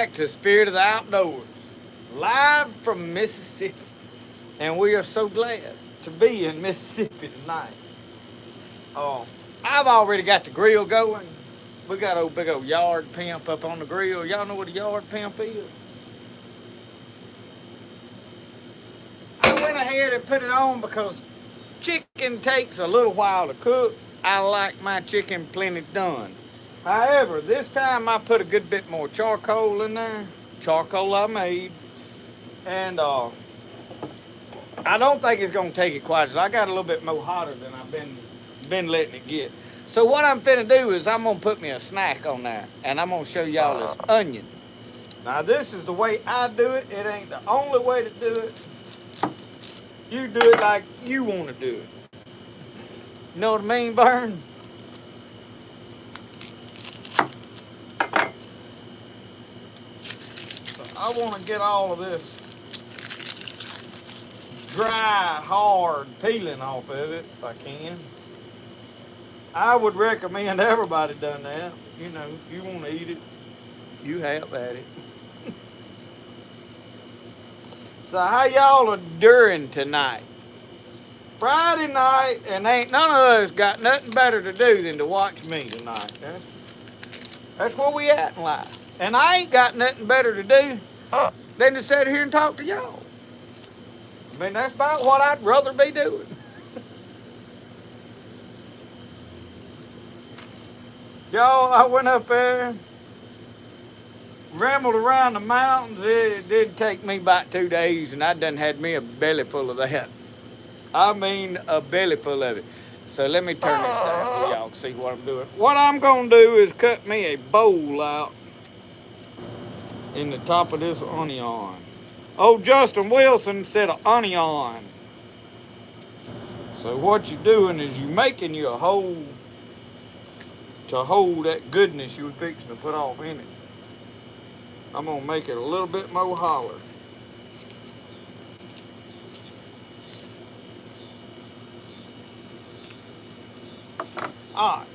To Spirit of the Outdoors, live from Mississippi. And we are so glad to be in Mississippi tonight. Oh, I've already got the grill going. We got a big old yard pimp up on the grill. Y'all know what a yard pimp is? I went ahead and put it on because chicken takes a little while to cook. I like my chicken plenty done. However, this time I put a good bit more charcoal in there. Charcoal I made. And I don't think it's gonna take it quite as I got a little bit more hotter than I've been letting it get. So what I'm finna do is I'm gonna put me a snack on there, and I'm gonna show y'all this onion. Now this is the way I do it. It ain't the only way to do it. You do it like you want to do it. You know what I mean, Burn? So I want to get all of this dry, hard peeling off of it if I can. I would recommend everybody done that. You know, if you want to eat it, you have at it. So how y'all are doing tonight? Friday night, and ain't none of us got nothing better to do than to watch me tonight. That's where we at in life. And I ain't got nothing better to do than to sit here and talk to y'all. I mean, that's about what I'd rather be doing. Y'all, I went up there, rambled around the mountains. It did take me about 2 days, and I done had me a belly full of that. I mean, a belly full of it. So let me turn this down so y'all can see what I'm doing. What I'm going to do is cut me a bowl out in the top of this onion. Old Justin Wilson said an onion. So what you're doing is you're making you a hole to hold that goodness you were fixing to put off in it. I'm going to make it a little bit more holler. All right.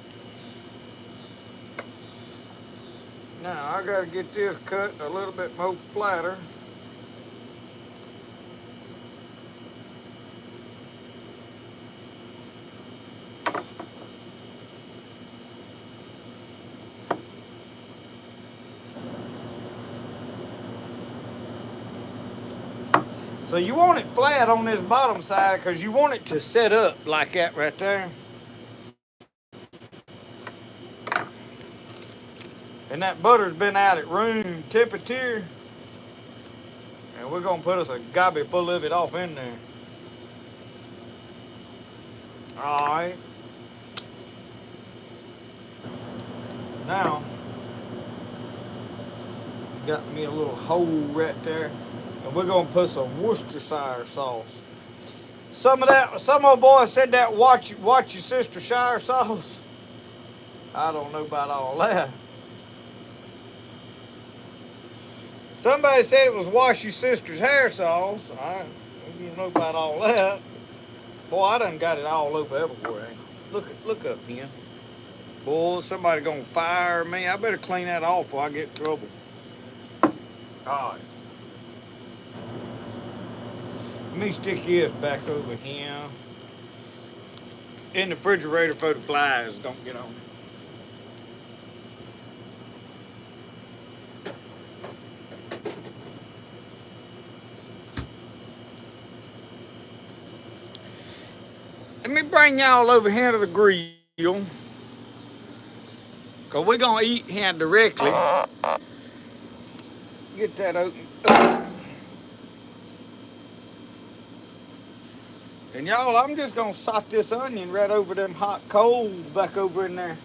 Now I got to get this cut a little bit more flatter. So you want it flat on this bottom side because you want it to set up like that right there. And that butter's been out at room temperature. And we're going to put us a gobby full of it off in there. All right. Now, got me a little hole right there. And we're going to put some Worcestershire sauce. Some old boy said that watch your sister Shire sauce. I don't know about all that. Somebody said it was wash your sister's hair sauce. I don't know about all that. Boy, I done got it all over everywhere. Look up here. Boy, somebody gonna fire me. I better clean that off before I get in trouble. All right. Let me stick this back over here in the refrigerator for the flies don't get on it. Let me bring y'all over here to the grill. Because we're going to eat here directly. Get that open. And y'all, I'm just going to sock this onion right over them hot coals back over in there.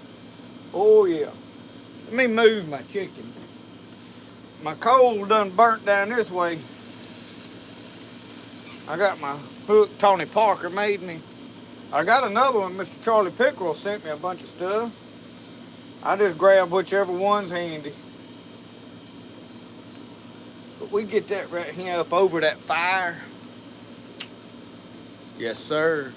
Oh, yeah. Let me move my chicken. My coal done burnt down this way. I got my hook Tony Parker made me. I got another one. Mr. Charlie Pickerel sent me a bunch of stuff. I just grab whichever one's handy. But we get that right here up over that fire. Yes, sir.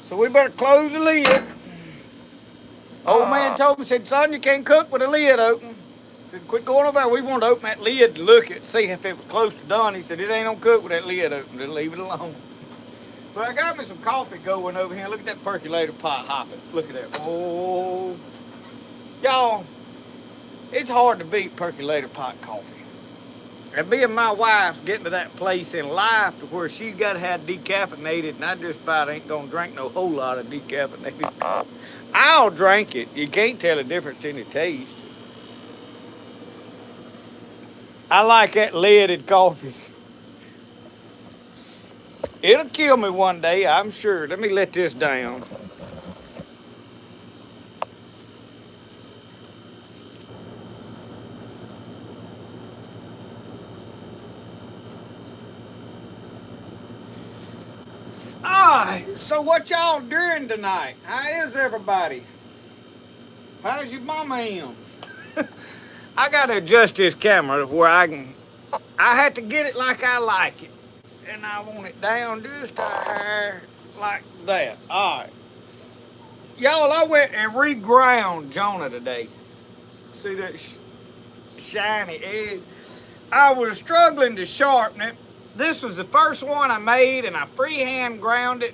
So we better close the lid. Old man told me, said, son, you can't cook with the lid open. Said, quit going over there. We wanted to open that lid to look at, see if it was close to done. He said, it ain't gonna cook with that lid open. Just leave it alone. But I got me some coffee going over here. Look at that percolator pot hopping. Look at that. Oh, y'all, it's hard to beat percolator pot coffee. And me and my wife's getting to that place in life to where she's got to have decaffeinated, and I just about ain't gonna drink no whole lot of decaffeinated coffee. I'll drink it. You can't tell the difference in the taste. I like that leaded coffee. It'll kill me one day, I'm sure. Let me let this down. Alright, so what y'all doing tonight? How is everybody? How's your mama am? I gotta adjust this camera where I had to get it like I like it. And I want it down just a hair like that. Alright. Y'all, I went and reground Jonah today. See that shiny edge? I was struggling to sharpen it. This was the first one I made, and I freehand ground it.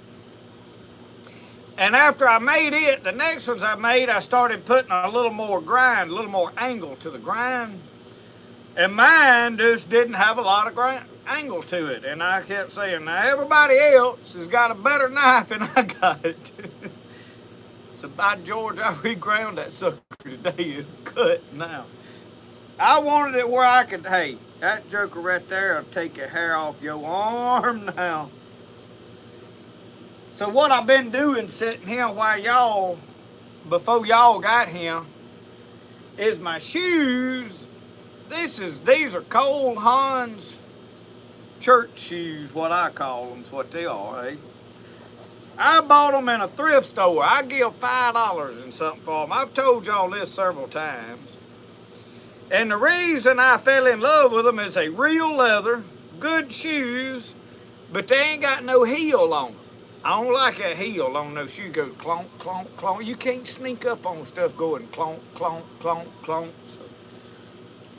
And after I made it, the next ones I made, I started putting a little more grind, a little more angle to the grind. And mine just didn't have a lot of angle to it. And I kept saying, now everybody else has got a better knife than I got. So by George, I reground that sucker today and cut now. I wanted it where I could, hey, that joker right there will take your hair off your arm now. So what I've been doing sitting here while y'all, before y'all got here, is my shoes. These are Cole Haan's church shoes, what I call them, is what they are, eh? I bought them in a thrift store. I give $5 and something for them. I've told y'all this several times. And the reason I fell in love with them is they real leather, good shoes, but they ain't got no heel on them. I don't like that heel on those shoes. Go clonk, clonk, clonk. You can't sneak up on stuff going clonk, clonk, clonk, clonk. So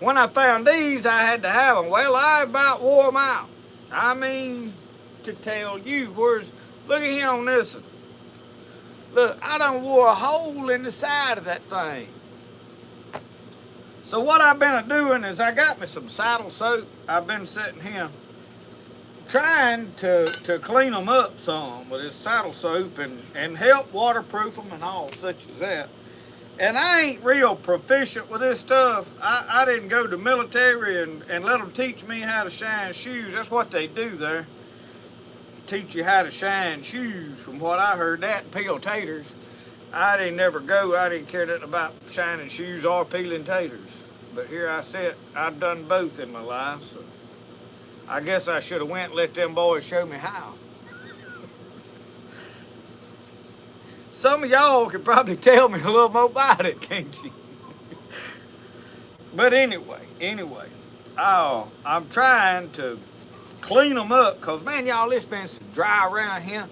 when I found these, I had to have them. Well, I about wore them out. I mean, to tell you, look at here on this one. Look, I done wore a hole in the side of that thing. So what I've been doing is I got me some saddle soap. I've been sitting here trying to clean them up some with this saddle soap and help waterproof them and all such as that. And I ain't real proficient with this stuff. I didn't go to military and let them teach me how to shine shoes. That's what they do there. Teach you how to shine shoes, from what I heard. That and peel taters. I didn't never go. I didn't care nothing about shining shoes or peeling taters. But here I sit. I've done both in my life, so I guess I should have went and let them boys show me how. Some of y'all could probably tell me a little more about it, can't you? But anyway, I'm trying to clean them up, because, man, y'all, it's been so dry around here.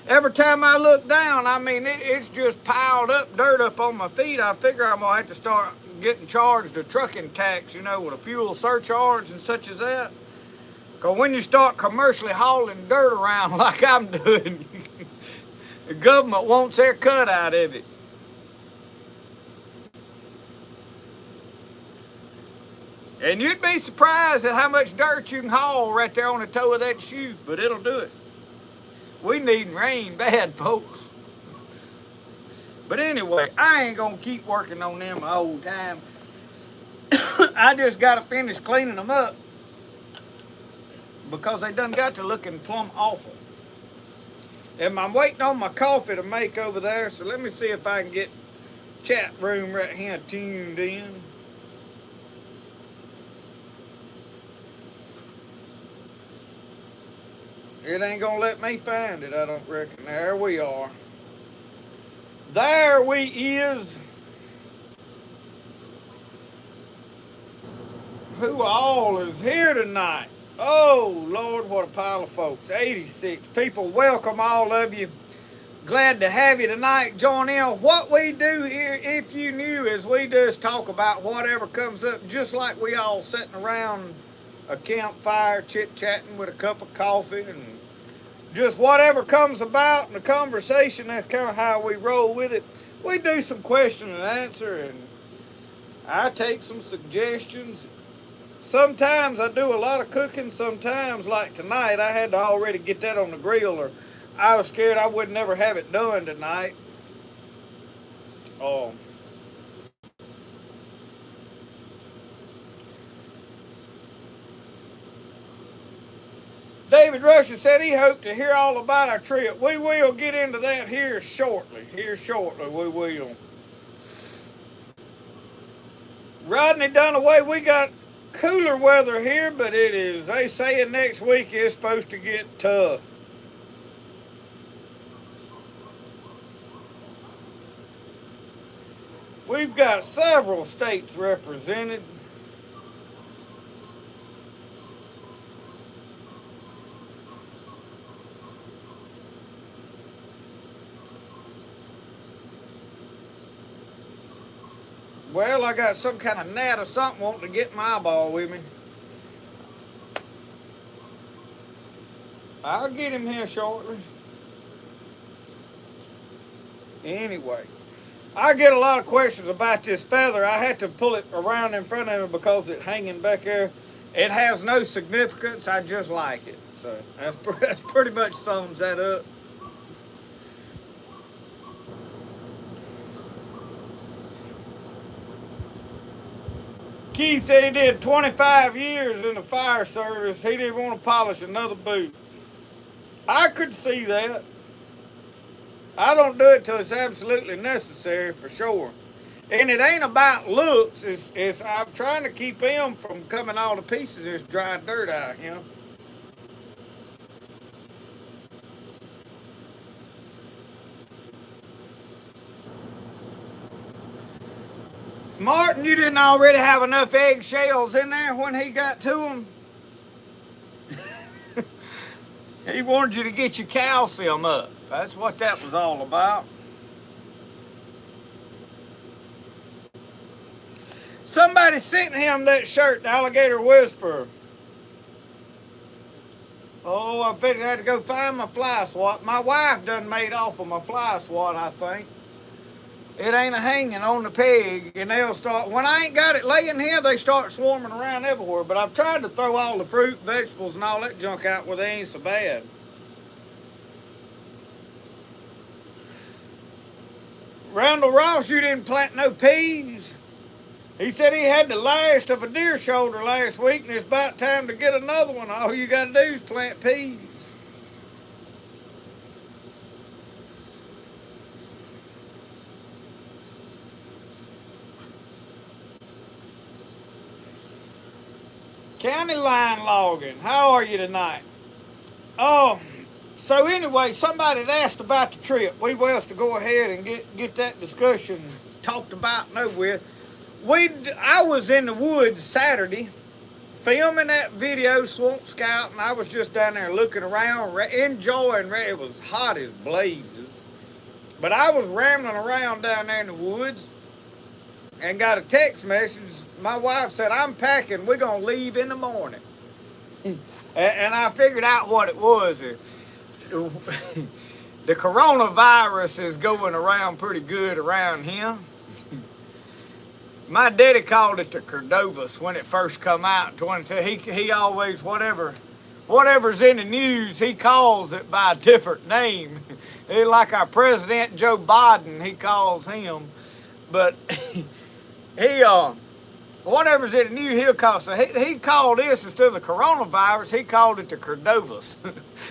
Every time I look down, I mean, it's just piled up, dirt up on my feet. I figure I'm going to have to start getting charged a trucking tax, with a fuel surcharge and such as that. Because when you start commercially hauling dirt around like I'm doing, the government wants their cut out of it. And you'd be surprised at how much dirt you can haul right there on the toe of that shoe, but it'll do it. We need rain bad, folks. But anyway, I ain't gonna keep working on them the whole time. I just gotta finish cleaning them up because they done got to looking plumb awful. And I'm waiting on my coffee to make over there, so let me see if I can get chat room right here tuned in. It ain't gonna let me find it, I don't reckon. There we are. There we is. Who all is here tonight? Oh, Lord, what a pile of folks. 86 people. Welcome, all of you. Glad to have you tonight. Join in. What we do here, if you knew, is we just talk about whatever comes up, just like we all sitting around a campfire, chit-chatting with a cup of coffee, and just whatever comes about in the conversation. That's kind of how we roll with it. We do some question and answer, and I take some suggestions. Sometimes I do a lot of cooking. Sometimes, like tonight, I had to already get that on the grill, or I was scared I would never have it done tonight. Oh. David Rusher said he hoped to hear all about our trip. We will get into that here shortly. Here shortly, we will. Rodney Dunaway, we got cooler weather here, but it is, they say next week is supposed to get tough. We've got several states represented. Well, I got some kind of gnat or something wanting to get my eyeball with me. I'll get him here shortly. Anyway, I get a lot of questions about this feather. I had to pull it around in front of me because it's hanging back there. It has no significance. I just like it. So that's pretty much sums that up. Keith said he did 25 years in the fire service. He didn't want to polish another boot. I could see that. I don't do it till it's absolutely necessary, for sure. And it ain't about looks. It's I'm trying to keep him from coming all to pieces. There's dry dirt out, you know. Martin, you didn't already have enough eggshells in there when he got to them? He wanted you to get your calcium up. That's what that was all about. Somebody sent him that shirt, the Alligator Whisperer. Oh, I figured I had to go find my fly swat. My wife done made off of my fly swat, I think. It ain't a hanging on the peg, and they'll start, when I ain't got it laying here, they start swarming around everywhere. But I've tried to throw all the fruit, vegetables, and all that junk out where they ain't so bad. Randall Ross, you didn't plant no peas. He said he had the last of a deer shoulder last week, and it's about time to get another one. All you got to do is plant peas. County line logging. How are you tonight? Oh, so anyway, somebody had asked about the trip. We was to go ahead and get that discussion talked about and over with. I was in the woods Saturday filming that video, Swamp Scout, and I was just down there looking around, enjoying. It was hot as blazes, but I was rambling around down there in the woods and got a text message. My wife said, "I'm packing. We're gonna leave in the morning." And I figured out what it was. The coronavirus is going around pretty good around here. My daddy called it the Cordovas when it first come out in 22. He always, whatever's in the news, he calls it by a different name. Like our president, Joe Biden, he calls him. But he, whatever's in the news, he'll call. So he called this, instead of the coronavirus, he called it the Cordovas.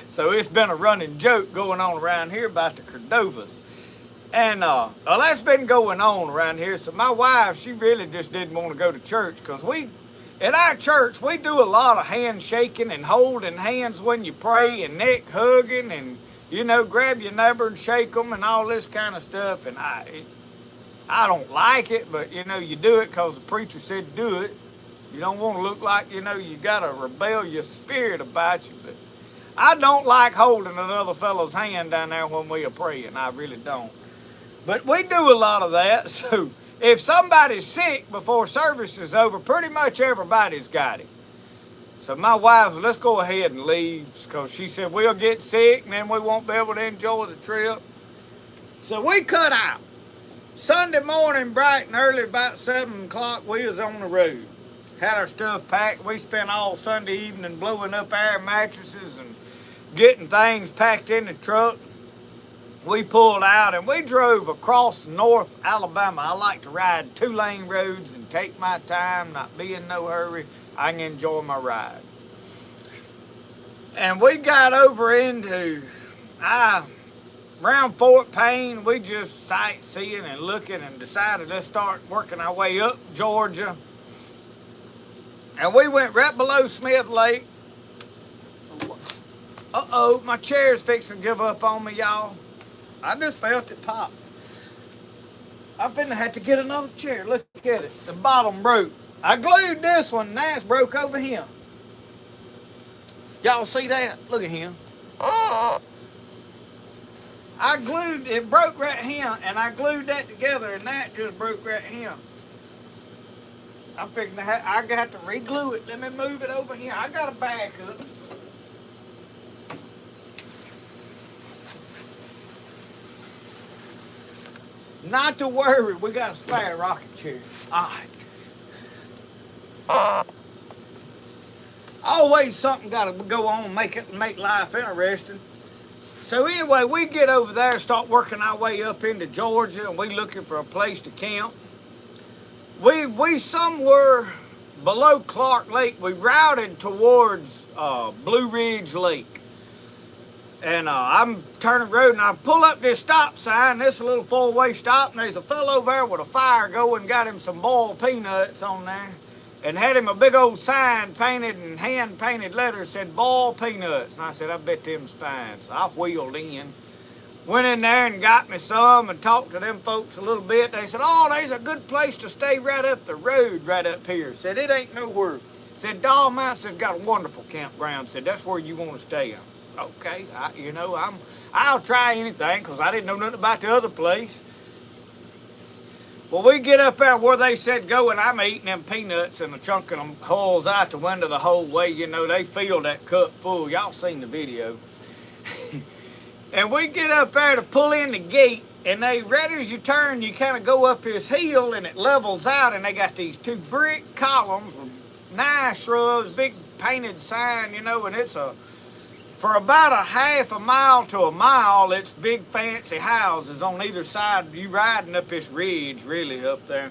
So it's been a running joke going on around here about the Cordovas. And well, that's been going on around here. So my wife, she really just didn't want to go to church, because at our church, we do a lot of handshaking and holding hands when you pray, and neck hugging, and, grab your neighbor and shake them and all this kind of stuff. And I don't like it, but, you do it because the preacher said do it. You don't want to look like, you got a rebellious spirit about you. But I don't like holding another fellow's hand down there when we are praying. I really don't. But we do a lot of that. So if somebody's sick before service is over, pretty much everybody's got it. So my wife, let's go ahead and leave, because she said we'll get sick and then we won't be able to enjoy the trip. So we cut out. Sunday morning, bright and early, about 7 o'clock, we was on the road. Had our stuff packed. We spent all Sunday evening blowing up air mattresses and getting things packed in the truck. We pulled out and we drove across North Alabama. I like to ride 2-lane roads and take my time, not be in no hurry. I can enjoy my ride. And we got over into around Fort Payne. We just sightseeing and looking and decided let's start working our way up Georgia. And we went right below Smith Lake. Uh-oh, my chair's fixing to give up on me, y'all. I just felt it pop. I'm finna have to get another chair. Look at it. The bottom broke. I glued this one, now it's broke over here. Y'all see that? Look at him. I glued, it broke right here, and I glued that together, and that just broke right here. I'm figuring I got to re-glue it. Let me move it over here. I got a backup. Not to worry, we got a spare rocket chair. All right. Always something got to go on, make life interesting. So anyway, we get over there, start working our way up into Georgia, and we looking for a place to camp. We somewhere below Clark Lake. We routed towards Blue Ridge Lake. And I'm turning the road, and I pull up this stop sign. This is a little 4-way stop, and there's a fellow over there with a fire going, got him some boiled peanuts on there, and had him a big old sign painted in hand-painted letters, said boiled peanuts. And I said, I bet them's fine. So I wheeled in, went in there and got me some and talked to them folks a little bit. They said, oh, there's a good place to stay right up the road right up here. Said, it ain't nowhere. Said, Doll Mountain's got a wonderful campground. Said, that's where you want to stay. Okay, I'll try anything, because I didn't know nothing about the other place. Well, we get up there where they said go, and I'm eating them peanuts, and a chunk of them hulls out the window the whole way. You know, they filled that cup full. Y'all seen the video. And we get up there to pull in the gate, and they, right as you turn, you kind of go up this hill, and it levels out, and they got these 2 brick columns with nice shrubs, big painted sign, you know, and it's for about a half a mile to a mile, it's big fancy houses on either side. You riding up this ridge really up there.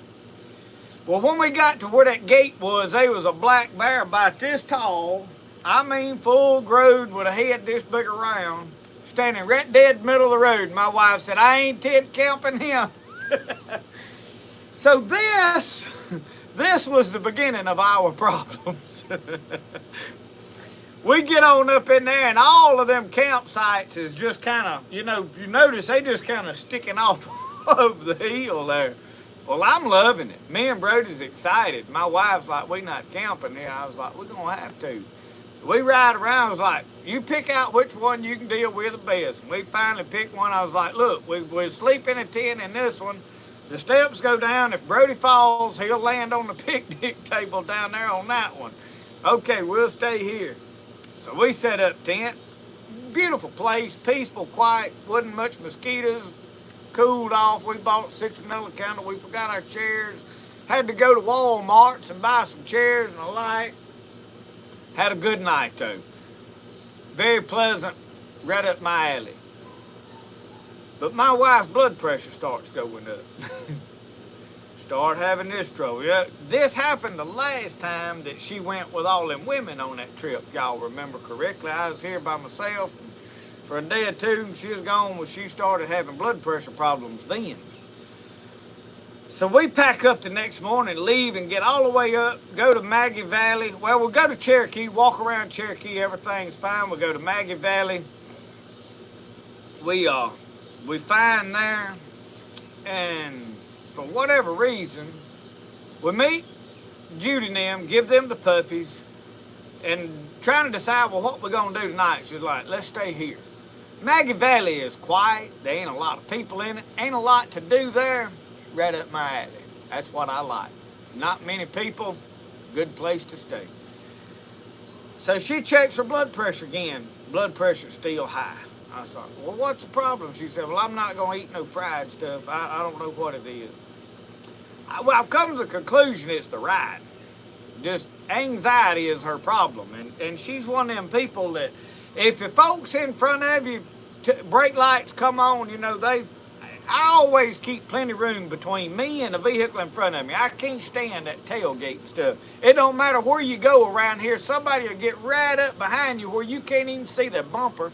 Well, when we got to where that gate was, there was a black bear about this tall. I mean full grown with a head this big around, standing right dead middle of the road. My wife said, I ain't tent camping here. So this was the beginning of our problems. We get on up in there, and all of them campsites is just kind of, you know, if you notice, they just kind of sticking off of the hill there. Well, I'm loving it. Me and Brody's excited. My wife's like, we not camping here. I was like, we're going to have to. So we ride around. I was like, you pick out which one you can deal with the best. And we finally picked one. I was like, look, we sleep in a tent in this one. The steps go down. If Brody falls, he'll land on the picnic table down there on that one. Okay, we'll stay here. So we set up tent. Beautiful place, peaceful, quiet, wasn't much mosquitoes, cooled off. We bought citronella candle. We forgot our chairs. Had to go to Walmart's and buy some chairs and a light. Had a good night though. Very pleasant, right up my alley. But my wife's blood pressure starts going up. Start having this trouble. Yeah, this happened the last time that she went with all them women on that trip. Y'all remember correctly. I was here by myself for a day or two, and she was gone when she started having blood pressure problems then. So we pack up the next morning, leave and get all the way up, go to Maggie Valley. Well, we'll go to Cherokee, walk around Cherokee, everything's fine. We'll go to Maggie Valley. We find there, and for whatever reason, we meet Judy and them, give them the puppies, and trying to decide, well, what we're going to do tonight. She's like, let's stay here. Maggie Valley is quiet. There ain't a lot of people in it. Ain't a lot to do there. Right up my alley. That's what I like. Not many people. Good place to stay. So she checks her blood pressure again. Blood pressure's still high. I thought, well, what's the problem? She said, well, I'm not going to eat no fried stuff. I don't know what it is. Well, I've come to the conclusion it's the ride. Just anxiety is her problem. And she's one of them people that if the folks in front of you, brake lights come on, you know, I always keep plenty of room between me and the vehicle in front of me. I can't stand that tailgate stuff. It don't matter where you go around here, somebody will get right up behind you where you can't even see the bumper.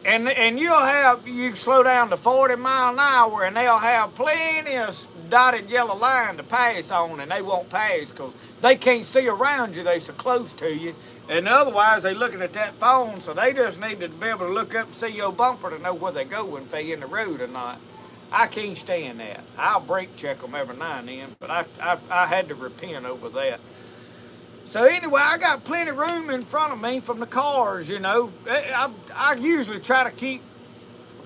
And you slow down to 40 miles an hour and they'll have plenty of dotted yellow line to pass on, and they won't pass because they can't see around you. They so close to you. And otherwise, they looking at that phone, so they just need to be able to look up and see your bumper to know where they're going, if they in the road or not. I can't stand that. I'll brake check them every now and then, but I had to repent over that. So anyway, I got plenty of room in front of me from the cars, you know. I usually try to keep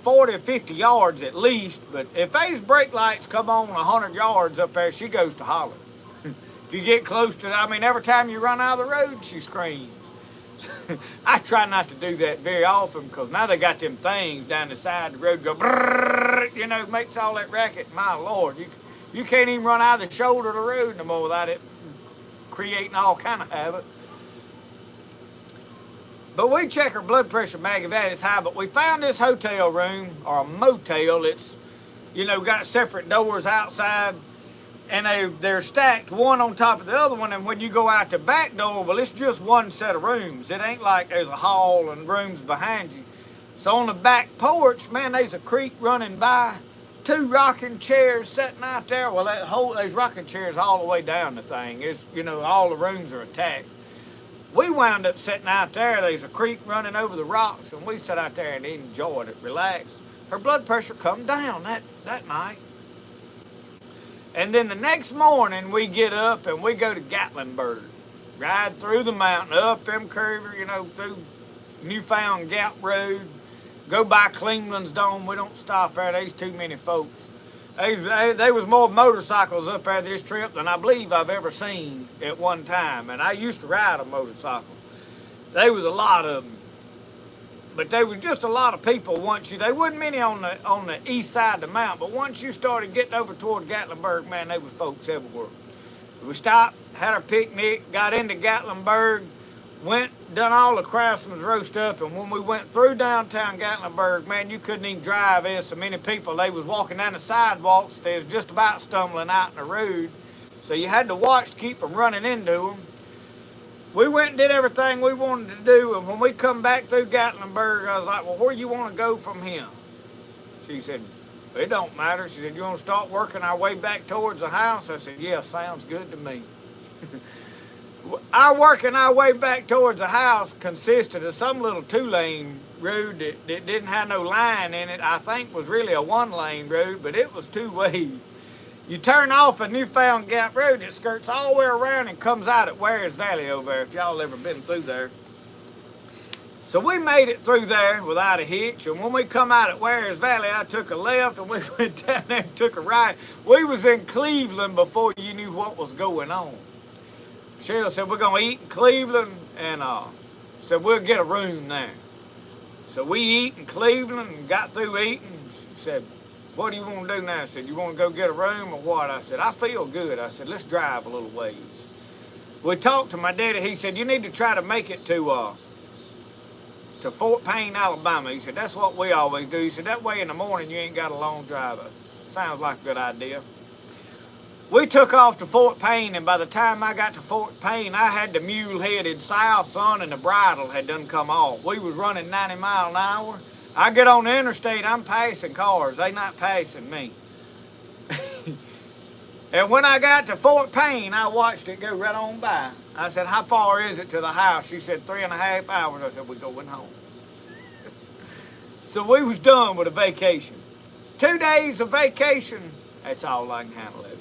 40 or 50 yards at least, but if these brake lights come on 100 yards up there, she goes to holler. If you get close to it, I mean, every time you run out of the road, she screams. I try not to do that very often because now they got them things down the side of the road go brrrr, you know, makes all that racket. My Lord, you can't even run out of the shoulder of the road no more without it creating all kind of havoc. But we check her blood pressure, Maggie Valley is high, but we found this hotel room, or a motel. It's, you know, got separate doors outside, and they're stacked one on top of the other one, and when you go out the back door, well, it's just one set of rooms. It ain't like there's a hall and rooms behind you. So on the back porch, man, there's a creek running by, 2 rocking chairs sitting out there. Well, there's rocking chairs all the way down the thing. It's, you know, all the rooms are attached. We wound up sitting out there. There's a creek running over the rocks, and we sat out there and enjoyed it, relaxed. Her blood pressure come down that night. And then the next morning, we get up and we go to Gatlinburg. Ride through the mountain, up them curves, you know, through Newfound Gap Road. Go by Cleveland's Dome. We don't stop there. There's too many folks. There was more motorcycles up there this trip than I believe I've ever seen at one time. And I used to ride a motorcycle. There was a lot of them. But there was just a lot of people there wasn't many on the east side of the mountain, but once you started getting over toward Gatlinburg, man, there was folks everywhere. We stopped, had our picnic, got into Gatlinburg, done all the Craftsman's Row stuff, and when we went through downtown Gatlinburg, man, you couldn't even drive. There's so many people. They was walking down the sidewalks. They was just about stumbling out in the road. So you had to watch to keep from running into them. We went and did everything we wanted to do, and when we come back through Gatlinburg, I was like, well, where you want to go from here? She said, it don't matter. She said, you want to start working our way back towards the house? I said, yeah, sounds good to me. Our working our way back towards the house consisted of some little 2-lane road that didn't have no line in it. I think was really a 1-lane road, but it was 2 ways. You turn off a Newfound Gap Road, it skirts all the way around and comes out at Wares Valley over there, if y'all ever been through there. So we made it through there without a hitch, and when we come out at Wares Valley, I took a left and we went down there and took a right. We was in Cleveland before you knew what was going on. Cheryl said, we're going to eat in Cleveland, and said, we'll get a room there. So we eat in Cleveland and got through eating. She said, what do you want to do now? I said, you want to go get a room or what? I said, I feel good. I said, let's drive a little ways. We talked to my daddy. He said, you need to try to make it to Fort Payne, Alabama. He said, that's what we always do. He said, that way in the morning you ain't got a long drive. Sounds like a good idea. We took off to Fort Payne, and by the time I got to Fort Payne, I had the mule headed south, son, and the bridle had done come off. We was running 90 miles an hour. I get on the interstate, I'm passing cars. They not passing me. And when I got to Fort Payne, I watched it go right on by. I said, how far is it to the house? She said, 3.5 hours. I said, we're going home. So we was done with a vacation. 2 days of vacation, that's all I can handle it.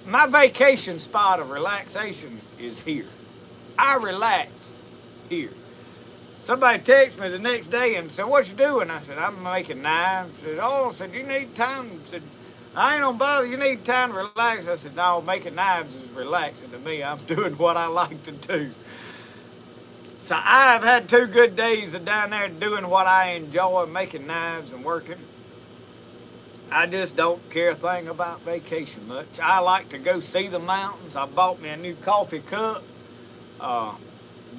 My vacation spot of relaxation is here. I relax here. Somebody texted me the next day and said, "What you doing?" I said, "I'm making knives." I said, "Oh," I said, "You need time." I said, "I ain't gonna bother. You need time to relax." I said, "No, making knives is relaxing to me. I'm doing what I like to do." So I've had 2 good days of down there doing what I enjoy, making knives and working. I just don't care a thing about vacation much. I like to go see the mountains. I bought me a new coffee cup. Uh,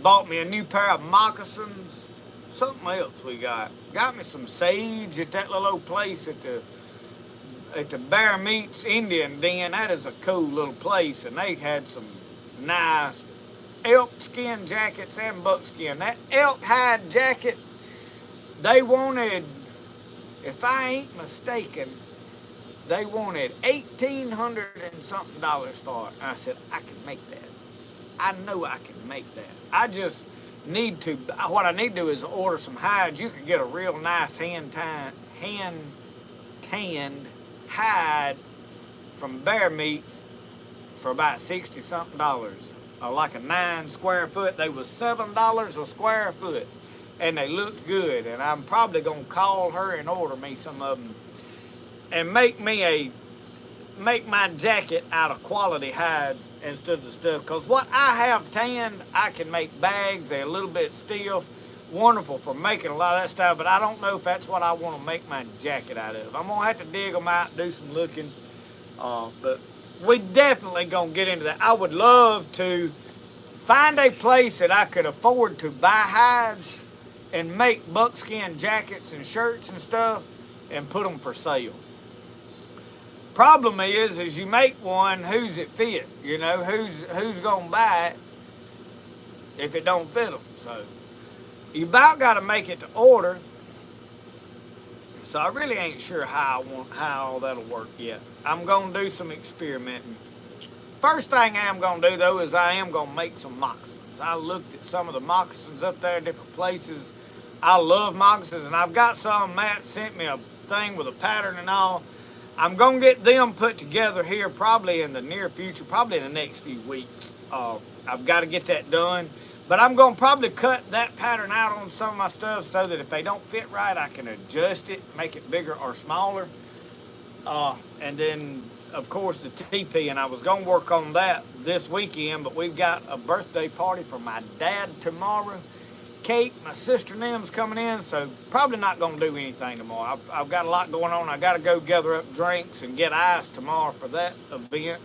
Bought me a new pair of moccasins. Something else we got. Got me some sage at that little old place at the Bear Meats Indian Den. That is a cool little place, and they had some nice elk skin jackets and buckskin. That elk hide jacket, they wanted, if I ain't mistaken, they wanted $1,800 and something for it. And I said, I can make that. I know I can make that. I just need to, what I need to do is order some hides. You could get a real nice hand-tanned hide from Bear Meats for about 60 something dollars. Like a 9 square foot. They was $7 a square foot. And they looked good. And I'm probably going to call her and order me some of them. And make my jacket out of quality hides instead of the stuff. Because what I have tanned, I can make bags. They're a little bit stiff. Wonderful for making a lot of that stuff. But I don't know if that's what I want to make my jacket out of. I'm going to have to dig them out and do some looking. But we definitely going to get into that. I would love to find a place that I could afford to buy hides and make buckskin jackets and shirts and stuff and put them for sale. Problem is you make one, who's it fit? You know, who's gonna buy it if it don't fit them? So you about got to make it to order. So I really ain't sure how that'll work yet. I'm gonna do some experimenting. First thing I am gonna do though is I am gonna make some moccasins. I looked at some of the moccasins up there, different places. I love moccasins, and I've got some. Matt sent me a thing with a pattern and all. I'm going to get them put together here probably in the near future, probably in the next few weeks. I've got to get that done. But I'm going to probably cut that pattern out on some of my stuff so that if they don't fit right, I can adjust it, make it bigger or smaller. And then, of course, the teepee, and I was going to work on that this weekend, but we've got a birthday party for my dad tomorrow. Kate, my sister and them's coming in, so probably not going to do anything tomorrow. I've got a lot going on. I got to go gather up drinks and get ice tomorrow for that event.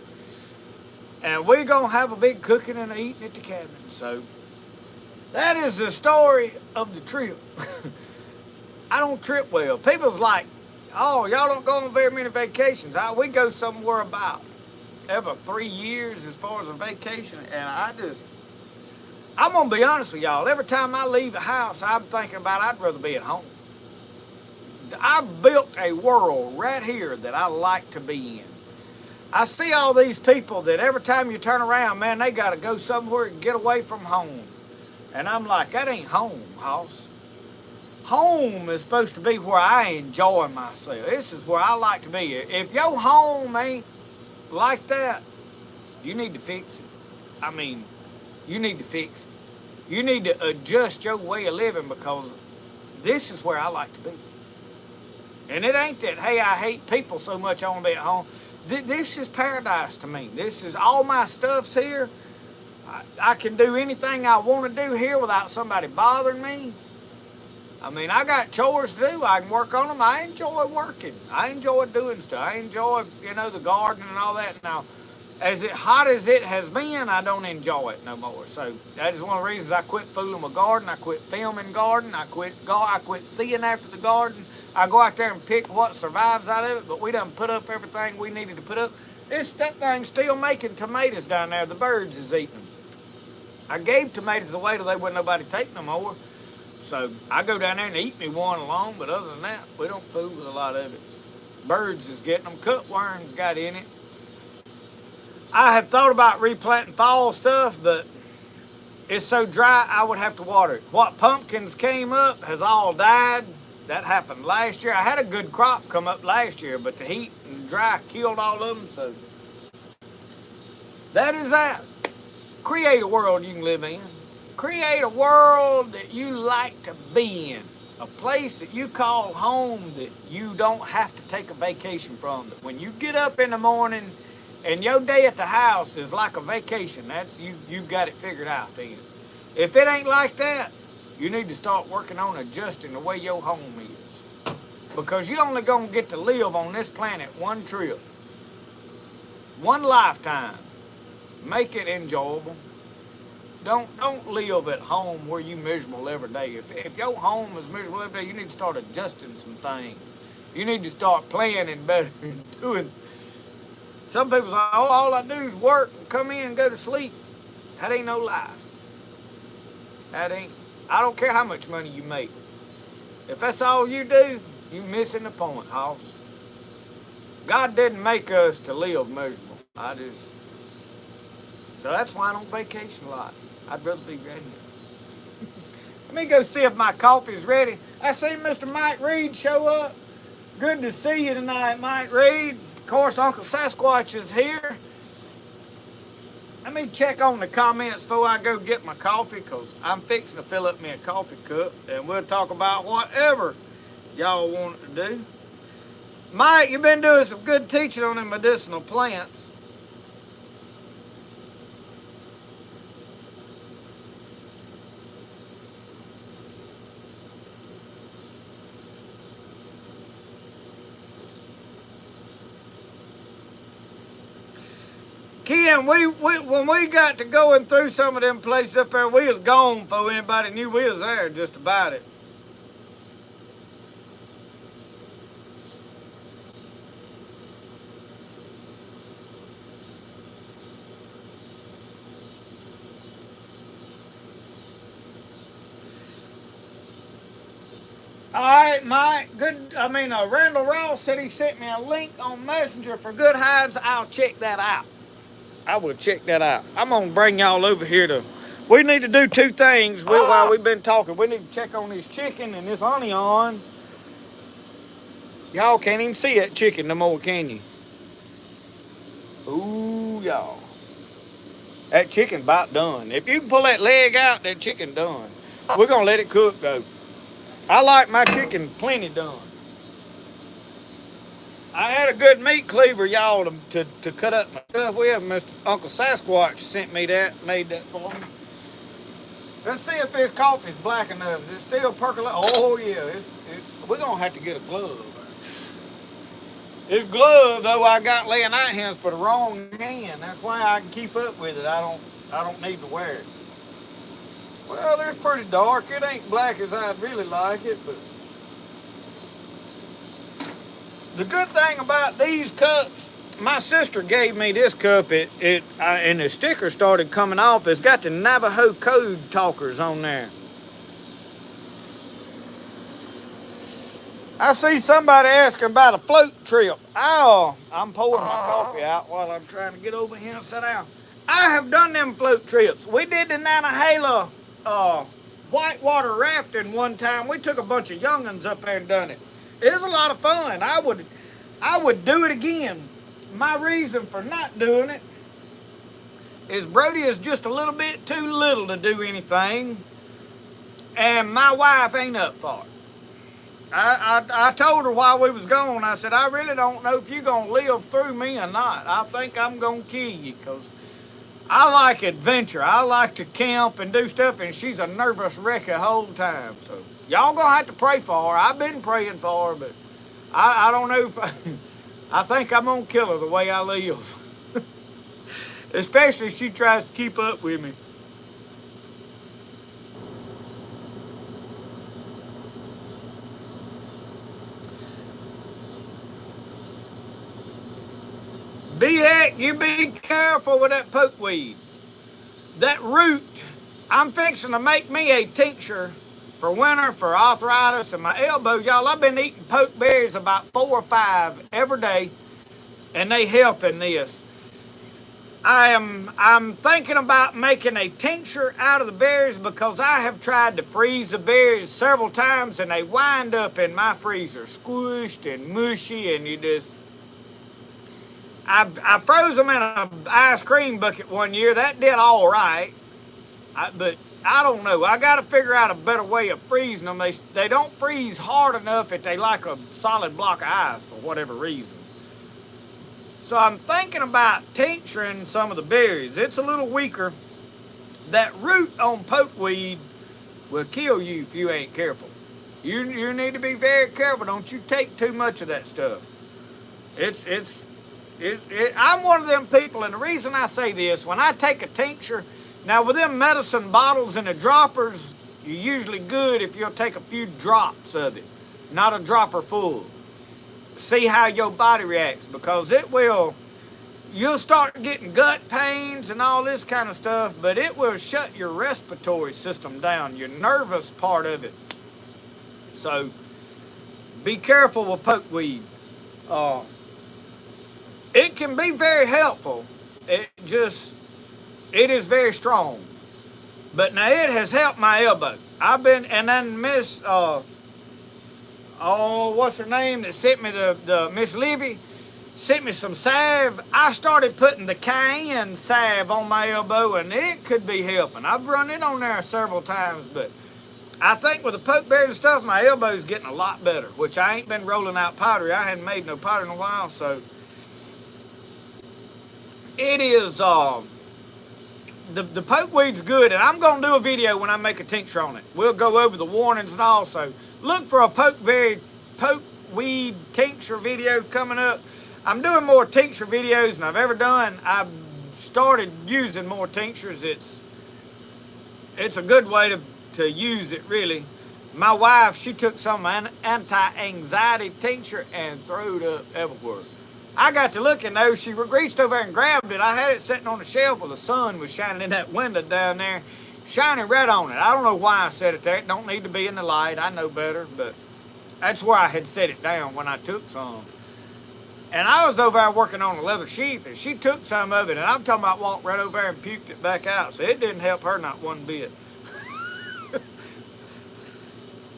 And we're going to have a big cooking and eating at the cabin. So that is the story of the trip. I don't trip well. People's like, "Oh, y'all don't go on very many vacations." We go somewhere about every 3 years as far as a vacation, and I'm going to be honest with y'all. Every time I leave the house, I'm thinking about I'd rather be at home. I've built a world right here that I like to be in. I see all these people that every time you turn around, man, they got to go somewhere and get away from home. And I'm like, that ain't home, Hoss. Home is supposed to be where I enjoy myself. This is where I like to be. If your home ain't like that, you need to fix it. I mean, you need to fix it. You need to adjust your way of living, because this is where I like to be. And it ain't that, hey, I hate people so much I want to be at home. This is paradise to me. This is all my stuff's here. I can do anything I want to do here without somebody bothering me. I mean, I got chores to do. I can work on them. I enjoy working. I enjoy doing stuff. I enjoy, the garden and all that. Now, as hot as it has been, I don't enjoy it no more. So that is one of the reasons I quit fooling with garden. I quit filming garden. I quit seeing after the garden. I go out there and pick what survives out of it, but we done put up everything we needed to put up. That thing's still making tomatoes down there. The birds is eating them. I gave tomatoes away till they wouldn't nobody take no more. So I go down there and eat me one alone, but other than that, we don't fool with a lot of it. Birds is getting them. Cutworms got in it. I have thought about replanting fall stuff, but it's so dry I would have to water it. What pumpkins came up has all died. That happened last year. I had a good crop come up last year, but the heat and dry killed all of them, so that is that. Create a world you can live in. Create a world that you like to be in. A place that you call home that you don't have to take a vacation from. That when you get up in the morning and your day at the house is like a vacation, that's you got it figured out then. If it ain't like that, you need to start working on adjusting the way your home is. Because you only gonna get to live on this planet one trip. One lifetime. Make it enjoyable. Don't live at home where you miserable every day. If your home is miserable every day, you need to start adjusting some things. You need to start planning better and doing. Some people say, oh, all I do is work and come in and go to sleep. That ain't no life. That ain't. I don't care how much money you make. If that's all you do, you missing the point, Hoss. God didn't make us to live miserable. So that's why I don't vacation a lot. I'd rather be right here. Let me go see if my coffee's ready. I see Mr. Mike Reed show up. Good to see you tonight, Mike Reed. Of course, Uncle Sasquatch is here. Let me check on the comments before I go get my coffee, because I'm fixing to fill up me a coffee cup, and we'll talk about whatever y'all want to do. Mike, you've been doing some good teaching on the medicinal plants. Ken, when we got to going through some of them places up there, we was gone before anybody knew we was there, just about it. All right, Mike. Randall Ross said he sent me a link on Messenger for Good Hides. I'll check that out. I will check that out. I'm gonna bring y'all over here to. We need to do two things while we've been talking. We need to check on this chicken and this onion. Y'all can't even see that chicken no more, can you? Ooh, y'all. That chicken about done. If you can pull that leg out, that chicken done. We're gonna let it cook though. I like my chicken plenty done. I had a good meat cleaver, y'all, to cut up my stuff with. Mr. Uncle Sasquatch sent me that, made that for me. Let's see if this coffee's black enough. Is it still percolating? Oh yeah, we're gonna have to get a glove. This glove though I got laying out hands for the wrong hand. That's why I can keep up with it. I don't need to wear it. Well, they're pretty dark. It ain't black as I'd really like it, but the good thing about these cups, my sister gave me this cup. And the sticker started coming off. It's got the Navajo code talkers on there. I see somebody asking about a float trip. Oh, I'm pouring my coffee out while I'm trying to get over here and sit down. I have done them float trips. We did the Nantahala whitewater rafting one time. We took a bunch of young'uns up there and done it. It was a lot of fun. I would do it again. My reason for not doing it is Brody is just a little bit too little to do anything, and my wife ain't up for it. I told her while we was gone, I said, I really don't know if you're going to live through me or not. I think I'm going to kill you, because I like adventure. I like to camp and do stuff, and she's a nervous wreck the whole time. So y'all going to have to pray for her. I've been praying for her, but I don't know if I think I'm going to kill her the way I live. Especially if she tries to keep up with me. B-Heck, you be careful with that pokeweed. That root, I'm fixing to make me a tincture for winter, for arthritis, and my elbow. Y'all, I've been eating pokeberries about 4 or 5 every day, and they help in this. I'm thinking about making a tincture out of the berries, because I have tried to freeze the berries several times, and they wind up in my freezer squished and mushy, and you just... I froze them in an ice cream bucket one year. That did all right. But I don't know. I got to figure out a better way of freezing them. They don't freeze hard enough if they like a solid block of ice for whatever reason. So I'm thinking about tincturing some of the berries. It's a little weaker. That root on pokeweed will kill you if you ain't careful. You need to be very careful. Don't you take too much of that stuff. I'm one of them people, and the reason I say this, when I take a tincture, now with them medicine bottles and the droppers, you're usually good if you'll take a few drops of it, not a dropper full. See how your body reacts, because you'll start getting gut pains and all this kind of stuff, but it will shut your respiratory system down, your nervous part of it. So be careful with pokeweed. It can be very helpful. It is very strong. But now it has helped my elbow. And then what's her name that sent me the Miss Libby, sent me some salve. I started putting the cayenne salve on my elbow, and it could be helping. I've run it on there several times, but I think with the pokeberry and stuff, my elbow's getting a lot better, which I ain't been rolling out pottery. I hadn't made no pottery in a while, so it is, the pokeweed's good, and I'm going to do a video when I make a tincture on it. We'll go over the warnings and all, so look for a pokeweed tincture video coming up. I'm doing more tincture videos than I've ever done. I've started using more tinctures. It's a good way to use it, really. My wife, she took some anti-anxiety tincture and threw it up everywhere. I got to looking though, she reached over and grabbed it. I had it sitting on the shelf while the sun was shining in that window down there, shining red on it. I don't know why I set it there. It don't need to be in the light. I know better, but that's where I had set it down when I took some. And I was over there working on a leather sheath, and she took some of it, and I'm talking about walked right over there and puked it back out. So it didn't help her not one bit.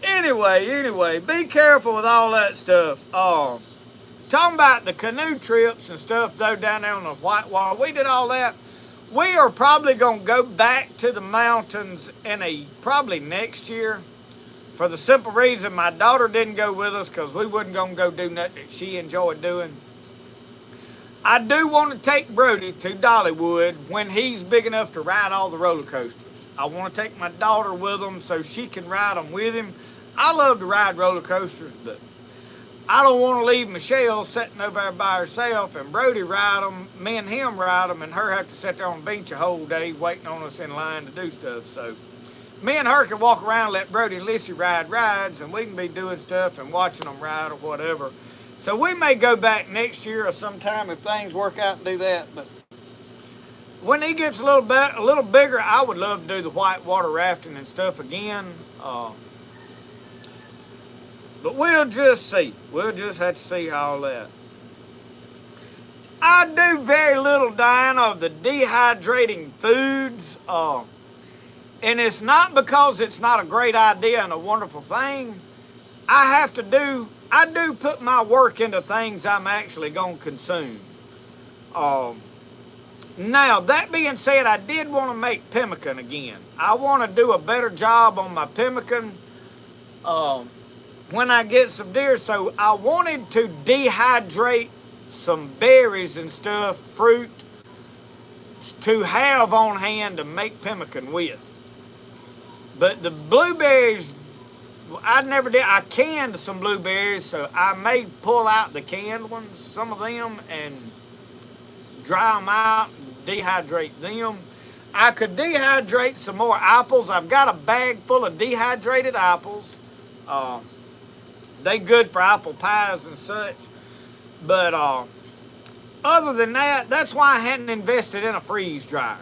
Anyway, be careful with all that stuff. Talking about the canoe trips and stuff, though, down there on the Whitewater, we did all that. We are probably going to go back to the mountains probably next year, for the simple reason my daughter didn't go with us because we wasn't going to go do nothing that she enjoyed doing. I do want to take Brody to Dollywood when he's big enough to ride all the roller coasters. I want to take my daughter with him so she can ride them with him. I love to ride roller coasters, but I don't want to leave Michelle sitting over there by herself and Brody ride them, me and him ride them, and her have to sit there on the bench a whole day waiting on us in line to do stuff. So me and her can walk around, let Brody and Lissy ride rides, and we can be doing stuff and watching them ride or whatever. So we may go back next year or sometime if things work out and do that. But when he gets a little bigger, I would love to do the whitewater rafting and stuff again. But we'll just see. We'll just have to see all that. I do very little, Diana, of the dehydrating foods. And it's not because it's not a great idea and a wonderful thing. I do put my work into things I'm actually going to consume. Now, that being said, I did want to make pemmican again. I want to do a better job on my pemmican when I get some deer. So I wanted to dehydrate some berries and stuff, fruit, to have on hand to make pemmican with. But the blueberries, I never did. I canned some blueberries, so I may pull out the canned ones, some of them, and dry them out and dehydrate them. I could dehydrate some more apples. I've got a bag full of dehydrated apples. They good for apple pies and such. But other than that, that's why I hadn't invested in a freeze dryer.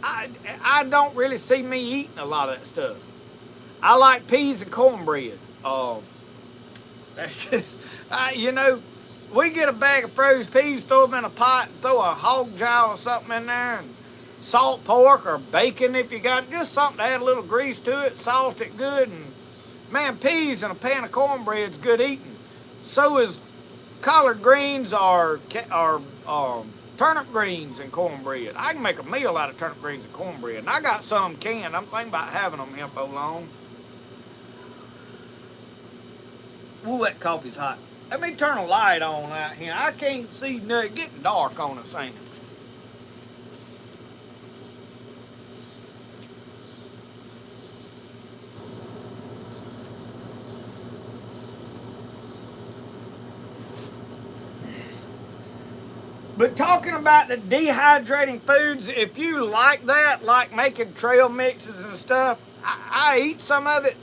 I don't really see me eating a lot of that stuff. I like peas and cornbread. That's just, we get a bag of frozen peas, throw them in a pot, and throw a hog jowl or something in there, and salt pork or bacon if you got it, just something to add a little grease to it, salt it good, and man, peas and a pan of cornbread is good eating. So is collard greens or turnip greens and cornbread. I can make a meal out of turnip greens and cornbread. And I got some canned. I'm thinking about having them here for long. Ooh, that coffee's hot. Let me turn a light on out here. I can't see nothing. It's getting dark on us, ain't it? But talking about the dehydrating foods, if you like that, like making trail mixes and stuff, I eat some of it.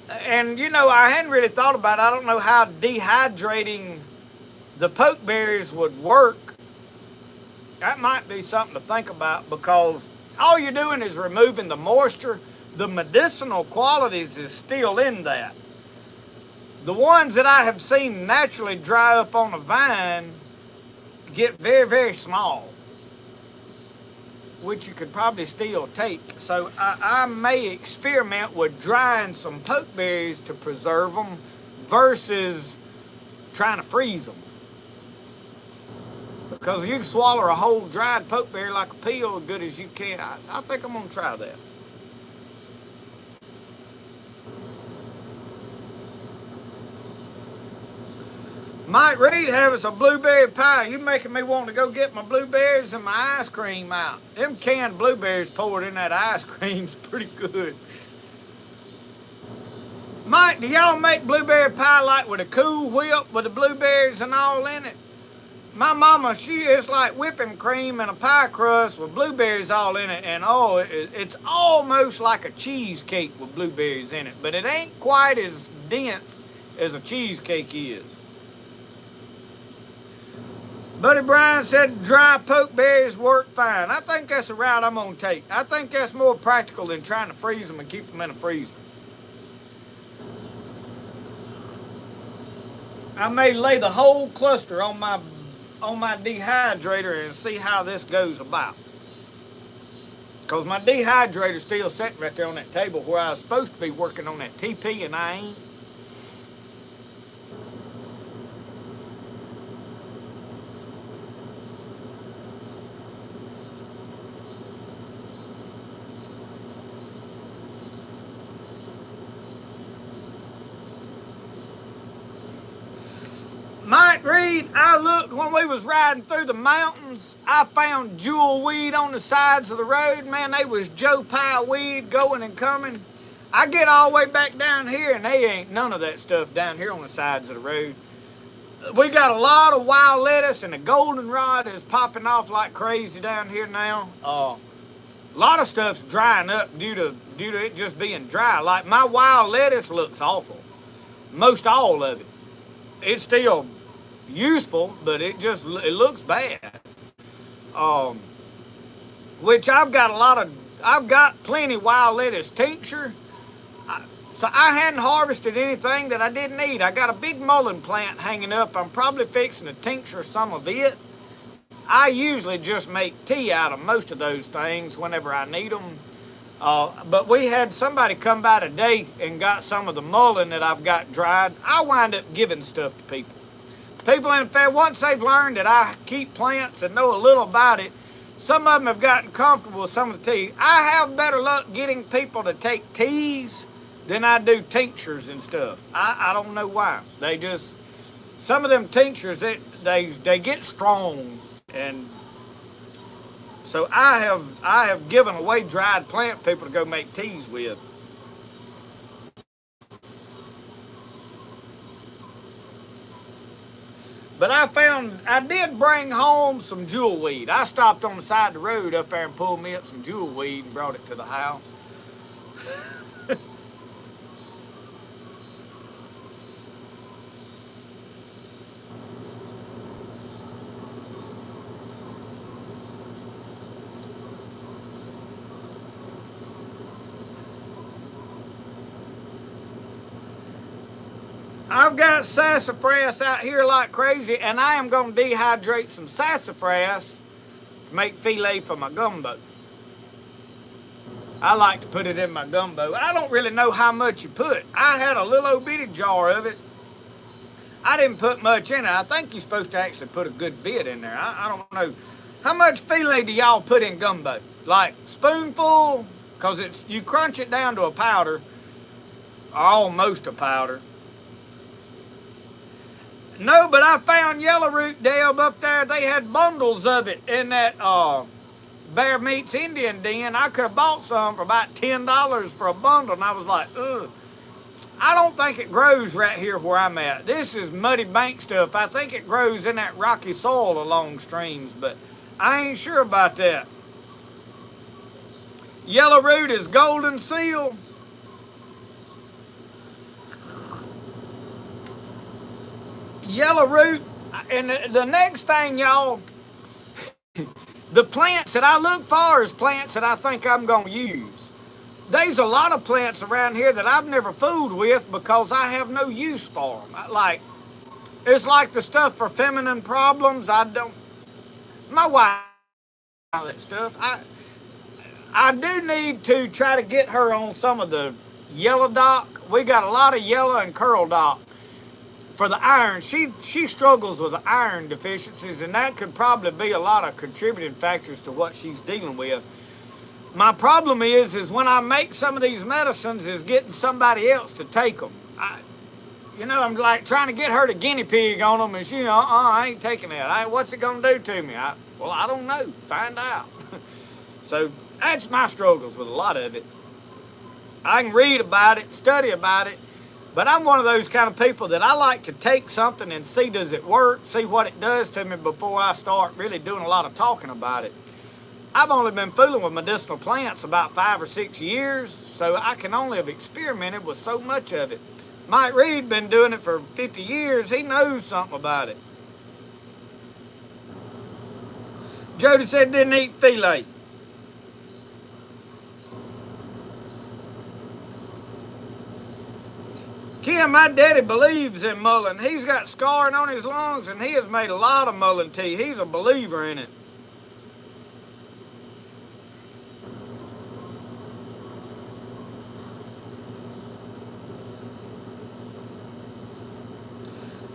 And you know, I hadn't really thought about it. I don't know how dehydrating the pokeberries would work. That might be something to think about because all you're doing is removing the moisture. The medicinal qualities is still in that. The ones that I have seen naturally dry up on a vine get very, very small, which you could probably still take. So I may experiment with drying some pokeberries to preserve them versus trying to freeze them. Because you can swallow a whole dried pokeberry like a peel as good as you can. I think I'm going to try that. Mike Reed having some blueberry pie. You making me want to go get my blueberries and my ice cream out. Them canned blueberries poured in that ice cream's pretty good. Mike, do y'all make blueberry pie like with a Cool Whip with the blueberries and all in it? My mama, she is like whipping cream and a pie crust with blueberries all in it, and oh, it's almost like a cheesecake with blueberries in it, but it ain't quite as dense as a cheesecake is. Buddy Brian said dry pokeberries work fine. I think that's the route I'm going to take. I think that's more practical than trying to freeze them and keep them in a freezer. I may lay the whole cluster on my dehydrator and see how this goes about. Because my dehydrator's still sitting right there on that table where I was supposed to be working on that TP and I ain't. Mike Reed, I looked when we was riding through the mountains. I found jewel weed on the sides of the road. Man, they was Joe Pye weed going and coming. I get all the way back down here and they ain't none of that stuff down here on the sides of the road. We got a lot of wild lettuce and the goldenrod is popping off like crazy down here now. A lot of stuff's drying up due to it just being dry. Like my wild lettuce looks awful. Most all of it. It's still useful, but it looks bad. Which I've got plenty wild lettuce tincture. So I hadn't harvested anything that I didn't need. I got a big mullein plant hanging up. I'm probably fixing to tincture some of it. I usually just make tea out of most of those things whenever I need them. But we had somebody come by today and got some of the mullein that I've got dried. I wind up giving stuff to people. People in fact, once they've learned that I keep plants and know a little about it, some of them have gotten comfortable with some of the tea. I have better luck getting people to take teas than I do tinctures and stuff. I don't know why. Some of them tinctures, they get strong, and so I have given away dried plants for people to go make teas with. But I did bring home some jewel weed. I stopped on the side of the road up there and pulled me up some jewel weed and brought it to the house. I've got sassafras out here like crazy, and I am going to dehydrate some sassafras to make filet for my gumbo. I like to put it in my gumbo. I don't really know how much you put. I had a little old bitty jar of it. I didn't put much in it. I think you're supposed to actually put a good bit in there. I don't know. How much filet do y'all put in gumbo? Like spoonful? Because you crunch it down to a powder, or almost a powder. No, but I found yellow root, Deb, up there. They had bundles of it in that Bear Meats Indian Den. I could have bought some for about $10 for a bundle, and I was like, ugh. I don't think it grows right here where I'm at. This is muddy bank stuff. I think it grows in that rocky soil along streams, but I ain't sure about that. Yellow root is golden seal. Yellow root, and the next thing, y'all, the plants that I look for is plants that I think I'm going to use. There's a lot of plants around here that I've never fooled with because I have no use for them. It's like the stuff for feminine problems. My wife, all that stuff. I do need to try to get her on some of the yellow dock. We got a lot of yellow and curl dock for the iron. She struggles with the iron deficiencies, and that could probably be a lot of contributing factors to what she's dealing with. My problem is when I make some of these medicines is getting somebody else to take them. I'm like trying to get her to guinea pig on them, and she, I ain't taking that. What's it gonna do to me? I don't know. Find out. So that's my struggles with a lot of it. I can read about it, study about it, but I'm one of those kind of people that I like to take something and see does it work, see what it does to me before I start really doing a lot of talking about it. I've only been fooling with medicinal plants about 5 or 6 years, so I can only have experimented with so much of it. Mike Reed been doing it for 50 years. He knows something about it. Jody said didn't eat filet. Kim, my daddy believes in mullein. He's got scarring on his lungs, and he has made a lot of mullein tea. He's a believer in it.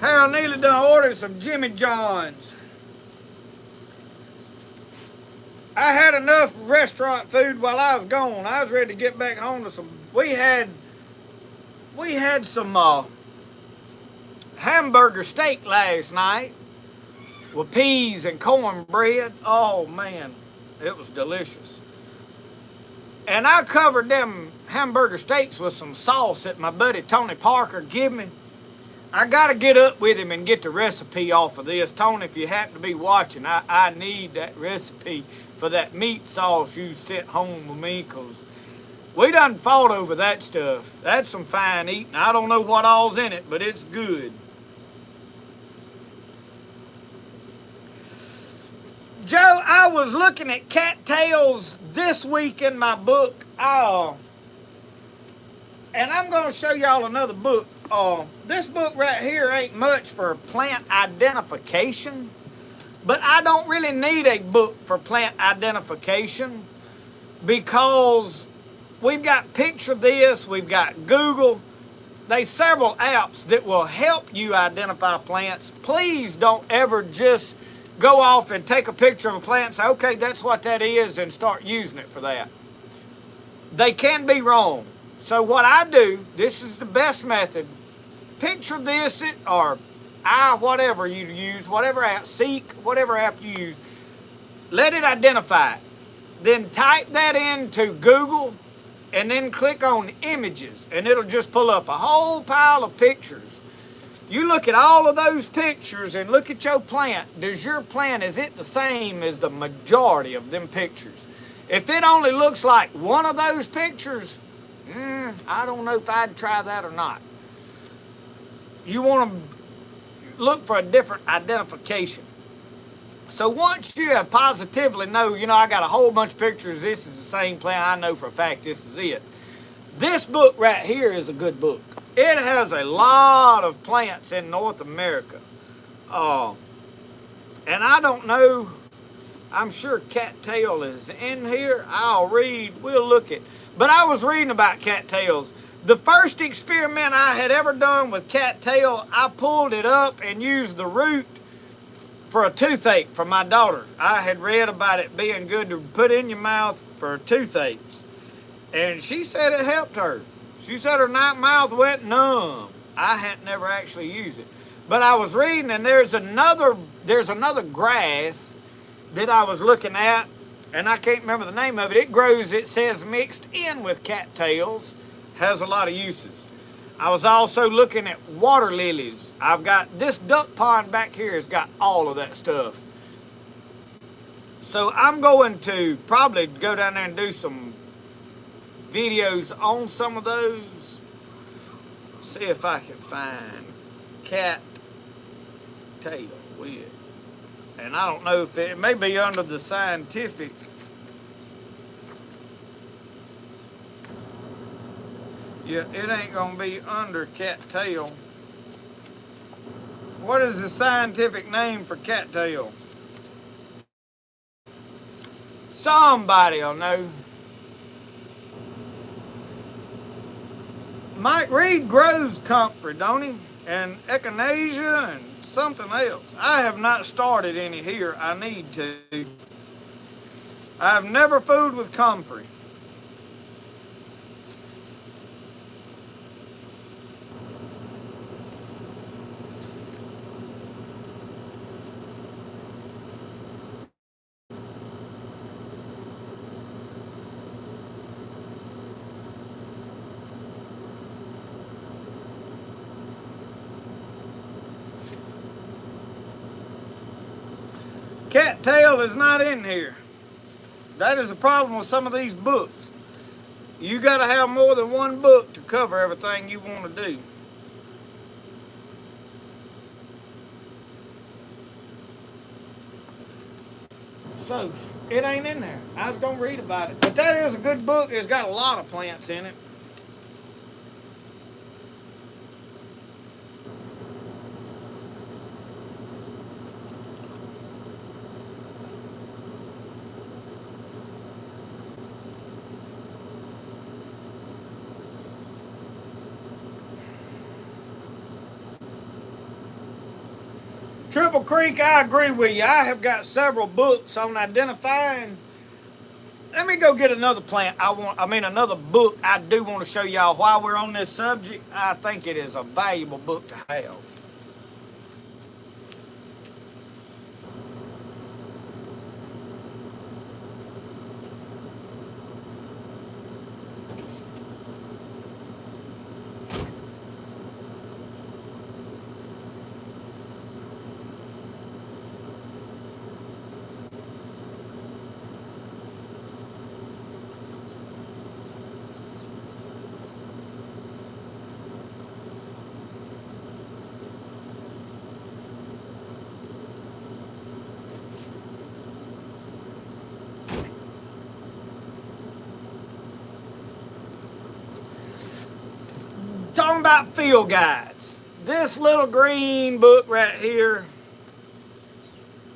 Harold Neely done ordered some Jimmy John's. I had enough restaurant food while I was gone. I was ready to get back home to some. We had some hamburger steak last night with peas and cornbread. Oh man, it was delicious. And I covered them hamburger steaks with some sauce that my buddy Tony Parker gave me. I got to get up with him and get the recipe off of this. Tony, if you happen to be watching, I need that recipe for that meat sauce you sent home with me, because we done fought over that stuff. That's some fine eating. I don't know what all's in it, but it's good. Joe, I was looking at cattails this week in my book. And I'm going to show y'all another book. This book right here ain't much for plant identification, but I don't really need a book for plant identification because we've got Picture This, we've got Google. There's several apps that will help you identify plants. Please don't ever just go off and take a picture of a plant and say, okay, that's what that is, and start using it for that. They can be wrong. So what I do, this is the best method. Picture This or whatever you use, whatever app, Seek, whatever app you use, let it identify it. Then type that into Google and then click on images, and it'll just pull up a whole pile of pictures. You look at all of those pictures and look at your plant. Does your plant, is it the same as the majority of them pictures? If it only looks like one of those pictures, I don't know if I'd try that or not. You want to look for a different identification. So once you positively know, I got a whole bunch of pictures, this is the same plant, I know for a fact this is it. This book right here is a good book. It has a lot of plants in North America. And I don't know, I'm sure cattail is in here. We'll look at. But I was reading about cattails. The first experiment I had ever done with cattail, I pulled it up and used the root for a toothache for my daughter. I had read about it being good to put in your mouth for toothaches. And she said it helped her. She said her mouth went numb. I had never actually used it. But I was reading, and there's another grass that I was looking at, and I can't remember the name of it. It grows, it says, mixed in with cattails. Has a lot of uses. I was also looking at water lilies. I've got this duck pond back here has got all of that stuff. So I'm going to probably go down there and do some videos on some of those. See if I can find cat tail with. And I don't know if it may be under the scientific. Yeah, it ain't gonna be under cattail. What is the scientific name for cattail? Somebody'll know. Mike Reed grows comfrey, don't he? And echinacea and something else. I have not started any here. I need to. I've never fooled with comfrey. Cattail is not in here. That is the problem with some of these books. You got to have more than one book to cover everything you want to do. So, it ain't in there. I was going to read about it. But that is a good book. It's got a lot of plants in it. Triple Creek, I agree with you. I have got several books on identifying. Let me go get another plant. Another book I do want to show y'all while we're on this subject. I think it is a valuable book to have. Talking about field guides. This little green book right here,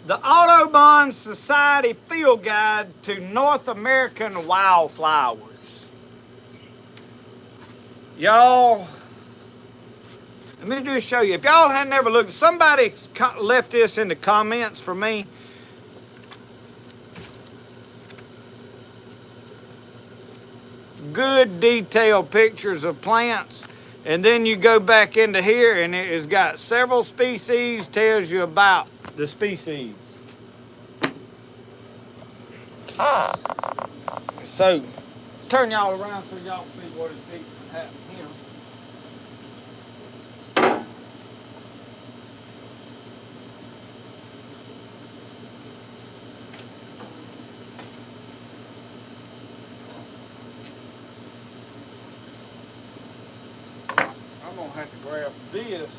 the Audubon Society Field Guide to North American Wildflowers. Y'all, let me just show you. If y'all hadn't ever looked, somebody left this in the comments for me. Good detailed pictures of plants. And then you go back into here and it has got several species, tells you about the species. So, turn y'all around so y'all see what is fixing to happen here. I'm gonna have to grab this.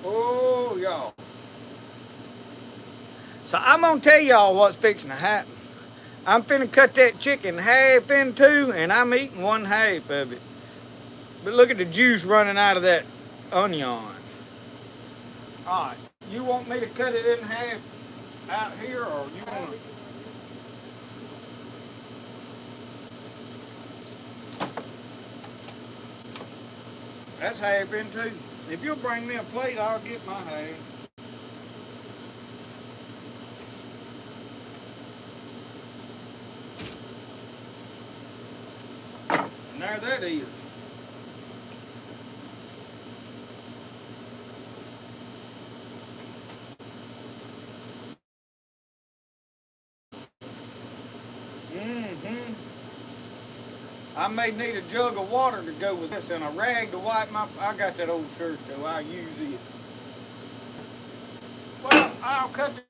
Oh, y'all. So I'm gonna tell y'all what's fixing to happen. I'm finna cut that chicken half in two, and I'm eating one half of it. But look at the juice running out of that onion. All right, you want me to cut it in half out here, or you want to? That's half in too. If you'll bring me a plate, I'll get my half. And there that is. I may need a jug of water to go with this and a rag to wipe my. I got that old shirt though. I'll use it. Well, I'll cut it.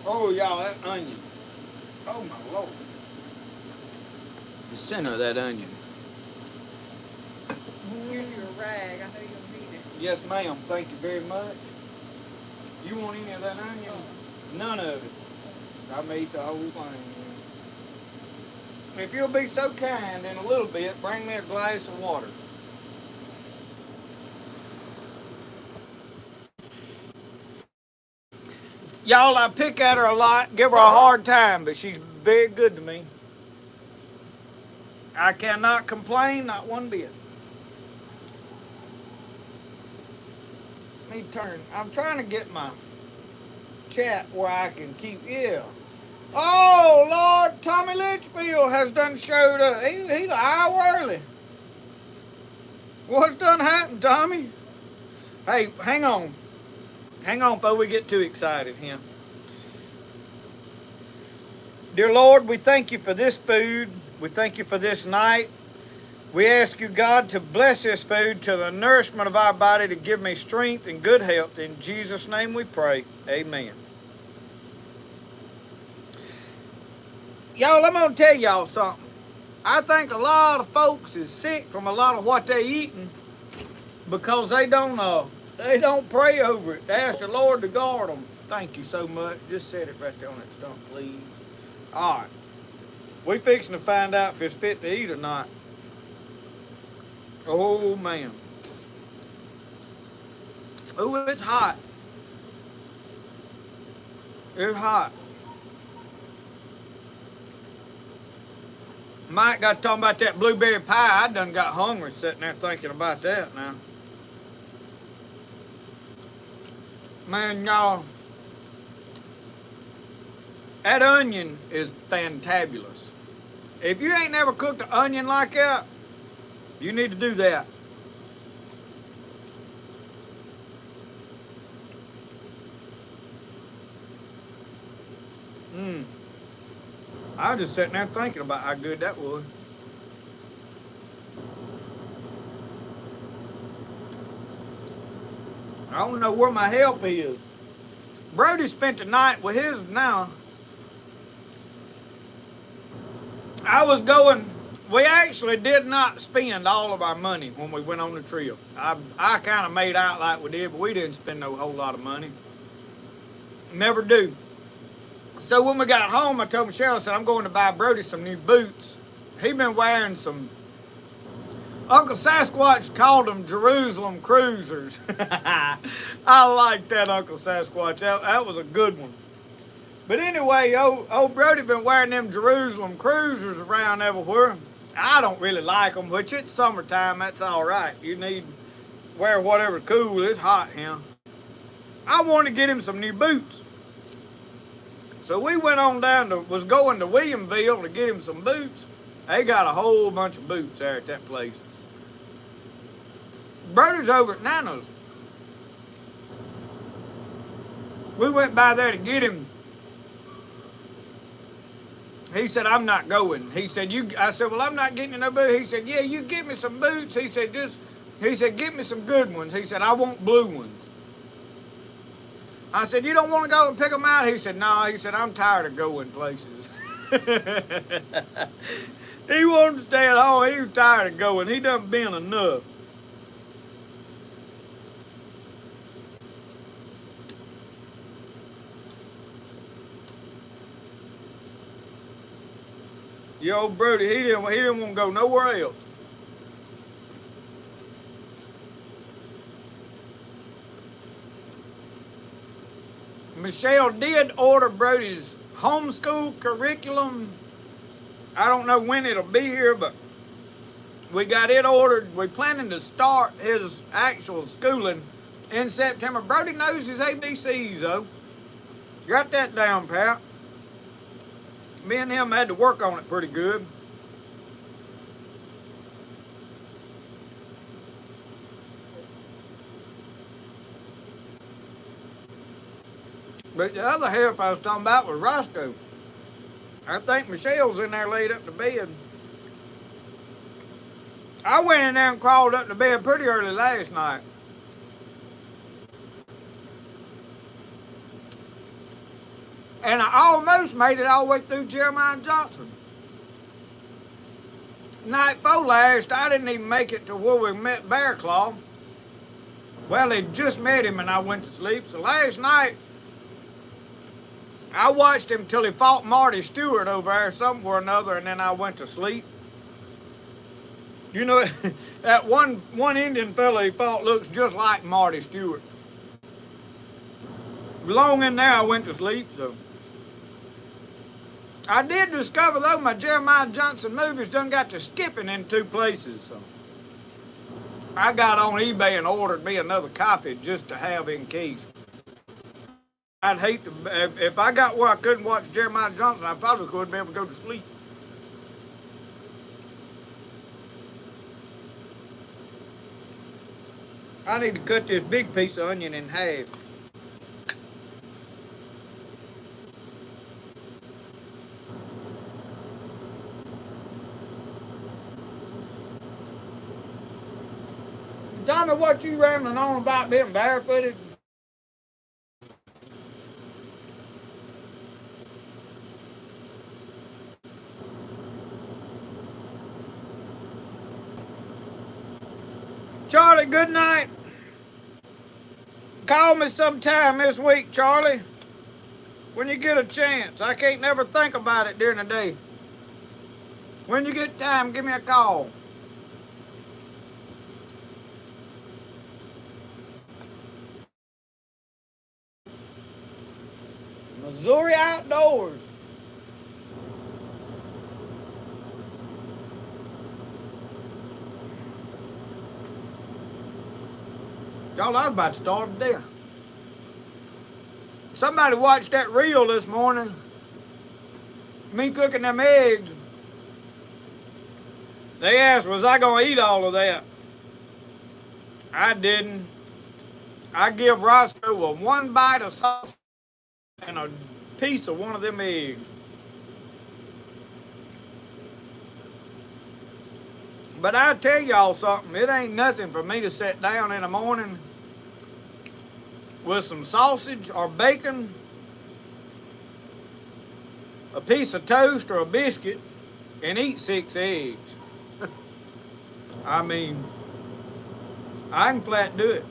Oh, y'all, that onion. Oh, my Lord. The center of that onion. Here's your rag. I know you'll need it. Yes, ma'am. Thank you very much. You want any of that onion? None of it. I made the whole thing. If you'll be so kind in a little bit, bring me a glass of water. Y'all, I pick at her a lot, give her a hard time, but she's very good to me. I cannot complain, not one bit. Let me turn. I'm trying to get my chat where I can keep. Yeah. Oh, Lord, Tommy Litchfield has done showed up. He's an hour early. What's done happened, Tommy? Hey, hang on. Hang on before we get too excited here. Dear Lord, we thank you for this food. We thank you for this night. We ask you, God, to bless this food to the nourishment of our body, to give me strength and good health. In Jesus' name we pray. Amen. Y'all, I'm going to tell y'all something. I think a lot of folks is sick from a lot of what they eating because they don't pray over it. They ask the Lord to guard them. Thank you so much. Just set it right there on that stump, please. All right. We fixing to find out if it's fit to eat or not. Oh, man. Oh, it's hot. It's hot. Mike got talking about that blueberry pie. I done got hungry sitting there thinking about that now. Man, y'all, that onion is fantabulous. If you ain't never cooked an onion like that, you need to do that. I was just sitting there thinking about how good that was. I don't know where my help is. Brody spent the night with his now. We actually did not spend all of our money when we went on the trip. I kind of made out like we did, but we didn't spend no whole lot of money. Never do. So when we got home, I told Michelle, I said, I'm going to buy Brody some new boots. He been wearing some, Uncle Sasquatch called them Jerusalem Cruisers. I like that, Uncle Sasquatch. That was a good one. But anyway, old Brody been wearing them Jerusalem Cruisers around everywhere. I don't really like them, which it's summertime, that's all right. You need wear whatever cool, it's hot here. I wanted to get him some new boots. So we went on was going to Williamville to get him some boots. They got a whole bunch of boots there at that place. Brody's over at Nana's. We went by there to get him. He said, I'm not going. He said, I said, well, I'm not getting you no boots. He said, yeah, you get me some boots. He said, get me some good ones. He said, I want blue ones. I said, you don't want to go and pick them out? He said, no. He said, I'm tired of going places. He wanted to stay at home. He was tired of going. He done been enough. Your old Brody, he didn't want to go nowhere else. Michelle did order Brody's homeschool curriculum. I don't know when it'll be here, but we got it ordered. We're planning to start his actual schooling in September. Brody knows his ABCs, though. Got that down, Pat. Me and him had to work on it pretty good. But the other half I was talking about was Roscoe. I think Michelle's in there laid up to bed. I went in there and crawled up to bed pretty early last night. And I almost made it all the way through Jeremiah Johnson. Night before last, I didn't even make it to where we met Bear Claw. Well, they just met him and I went to sleep. So last night, I watched him till he fought Marty Stewart over there somewhere or another, and then I went to sleep. You know, that one Indian fella he fought looks just like Marty Stewart. Long in there, I went to sleep, so. I did discover, though, my Jeremiah Johnson movies done got to skipping in 2 places, so. I got on eBay and ordered me another copy just to have in case. I'd hate to, if I got where I couldn't watch Jeremiah Johnson, I probably couldn't be able to go to sleep. I need to cut this big piece of onion in half. Donna, what you rambling on about being barefooted? Charlie, good night. Call me sometime this week, Charlie, when you get a chance. I can't never think about it during the day. When you get time, give me a call. Missouri Outdoors. Y'all, I was about to starve to death. Somebody watched that reel this morning. Me cooking them eggs. They asked, was I going to eat all of that? I didn't. I give Roscoe one bite of sauce and a piece of one of them eggs. But I tell y'all something, it ain't nothing for me to sit down in the morning with some sausage or bacon, a piece of toast or a biscuit, and eat 6 eggs. I mean, I can flat do it.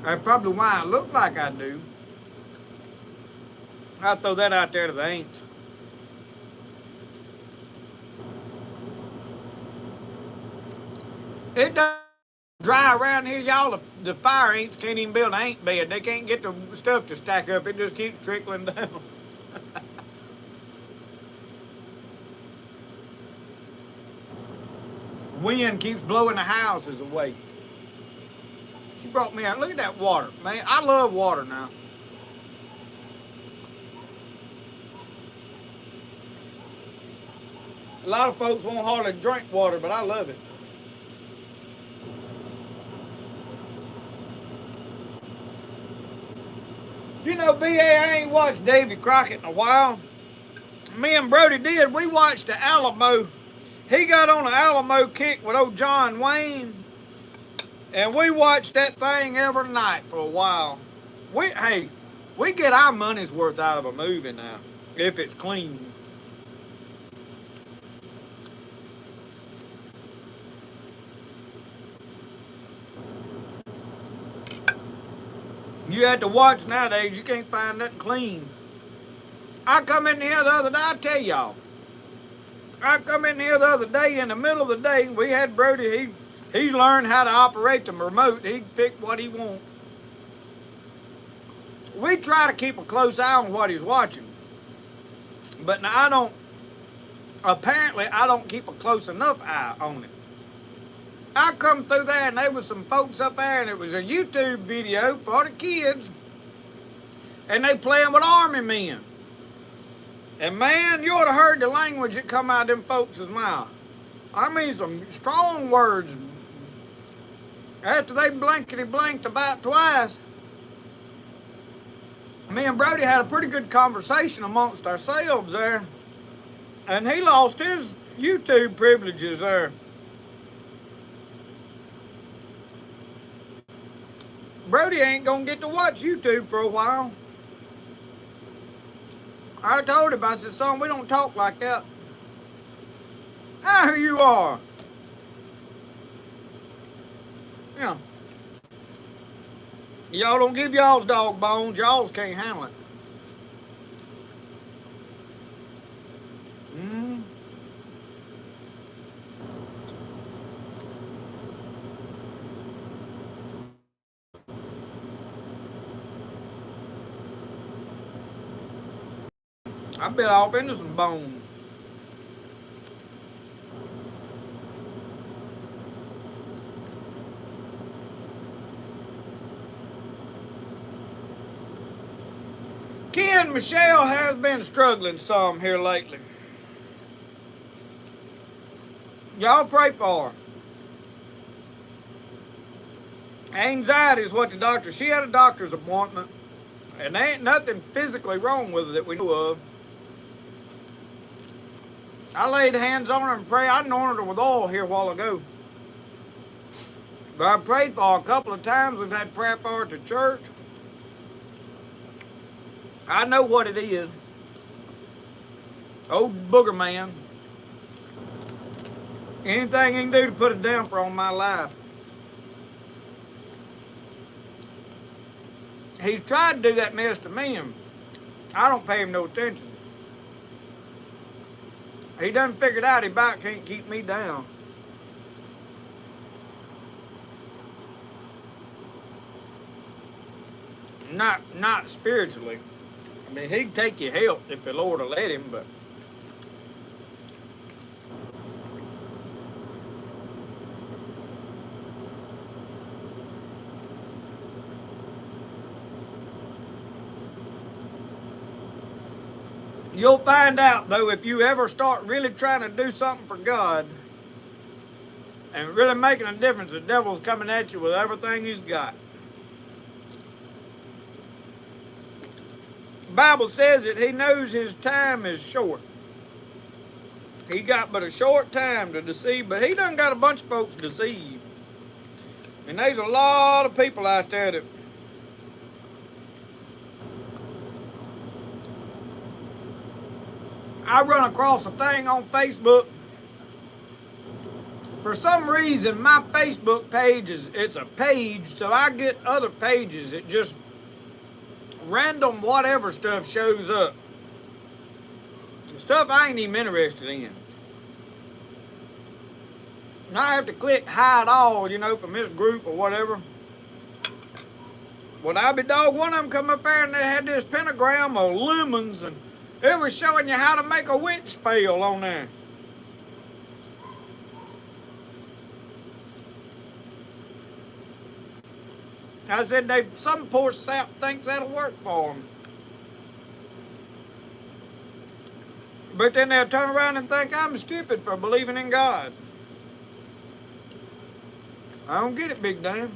That's probably why I look like I do. I'll throw that out there to the ants. It doesn't dry around here, y'all. The fire ants can't even build an ant bed. They can't get the stuff to stack up. It just keeps trickling down. Wind keeps blowing the houses away. She brought me out. Look at that water, man. I love water now. A lot of folks won't hardly drink water, but I love it. You know, B.A., I ain't watched Davy Crockett in a while. Me and Brody did. We watched the Alamo. He got on an Alamo kick with old John Wayne. And we watched that thing every night for a while. We get our money's worth out of a movie now, if it's clean. You have to watch nowadays, you can't find nothing clean. I come in here the other day, I tell y'all. I come in here the other day, in the middle of the day, we had Brody, he's learned how to operate the remote. He can pick what he wants. we try to keep a close eye on what he's watching. But now I don't, apparently I don't keep a close enough eye on it. I come through there and there was some folks up there and it was a YouTube video for the kids and they playing with army men. And man, you ought to heard the language that come out of them folks' mouth. I mean some strong words. After they blankety-blanked about twice, me and Brody had a pretty good conversation amongst ourselves there. And he lost his YouTube privileges there. Brody ain't gonna get to watch YouTube for a while. I told him, I said, son, we don't talk like that. Ah, here you are. Yeah. Y'all don't give y'all's dog bones, y'all's can't handle it. I bit off into some bones. Ken Michelle has been struggling some here lately. Y'all pray for her. Anxiety is what the doctor, she had a doctor's appointment, and there ain't nothing physically wrong with her that we know of. I laid hands on her and prayed. I anointed her with oil here a while ago. But I prayed for her a couple of times. We've had prayer for her at the church. I know what it is. Old booger man. Anything he can do to put a damper on my life. He's tried to do that mess to me, and I don't pay him no attention. He done figured out he about can't keep me down. Not spiritually. I mean, he'd take your help if the Lord will let him, but you'll find out, though, if you ever start really trying to do something for God and really making a difference, the devil's coming at you with everything he's got. The Bible says that he knows his time is short. He got but a short time to deceive, but he done got a bunch of folks deceived. And there's a lot of people out there that I run across a thing on Facebook. For some reason, my Facebook page it's a page, so I get other pages that just random whatever stuff shows up. Stuff I ain't even interested in. And I have to click hide all, from this group or whatever. Well, I be dog, one of them come up there and they had this pentagram of lemons and it was showing you how to make a winch spell on there. I said, some poor sap thinks that'll work for them. But then they'll turn around and think I'm stupid for believing in God. I don't get it, Big Dan.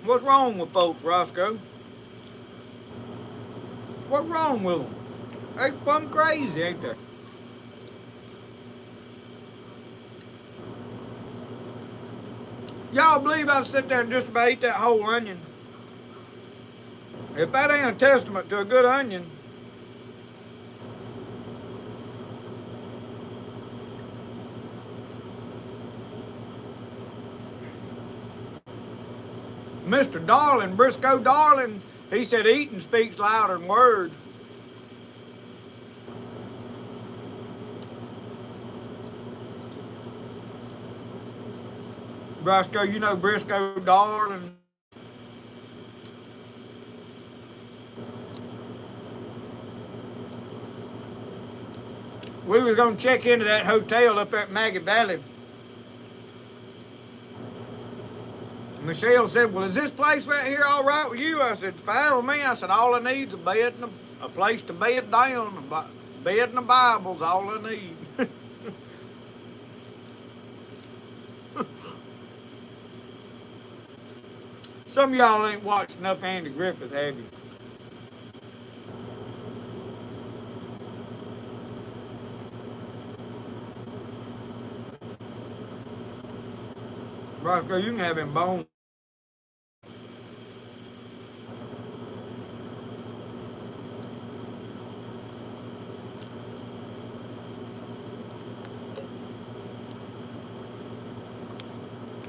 What's wrong with folks, Roscoe? What's wrong with them? They plumb crazy, ain't they? Y'all believe I've sit there and just about ate that whole onion? If that ain't a testament to a good onion. Mr. Darling, Briscoe Darling, he said eating speaks louder than words. Briscoe, you know Briscoe Darling? We were gonna check into that hotel up at Maggie Valley. Michelle said, "Well, is this place right here all right with you?" I said, "Fine with me." I said, "All I need is a bed and a place to bed down. A bed and a Bible's all I need." Some of y'all ain't watched enough Andy Griffith, have you? Roscoe, you can have him bone.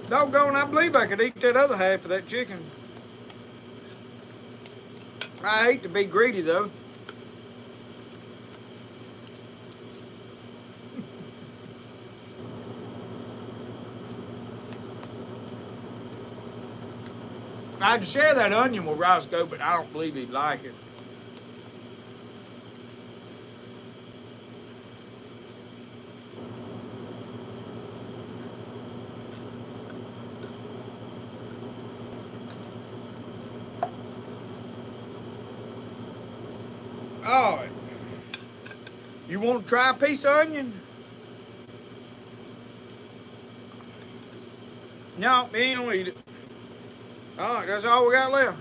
Doggone, I believe I could eat that other half of that chicken. I hate to be greedy though. I'd share that onion with Roscoe, but I don't believe he'd like it. Oh, you want to try a piece of onion? No, he ain't gonna eat it. All right, that's all we got left.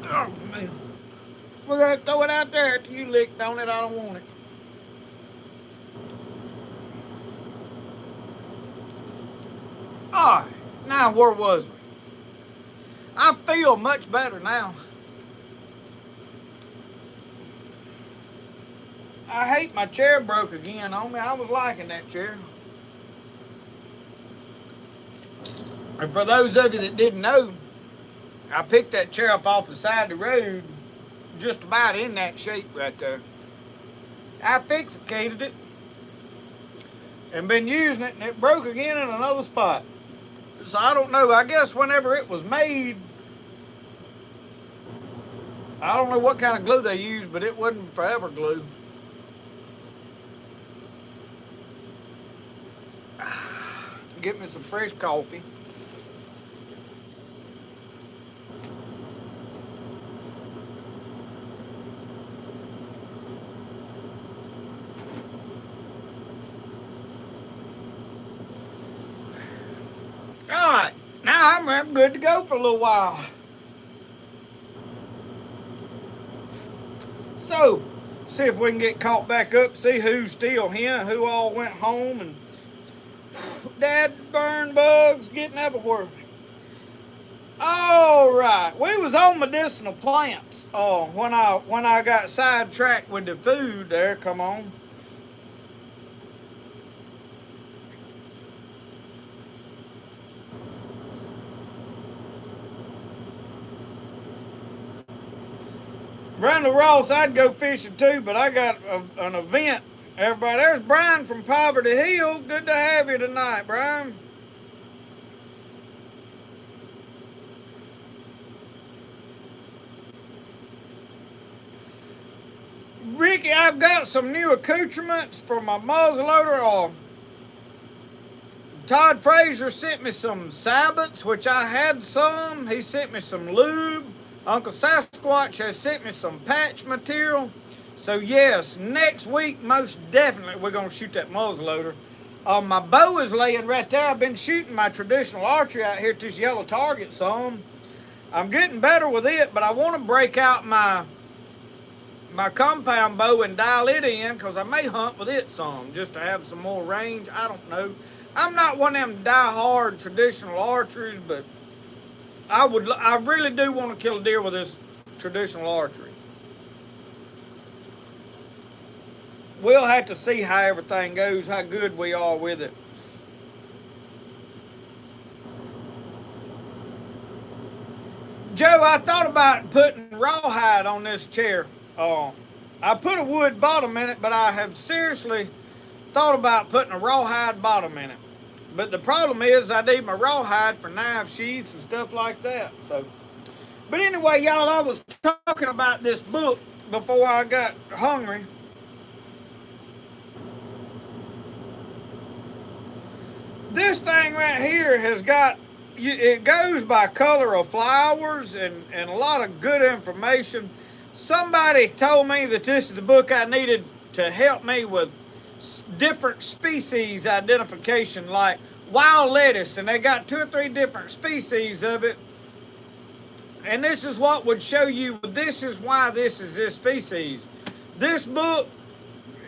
Oh, man. We're going to throw it out there after you licked on it. I don't want it. All right, now where was we? I feel much better now. I hate my chair broke again on me. I was liking that chair. And for those of you that didn't know, I picked that chair up off the side of the road, just about in that shape right there. I fixated it and been using it, and it broke again in another spot. So I don't know. I guess whenever it was made, I don't know what kind of glue they used, but it wasn't forever glue. Get me some fresh coffee. All right, now I'm good to go for a little while. So, see if we can get caught back up, see who's still here, who all went home, and Dad burn bugs getting everywhere. All right, we was on medicinal plants. Oh, when I got sidetracked with the food there, come on. Randall Ross, I'd go fishing too, but I got an event. Everybody, there's Brian from Poverty Hill. Good to have you tonight, Brian. Ricky, I've got some new accoutrements for my muzzleloader. Todd Frazier sent me some sabots, which I had some. He sent me some lube. Uncle Sasquatch has sent me some patch material. So yes, next week, most definitely, we're going to shoot that muzzleloader. My bow is laying right there. I've been shooting my traditional archery out here at this yellow target some. I'm getting better with it, but I want to break out my compound bow and dial it in, because I may hunt with it some, just to have some more range. I don't know. I'm not one of them die-hard traditional archers, but I really do want to kill a deer with this traditional archery. We'll have to see how everything goes, how good we are with it. Joe, I thought about putting rawhide on this chair. I put a wood bottom in it, but I have seriously thought about putting a rawhide bottom in it. But the problem is I need my rawhide for knife sheaths and stuff like that. So, but anyway, y'all, I was talking about this book before I got hungry. This thing right here has got, it goes by color of flowers and a lot of good information. Somebody told me that this is the book I needed to help me with different species identification, like wild lettuce, and they got 2 or 3 different species of it. And this is what would show you, this is why this is this species. This book,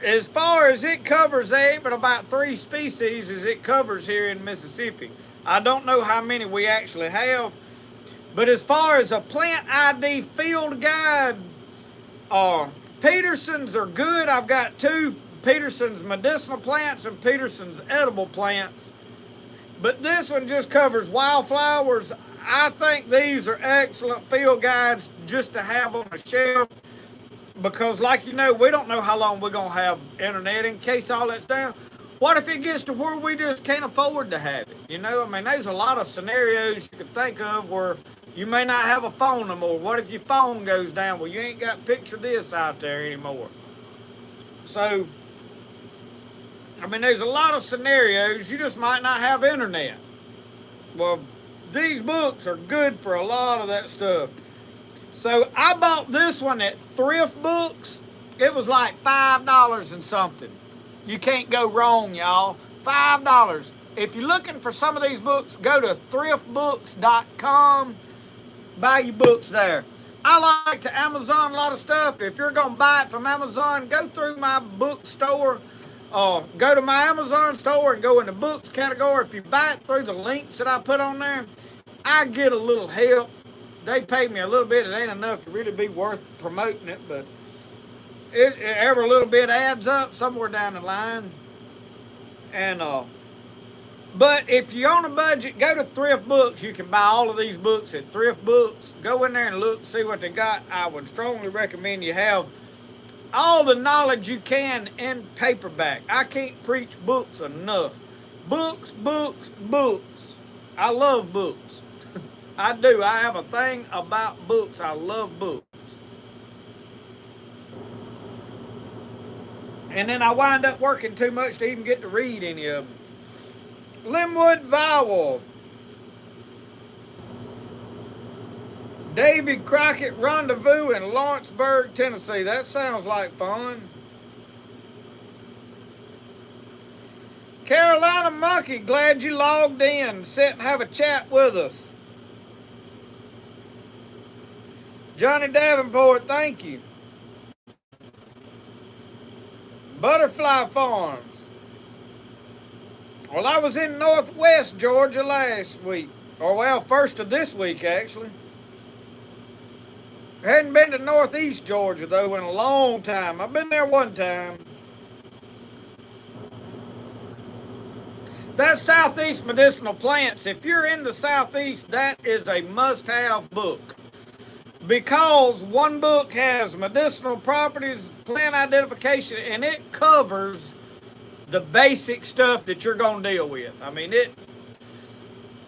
as far as it covers, they ain't but about 3 species as it covers here in Mississippi. I don't know how many we actually have, but as far as a plant ID field guide, Peterson's are good. I've got 2 Peterson's medicinal plants and Peterson's edible plants. But this one just covers wildflowers. I think these are excellent field guides just to have on a shelf, because like you know, we don't know how long we're going to have internet in case all that's down. What if it gets to where we just can't afford to have it? You know, I mean, there's a lot of scenarios you could think of where you may not have a phone no more. What if your phone goes down? Well, you ain't got picture this out there anymore. So, I mean, there's a lot of scenarios you just might not have internet. Well, these books are good for a lot of that stuff. So I bought this one at Thrift Books. It was like $5 and something. You can't go wrong, y'all. $5. If you're looking for some of these books, go to thriftbooks.com. Buy your books there. I like to Amazon a lot of stuff. If you're going to buy it from Amazon, go through my bookstore. Go to my Amazon store and go in the books category. If you buy it through the links that I put on there, I get a little help. They pay me a little bit. It ain't enough to really be worth promoting it, but every little bit adds up somewhere down the line. And but if you're on a budget, go to Thrift Books. You can buy all of these books at Thrift Books. Go in there and look, see what they got. I would strongly recommend you have all the knowledge you can in paperback. I can't preach books enough. Books, books, books. I love books. I do. I have a thing about books. I love books. And then I wind up working too much to even get to read any of them. Linwood Vowell. Davy Crockett Rendezvous in Lawrenceburg, Tennessee. That sounds like fun. Carolina Monkey, glad you logged in. Sit and have a chat with us. Johnny Davenport, thank you. Butterfly Farms. Well, I was in Northwest Georgia last week. Or, well, first of this week, actually. I hadn't been to Northeast Georgia, though, in a long time. I've been there one time. That's Southeast Medicinal Plants. If you're in the Southeast, that is a must-have book. Because one book has medicinal properties, plant identification, and it covers the basic stuff that you're going to deal with. I mean,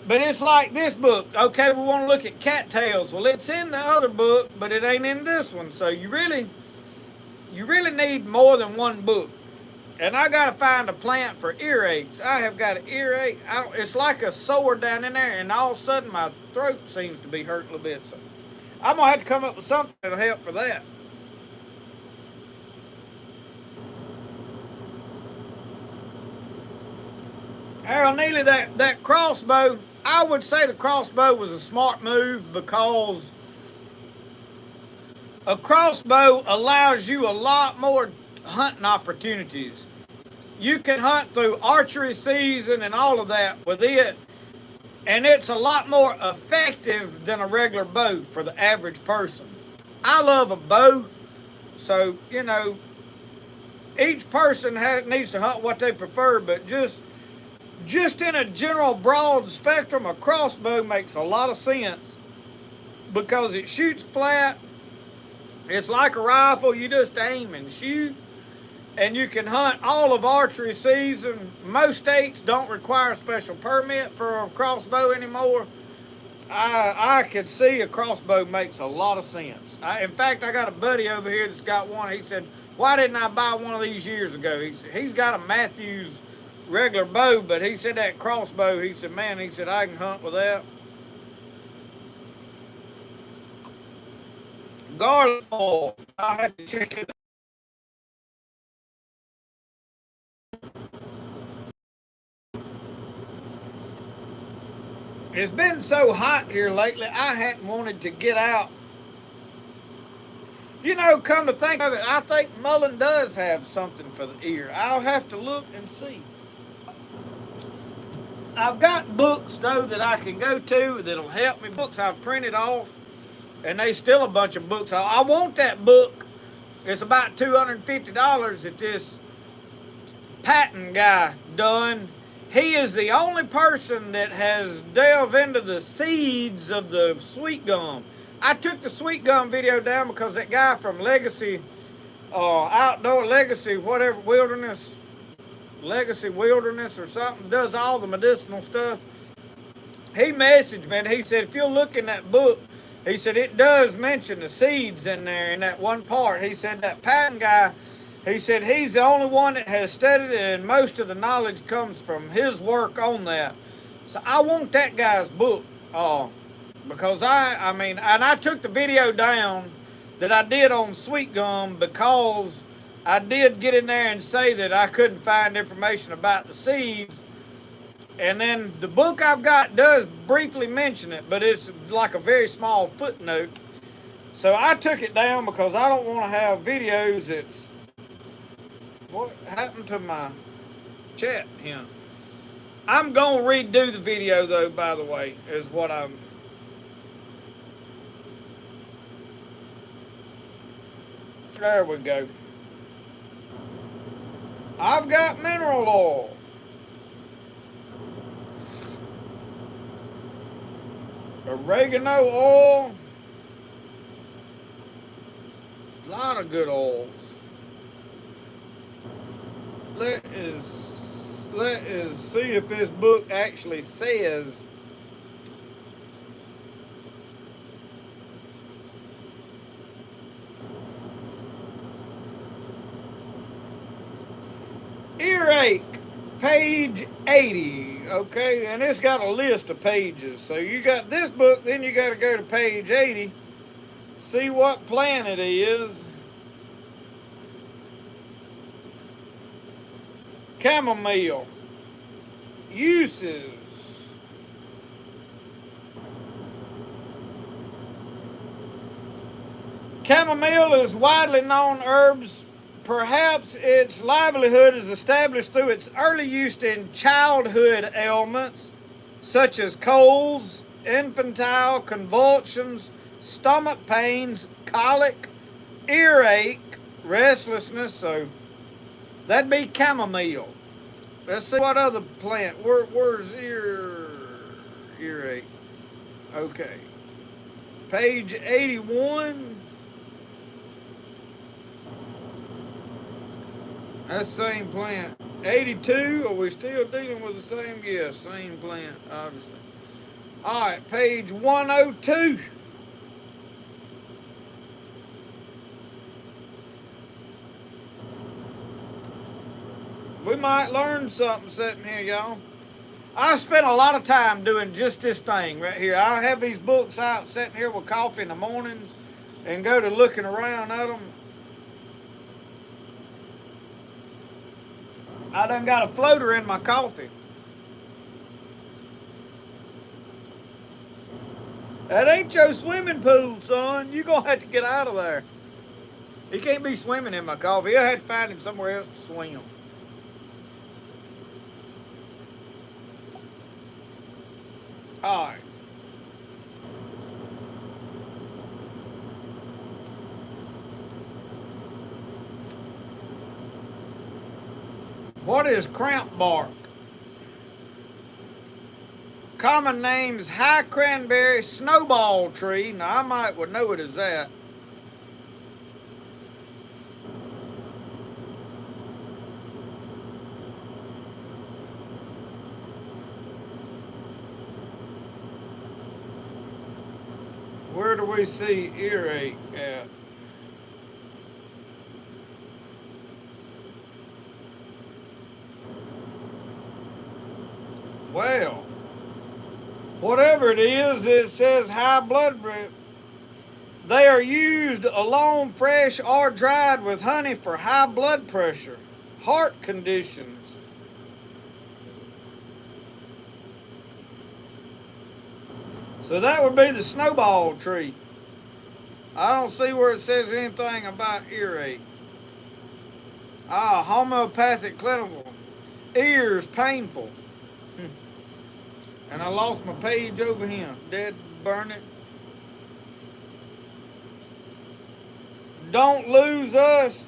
but it's like this book. Okay, we want to look at cattails. Well, it's in the other book, but it ain't in this one. So you really need more than one book. And I got to find a plant for earaches. I have got an earache. It's like a sore down in there, and all of a sudden my throat seems to be hurting a little bit. So I'm going to have to come up with something that'll help for that. Harold Neely, that crossbow, I would say the crossbow was a smart move, because a crossbow allows you a lot more hunting opportunities. You can hunt through archery season and all of that with it, and it's a lot more effective than a regular bow for the average person. I love a bow, so, you know, each person needs to hunt what they prefer, but just in a general broad spectrum, a crossbow makes a lot of sense because it shoots flat. It's like a rifle. You just aim and shoot. and you can hunt all of archery season. Most states don't require a special permit for a crossbow anymore. I could see a crossbow makes a lot of sense. In fact, I got a buddy over here that's got one. He said, "Why didn't I buy one of these years ago?" He's got a Matthews regular bow, but he said that crossbow. He said, "Man," he said, "I can hunt with that." Garlic oil. I have to check it. It's been so hot here lately, I hadn't wanted to get out. You know, come to think of it, I think Mullen does have something for the ear. I'll have to look and see. I've got books, though, that I can go to that'll help me. Books I've printed off, and they still a bunch of books. I want that book. It's about $250 that this Patton guy done. He is the only person that has delved into the seeds of the sweet gum. I took the sweet gum video down because that guy from Legacy, Outdoor Legacy, whatever, Legacy Wilderness or something, does all the medicinal stuff. He messaged me and he said, if you'll look in that book, he said it does mention the seeds in there in that one part. He said that Patton guy, he said he's the only one that has studied it, and most of the knowledge comes from his work on that. So I want that guy's book, because I mean, and I took the video down that I did on sweet gum because I did get in there and say that I couldn't find information about the seeds. And then the book I've got does briefly mention it, but it's like a very small footnote. So I took it down because I don't want to have videos that's... What happened to my chat here? I'm going to redo the video, though, by the way, is what I'm... There we go. I've got mineral oil. Oregano oil. A lot of good oils. Let us see if this book actually says earache, page 80. Okay, and it's got a list of pages. So you got this book, then you got to go to page 80, see what plant it is. Chamomile. Uses. Chamomile is widely known herbs. Perhaps its livelihood is established through its early use in childhood ailments such as colds, infantile convulsions, stomach pains, colic, earache, restlessness. So that'd be chamomile. Let's see what other plant. Where's earache? Okay. Page 81. That's the same plant. 82, are we still dealing with the same? Yes, same plant, obviously. Alright, page 102. We might learn something sitting here, y'all. I spent a lot of time doing just this thing right here. I have these books out sitting here with coffee in the mornings and go to looking around at them. I done got a floater in my coffee. That ain't your swimming pool, son. You gonna have to get out of there. He can't be swimming in my coffee. He'll have to find him somewhere else to swim. All right. What is cramp bark? Common names: high cranberry, snowball tree. Now I might would know it as that. Where do we see earache at? Well, whatever it is, it says high blood pressure. They are used alone, fresh, or dried with honey for high blood pressure, heart conditions. So that would be the snowball tree. I don't see where it says anything about earache. Ah, homeopathic clinical. Ears painful. And I lost my page over here. Dead, burn it. Don't lose us.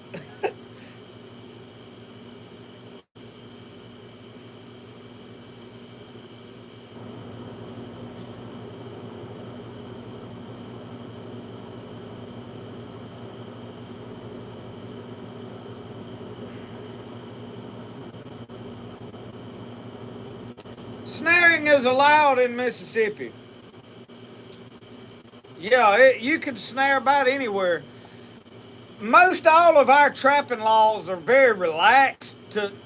Snaring is allowed in Mississippi. Yeah, you can snare about anywhere. Most all of our trapping laws are very relaxed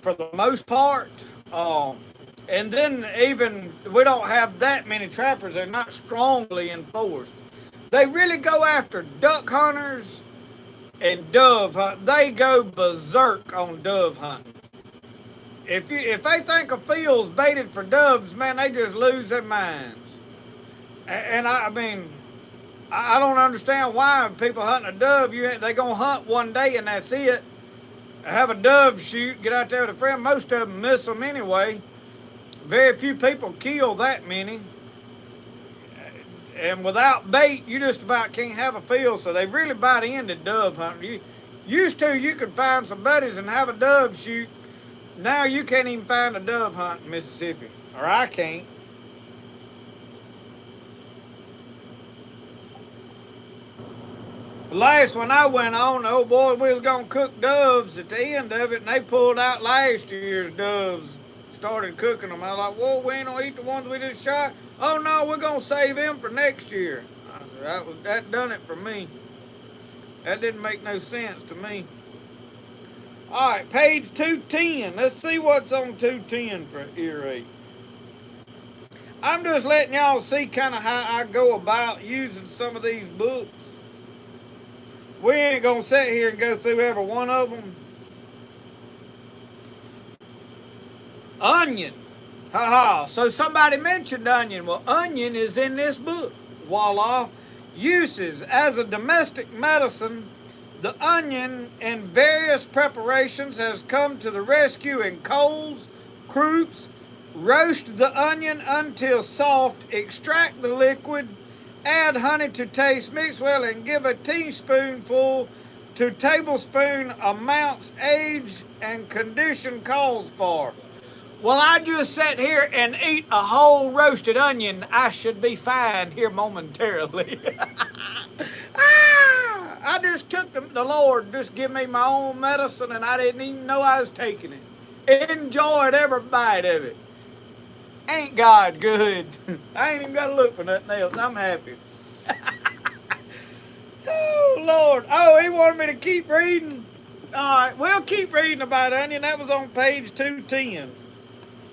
for the most part. And then even we don't have that many trappers. They're not strongly enforced. They really go after duck hunters and dove hunt. They go berserk on dove hunting. If they think a field's baited for doves, man, they just lose their minds. And I mean, I don't understand why people hunting a dove. They gonna hunt one day and that's it. Have a dove shoot, get out there with a friend. Most of them miss them anyway. Very few people kill that many. And without bait, you just about can't have a field. So they really bite into dove hunting. You could find some buddies and have a dove shoot. Now you can't even find a dove hunt in Mississippi, or I can't. The last one I went on, oh boy, we was gonna cook doves at the end of it, and they pulled out last year's doves, started cooking them. I was like, whoa, we ain't gonna eat the ones we just shot. Oh no, we're gonna save them for next year. That done it for me. That didn't make no sense to me. All right, page 210. Let's see what's on 210 for earache. I'm just letting y'all see kind of how I go about using some of these books. We ain't going to sit here and go through every one of them. Onion. Ha. So somebody mentioned onion. Well, onion is in this book. Voila. Uses as a domestic medicine. The onion in various preparations has come to the rescue in colds, croups. Roast the onion until soft, extract the liquid, add honey to taste, mix well, and give a teaspoonful to tablespoon amounts age and condition calls for. Well, I just sat here and eat a whole roasted onion. I should be fine here momentarily. I just took the Lord just give me my own medicine and I didn't even know I was taking it. Enjoyed every bite of it. Ain't God good? I ain't even got to look for nothing else. I'm happy. Oh, Lord. Oh, he wanted me to keep reading? All right, we'll keep reading about onion. That was on page 210.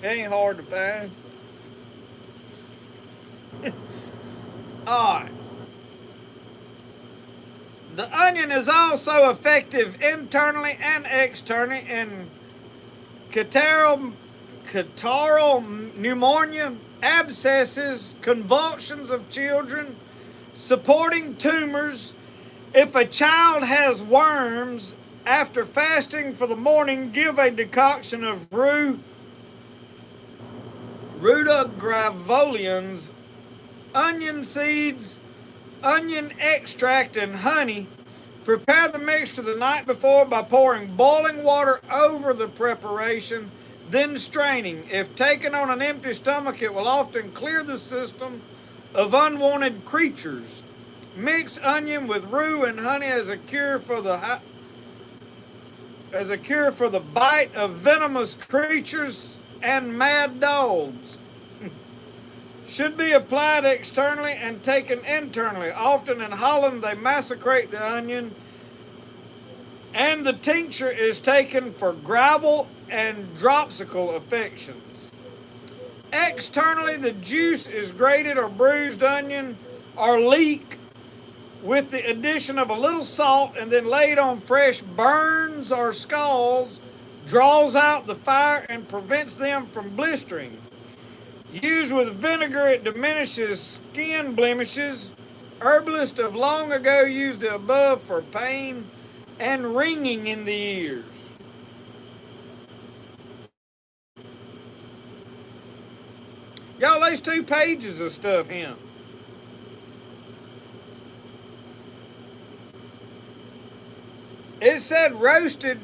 It ain't hard to find. All right. The onion is also effective internally and externally in catarrhal pneumonia, abscesses, convulsions of children, supporting tumors. If a child has worms, after fasting for the morning, give a decoction of rudogravolians, onion seeds, onion extract, and honey. Prepare the mixture the night before by pouring boiling water over the preparation, then straining. If taken on an empty stomach, it will often clear the system of unwanted creatures. Mix onion with rue and honey as a cure for the bite of venomous creatures and mad dogs. Should be applied externally and taken internally. Often in Holland they macerate the onion, and the tincture is taken for gravel and dropsical affections. Externally, the juice is grated or bruised onion or leek with the addition of a little salt and then laid on fresh burns or scalds, draws out the fire and prevents them from blistering. Used with vinegar, it diminishes skin blemishes. Herbalists of long ago used the above for pain and ringing in the ears. Y'all, there's 2 pages of stuff here. It said roasted.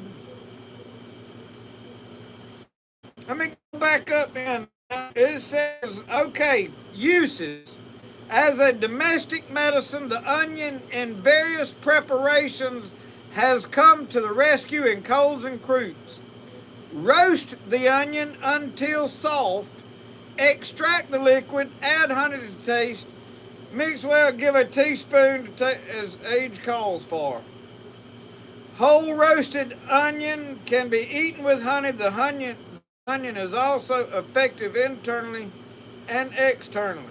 Let me go back up and it says, okay, uses. As a domestic medicine, the onion in various preparations has come to the rescue in colds and croups. Roast the onion until soft. Extract the liquid. Add honey to taste. Mix well. Give a teaspoon as age calls for. Whole roasted onion can be eaten with honey. The onion is also effective internally and externally.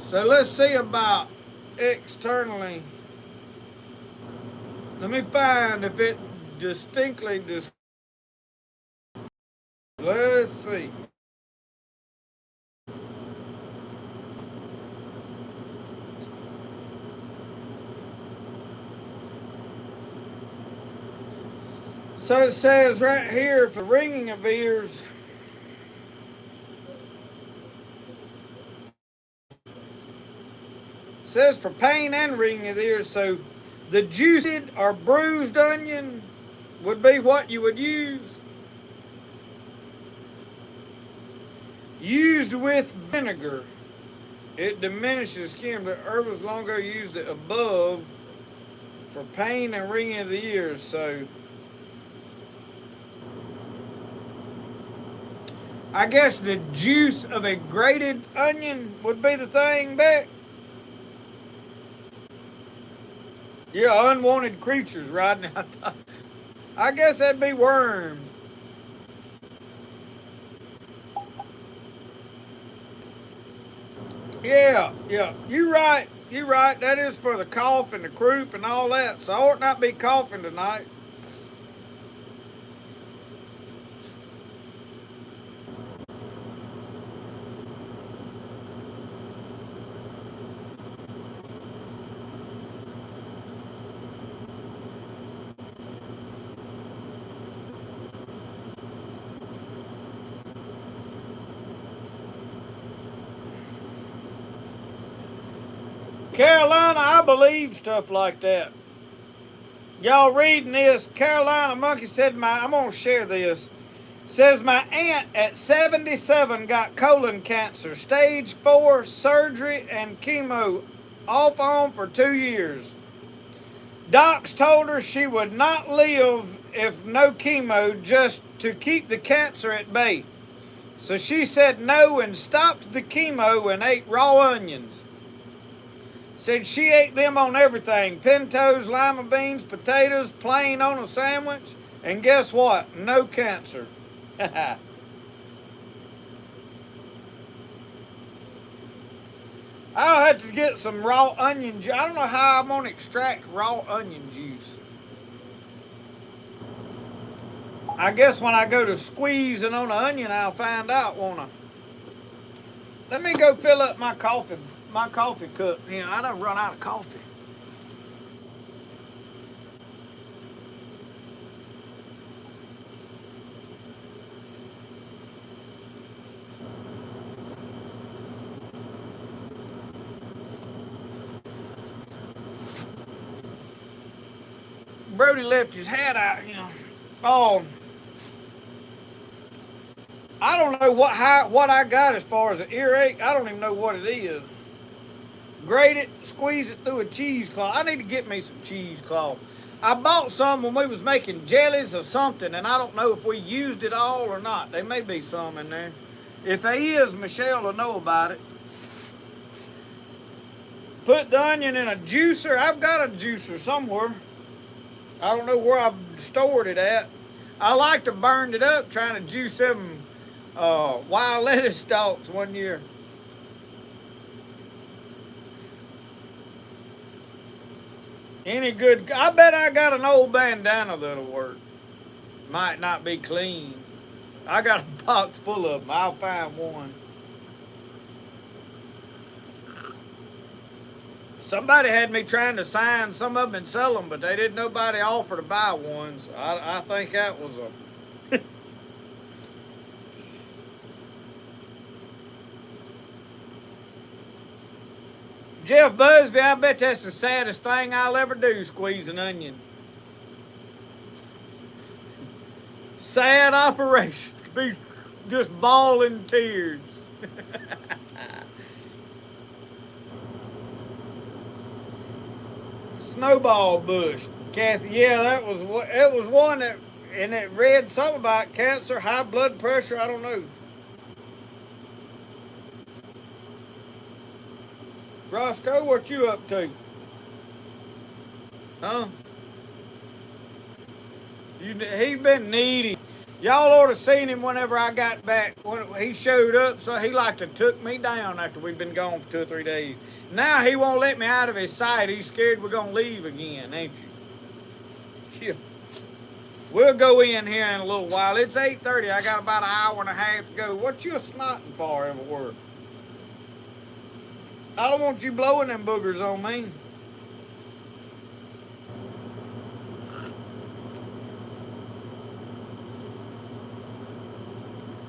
So let's see about externally. Let me find if it distinctly let's see. So it says right here for ringing of ears. It says for pain and ringing of ears. So the juiced or bruised onion would be what you would use. Used with vinegar, it diminishes skin, but herbalists long ago used it above for pain and ringing of the ears. So I guess the juice of a grated onion would be the thing, Beck. Yeah, unwanted creatures riding out. I guess that'd be worms. Yeah, you're right. You're right. That is for the cough and the croup and all that. So I ought not be coughing tonight. Carolina, I believe stuff like that. Y'all reading this? Carolina Monkey said I'm gonna share this. Says my aunt at 77 got colon cancer, stage 4, surgery and chemo, off on for 2 years. Docs told her she would not live if no chemo, just to keep the cancer at bay. So she said no and stopped the chemo and ate raw onions. Said she ate them on everything. Pintos, lima beans, potatoes, plain on a sandwich. And guess what? No cancer. I'll have to get some raw onion juice. I don't know how I'm going to extract raw onion juice. I guess when I go to squeezing on an onion, I'll find out, won't I? Let me go fill up my coffee cup. Yeah, I done run out of coffee. Brody left his hat out, Oh, I don't know what I got as far as an earache. I don't even know what it is. Grate it, squeeze it through a cheesecloth. I need to get me some cheesecloth. I bought some when we was making jellies or something, and I don't know if we used it all or not. There may be some in there. If he is, Michelle will know about it. Put the onion in a juicer. I've got a juicer somewhere. I don't know where I stored it at. I like to burn it up trying to juice them wild lettuce stalks one year. Any good? I bet I got an old bandana that'll work. Might not be clean. I got a box full of them. I'll find one. Somebody had me trying to sign some of them and sell them, but they didn't nobody offer to buy ones. I think that was a... Jeff Busby, I bet that's the saddest thing I'll ever do, squeeze an onion. Sad operation. Be just bawling tears. Snowball bush, Kathy. Yeah, that was it. Was one that, and it read something about cancer, high blood pressure. I don't know. Roscoe, what you up to? Huh? He's been needy. Y'all ought to seen him whenever I got back. When he showed up, so he like to took me down after we've been gone for 2 or 3 days. Now he won't let me out of his sight. He's scared we're gonna leave again, ain't you? Yeah. We'll go in here in a little while. It's 8:30. I got about an hour and a half to go. What you snotting for everywhere? I don't want you blowing them boogers on me.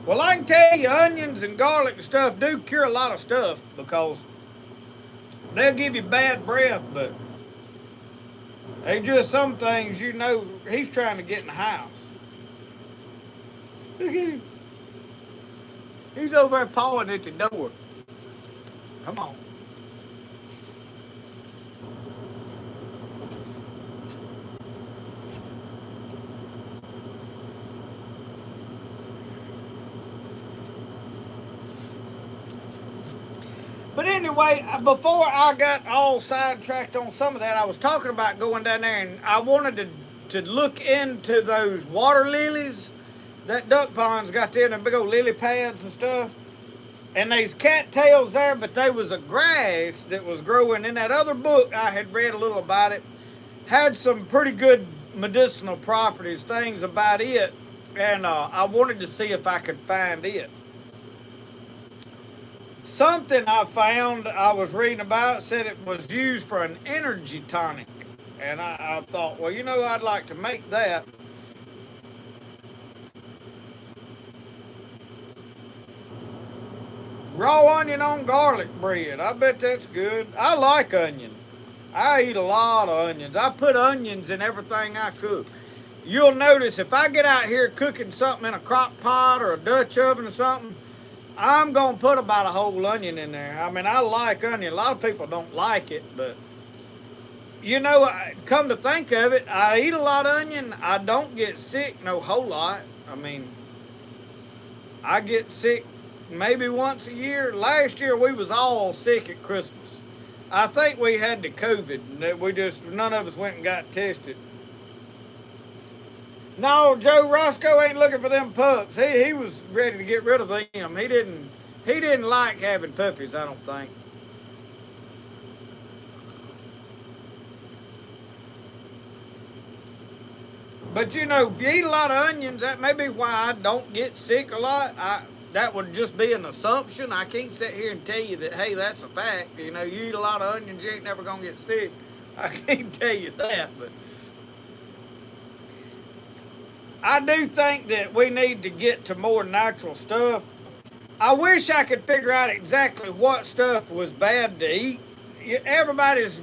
Well, I can tell you, onions and garlic and stuff do cure a lot of stuff because they'll give you bad breath, but they just some things, you know, he's trying to get in the house. Look at him. He's over there pawing at the door. Come on. But anyway, before I got all sidetracked on some of that, I was talking about going down there, and I wanted to look into those water lilies. That duck pond's got there, and the big old lily pads and stuff. And there's cattails there, but there was a grass that was growing in that other book. I had read a little about it. Had some pretty good medicinal properties, things about it. And I wanted to see if I could find it. Something I found I was reading about said it was used for an energy tonic. And I thought, well, you know, I'd like to make that. Raw onion on garlic bread. I bet that's good. I like onion. I eat a lot of onions. I put onions in everything I cook. You'll notice if I get out here cooking something in a crock pot or a Dutch oven or something, I'm going to put about a whole onion in there. I mean, I like onion. A lot of people don't like it, but, you know, come to think of it, I eat a lot of onion. I don't get sick no whole lot. I mean, I get sick maybe once a year. Last year, we was all sick at Christmas. I think we had the COVID. We just, none of us went and got tested. No, Joe Roscoe ain't looking for them pups. He was ready to get rid of them. He didn't like having puppies, I don't think. But you know, if you eat a lot of onions, that may be why I don't get sick a lot. That would just be an assumption. I can't sit here and tell you that, hey, that's a fact. You know, you eat a lot of onions, you ain't never gonna get sick. I can't tell you that, but I do think that we need to get to more natural stuff. I wish I could figure out exactly what stuff was bad to eat. Everybody's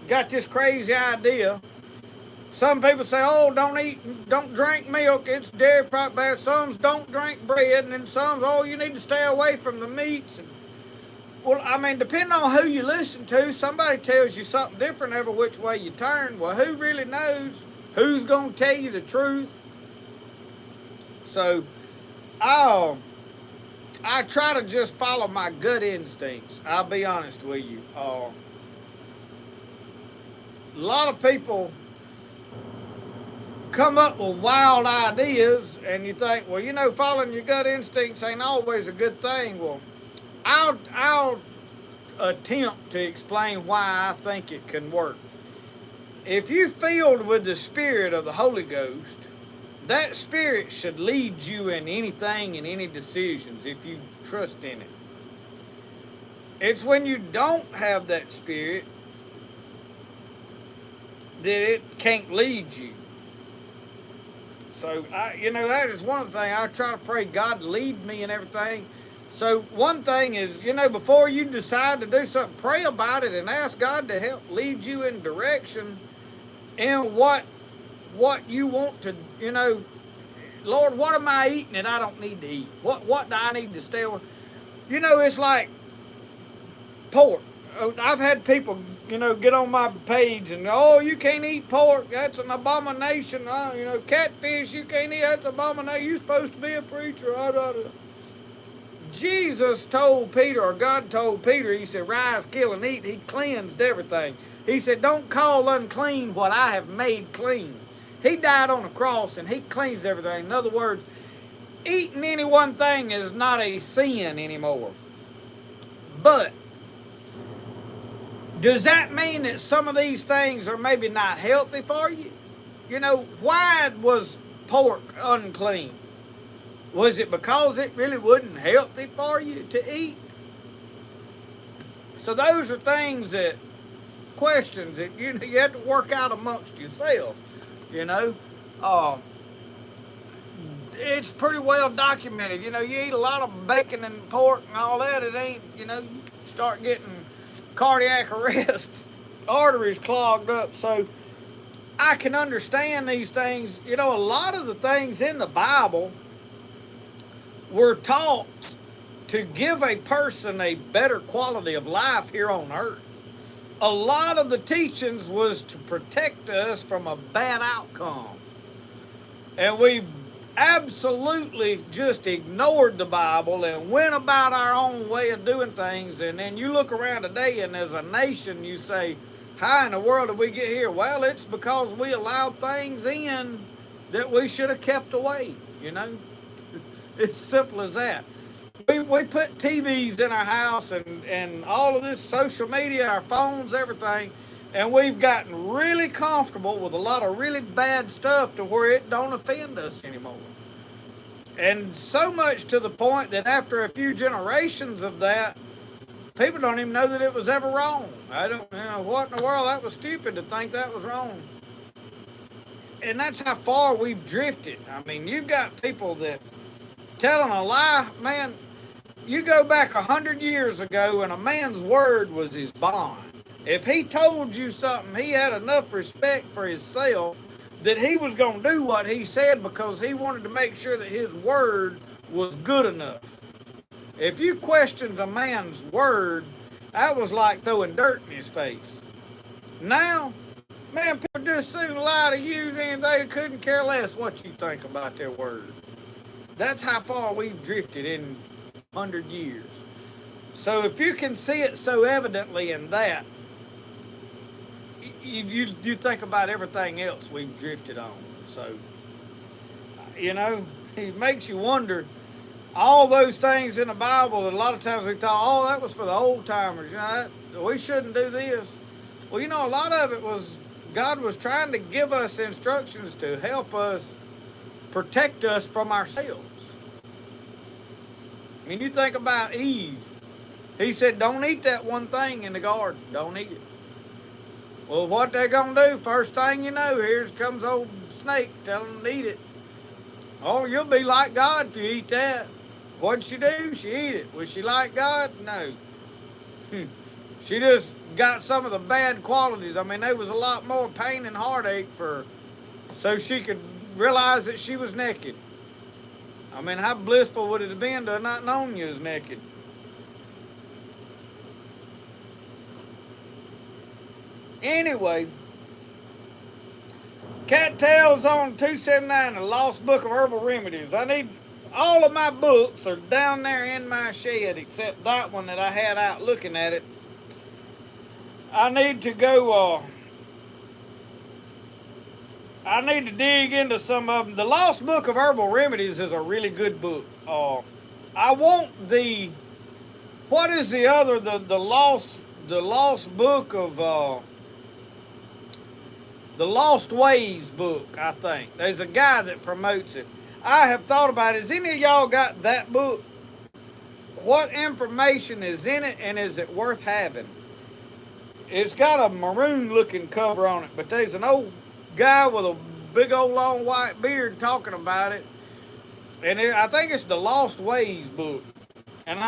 got this crazy idea. Some people say, oh, don't drink milk, it's dairy product bad. Some don't drink bread, and then some, oh, you need to stay away from the meats. And, well, I mean, depending on who you listen to, somebody tells you something different every which way you turn. Well, who really knows? Who's going to tell you the truth? So, I try to just follow my gut instincts. I'll be honest with you. A lot of people come up with wild ideas, and you think, well, following your gut instincts ain't always a good thing. Well, I'll attempt to explain why I think it can work. If you're filled with the Spirit of the Holy Ghost, that Spirit should lead you in anything and any decisions if you trust in it. It's when you don't have that Spirit that it can't lead you. So, that is one of the things I try to pray God lead me in everything. So, one thing is, before you decide to do something, pray about it and ask God to help lead you in direction in what you want to, Lord, what am I eating that I don't need to eat? What do I need to stay away? It's like pork. I've had people, get on my page and, you can't eat pork. That's an abomination. Catfish, you can't eat. That's an abomination. You're supposed to be a preacher. Jesus told Peter, or God told Peter, he said, rise, kill, and eat. He cleansed everything. He said, don't call unclean what I have made clean. He died on the cross and he cleansed everything. In other words, eating any one thing is not a sin anymore. But does that mean that some of these things are maybe not healthy for you? Why was pork unclean? Was it because it really wasn't healthy for you to eat? So those are questions that you have to work out amongst yourself. It's pretty well documented. You eat a lot of bacon and pork and all that, it ain't, start getting cardiac arrest, arteries clogged up. So I can understand these things. A lot of the things in the Bible were taught to give a person a better quality of life here on earth. A lot of the teachings was to protect us from a bad outcome. And we've absolutely just ignored the Bible and went about our own way of doing things. And then you look around today and as a nation you say, how in the world did we get here? Well, it's because we allowed things in that we should have kept away, It's simple as that. We put TVs in our house and all of this social media, our phones, everything, and we've gotten really comfortable with a lot of really bad stuff to where it don't offend us anymore. And so much to the point that after a few generations of that, people don't even know that it was ever wrong. I don't what in the world, that was stupid to think that was wrong. And that's how far we've drifted. I mean, you've got people that telling a lie, man. You go back 100 years ago and a man's word was his bond. If he told you something, he had enough respect for himself that he was going to do what he said because he wanted to make sure that his word was good enough. If you questioned a man's word, that was like throwing dirt in his face. Now, man, people just soon lie to use anything. They couldn't care less what you think about their word. That's how far we've drifted in 100 years. So if you can see it so evidently in that, you think about everything else we've drifted on. So, it makes you wonder, all those things in the Bible that a lot of times we thought, that was for the old timers, we shouldn't do this. Well, a lot of it was, God was trying to give us instructions to help us protect us from ourselves. I mean, you think about Eve. He said, don't eat that one thing in the garden. Don't eat it. Well, what they going to do? First thing you know, here comes old snake telling them to eat it. Oh, you'll be like God if you eat that. What'd she do? She eat it. Was she like God? No. She just got some of the bad qualities. I mean, there was a lot more pain and heartache for her so she could realize that she was naked. I mean, how blissful would it have been to have not known you was naked? Anyway, Cattails on 279, the Lost Book of Herbal Remedies. I need all of my books are down there in my shed except that one that I had out looking at it. I need to go. I need to dig into some of them. The Lost Book of Herbal Remedies is a really good book. I want the what is the other the lost book of the Lost Ways book. I think there's a guy that promotes it. I have thought about it. Has any of y'all got that book? What information is in it, and is it worth having? It's got a maroon looking cover on it, but there's an old guy with a big old long white beard talking about it. And I think it's the Lost Ways book. And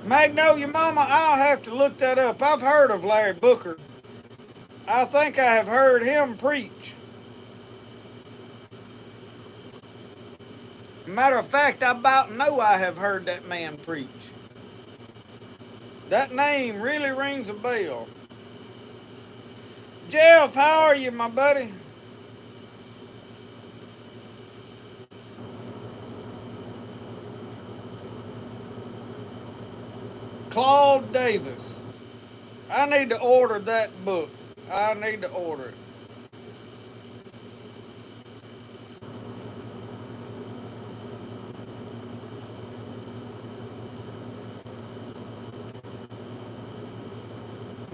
Magnolia Mama, I'll have to look that up. I've heard of Larry Booker. I think I have heard him preach. Matter of fact, I about know I have heard that man preach. That name really rings a bell. Jeff, how are you, my buddy? Claude Davis. I need to order that book. I need to order it.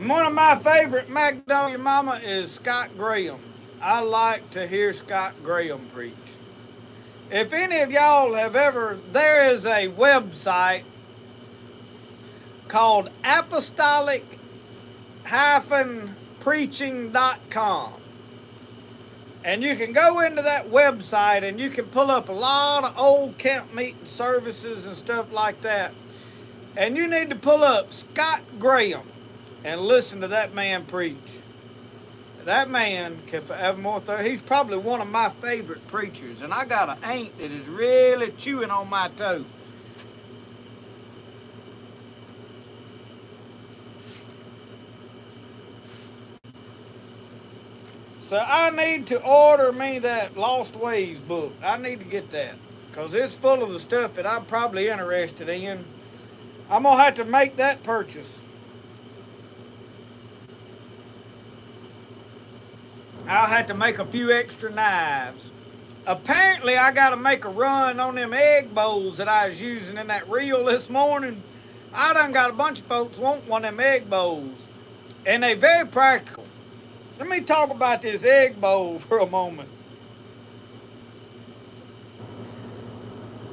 One of my favorite Magnolia Mama is Scott Graham. I like to hear Scott Graham preach. If any of y'all have ever, there is a website called apostolic-preaching.com. And you can go into that website and you can pull up a lot of old camp meeting services and stuff like that. And you need to pull up Scott Graham and listen to that man preach. That man can forevermore. He's probably one of my favorite preachers. And I got an aunt that is really chewing on my toe. So I need to order me that Lost Ways book. I need to get that. Because it's full of the stuff that I'm probably interested in. I'm going to have to make that purchase. I'll have to make a few extra knives. Apparently, I got to make a run on them egg bowls that I was using in that reel this morning. I done got a bunch of folks want one of them egg bowls. And they very practical. Let me talk about this egg bowl for a moment.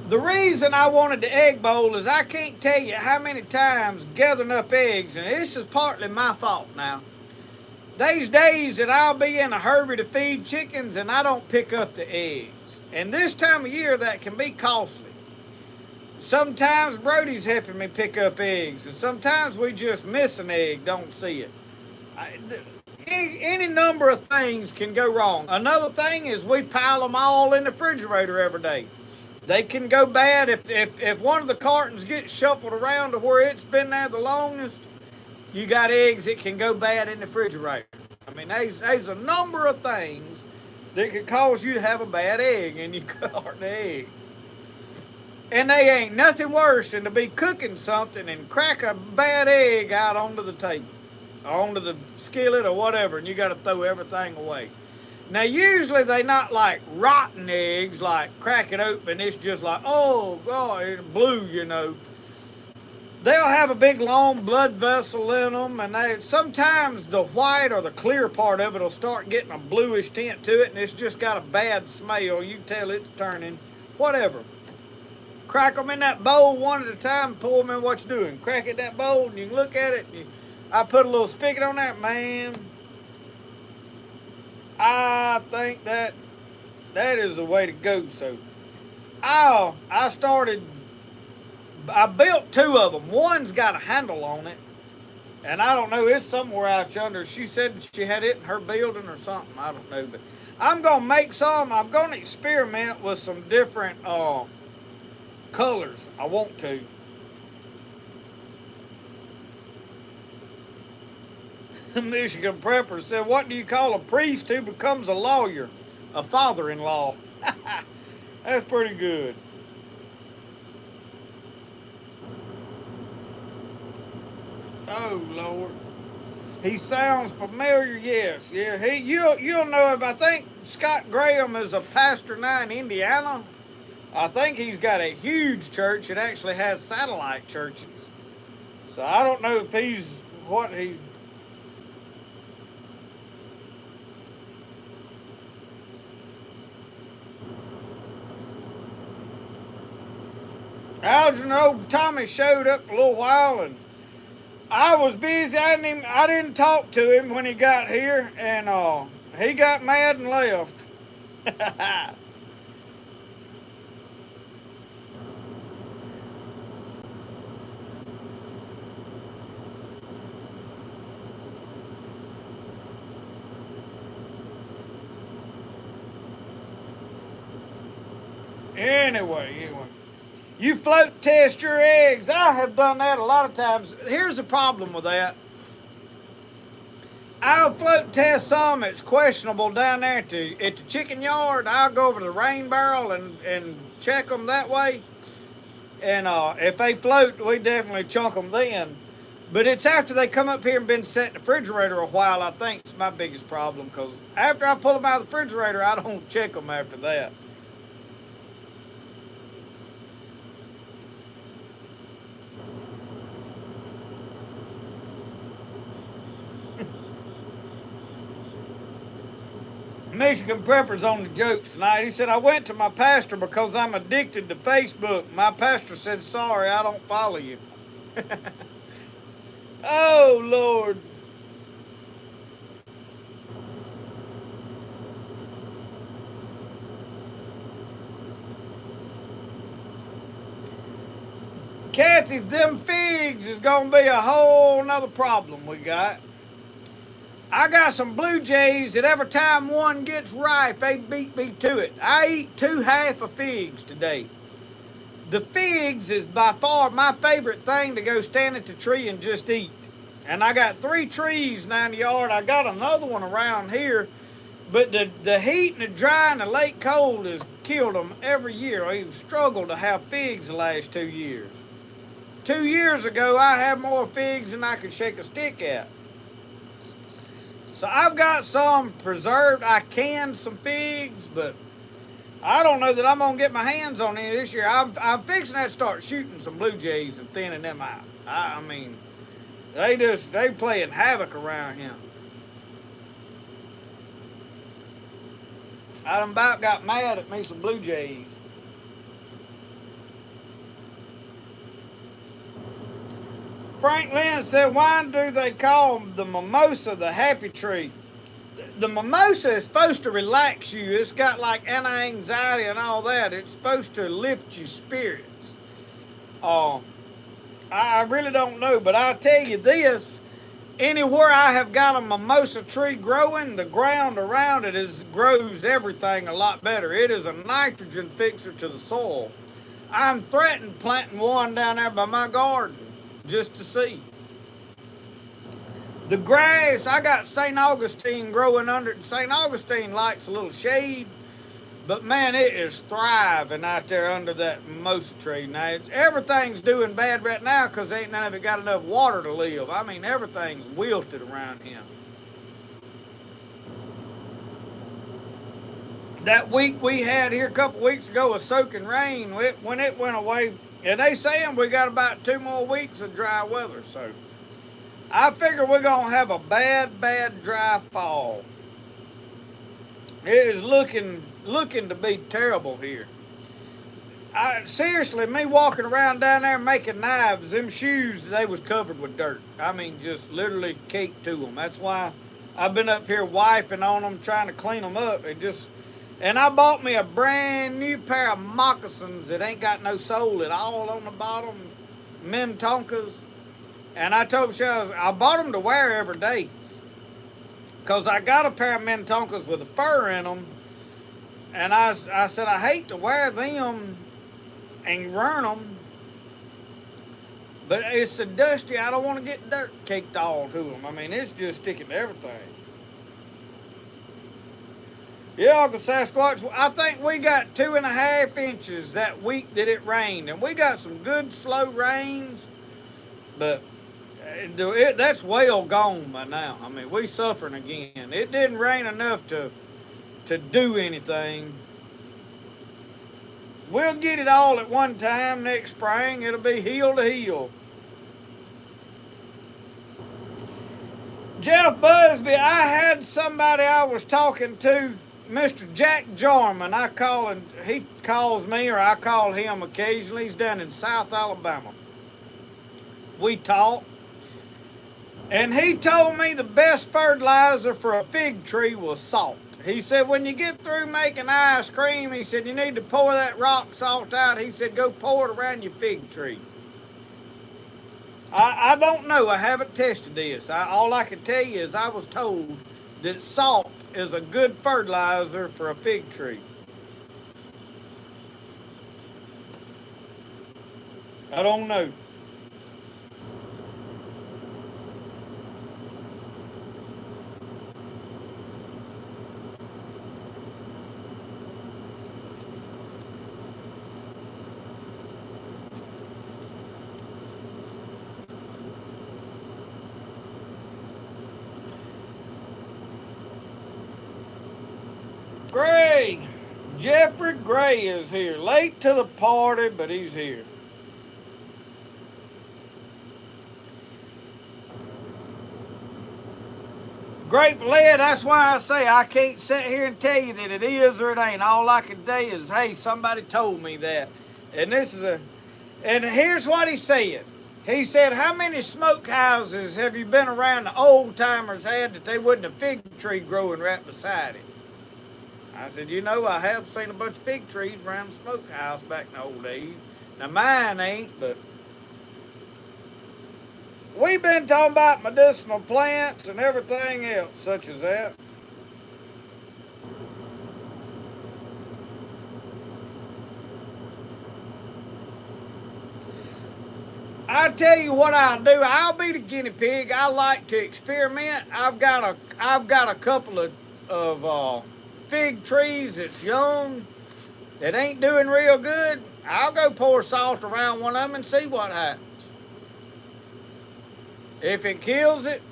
The reason I wanted the egg bowl is I can't tell you how many times gathering up eggs, and this is partly my fault now. There's days that I'll be in a hurry to feed chickens and I don't pick up the eggs. And this time of year that can be costly. Sometimes Brody's helping me pick up eggs, and sometimes we just miss an egg, don't see it. Any number of things can go wrong. Another thing is we pile them all in the refrigerator every day. They can go bad if one of the cartons gets shuffled around to where it's been there the longest. You got eggs that can go bad in the refrigerator. I mean, there's a number of things that could cause you to have a bad egg in your carton of eggs. And they ain't nothing worse than to be cooking something and crack a bad egg out onto the table, or onto the skillet or whatever, and you got to throw everything away. Now, usually they not like rotten eggs, like crack it open, it's just like, oh, God, it's blue, you know. They'll have a big long blood vessel in them, and sometimes the white or the clear part of it will start getting a bluish tint to it, and it's just got a bad smell. You can tell it's turning, whatever. Crack them in that bowl one at a time, pour them in what you're doing. Crack it in that bowl, and you can look at it. I put a little spigot on that, man. I think that is the way to go. So I built two of them. One's got a handle on it, and I don't know, it's somewhere out yonder. She said she had it in her building or something. I don't know, but I'm gonna make some. I'm gonna experiment with some different colors. I want to. Michigan Prepper said, what do you call a priest who becomes a lawyer? A father-in-law. That's pretty good. Oh, Lord. He sounds familiar, yes. Yeah, you'll know him. I think Scott Graham is a pastor now in Indiana. I think he's got a huge church. It actually has satellite churches. So I don't know if he's what he. Algernon old Tommy showed up for a little while, and I was busy. I didn't talk to him when he got here, and he got mad and left. Anyway. You float test your eggs. I have done that a lot of times. Here's the problem with that. I'll float test some that's questionable down there at the chicken yard. I'll go over to the rain barrel and check them that way. And if they float, we definitely chunk them then. But it's after they come up here and been set in the refrigerator a while, I think it's my biggest problem. Because after I pull them out of the refrigerator, I don't check them after that. Michigan Prepper's on the jokes tonight. He said, I went to my pastor because I'm addicted to Facebook. My pastor said, sorry, I don't follow you. Oh, Lord. Kathy, them figs is going to be a whole nother problem we got. I got some Blue Jays that every time one gets ripe, they beat me to it. I eat 2 half of figs today. The figs is by far my favorite thing to go stand at the tree and just eat. And I got 3 trees down the yard. I got another one around here. But the heat and the dry and the late cold has killed them every year. We've struggled to have figs the last 2 years. 2 years ago, I had more figs than I could shake a stick at. So I've got some preserved. I canned some figs, but I don't know that I'm going to get my hands on any this year. I'm fixing to start shooting some Blue Jays and thinning them out. I mean, they playing havoc around here. I done about got mad at me some Blue Jays. Frank Lynn said, why do they call the mimosa the happy tree? The mimosa is supposed to relax you. It's got like anti-anxiety and all that. It's supposed to lift your spirits. I really don't know, but I'll tell you this. Anywhere I have got a mimosa tree growing, the ground around it grows everything a lot better. It is a nitrogen fixer to the soil. I'm threatening planting one down there by my garden just to see. The grass, I got St. Augustine growing under it. St. Augustine likes a little shade, but man, it is thriving out there under that mimosa tree. Now, everything's doing bad right now because ain't none of it got enough water to live. I mean, everything's wilted around here. That week we had here a couple weeks ago of soaking rain, when it went away, and they saying we got about 2 more weeks of dry weather, so I figure we're going to have a bad, dry fall. It is looking to be terrible here. Seriously, me walking around down there making knives, them shoes, they was covered with dirt. I mean, just literally caked to them. That's why I've been up here wiping on them, trying to clean them up. And I bought me a brand new pair of moccasins that ain't got no sole at all on the bottom, Minnetonkas. And I told Michelle, I bought them to wear every day. Because I got a pair of Minnetonkas with a fur in them. And I said, I hate to wear them and burn them. But it's so dusty, I don't want to get dirt caked all to them. I mean, it's just sticking to everything. Yeah, Uncle Sasquatch, I think we got 2.5 inches that week that it rained. And we got some good slow rains, but that's well gone by now. I mean, we suffering again. It didn't rain enough to do anything. We'll get it all at one time next spring. It'll be hill to hill. Jeff Busby, I had somebody I was talking to, Mr. Jack Jarman. He calls me or I call him occasionally. He's down in South Alabama. We talked. And he told me the best fertilizer for a fig tree was salt. He said, when you get through making ice cream, he said, you need to pour that rock salt out. He said, go pour it around your fig tree. I don't know. I haven't tested this. All I can tell you is I was told that salt is a good fertilizer for a fig tree. I don't know. Gray, Jeffrey Gray is here. Late to the party, but he's here. Grateful Ed, that's why I say I can't sit here and tell you that it is or it ain't. All I can tell you is, hey, somebody told me that. And here's what he said. He said, how many smokehouses have you been around the old timers had that they wasn't a fig tree growing right beside it? I said, I have seen a bunch of fig trees around the smokehouse back in the old days. Now mine ain't, but we've been talking about medicinal plants and everything else such as that. I tell you what I'll do. I'll be the guinea pig. I like to experiment. I've got a couple of fig trees that's young, that ain't doing real good. I'll go pour salt around one of them and see what happens. If it kills it,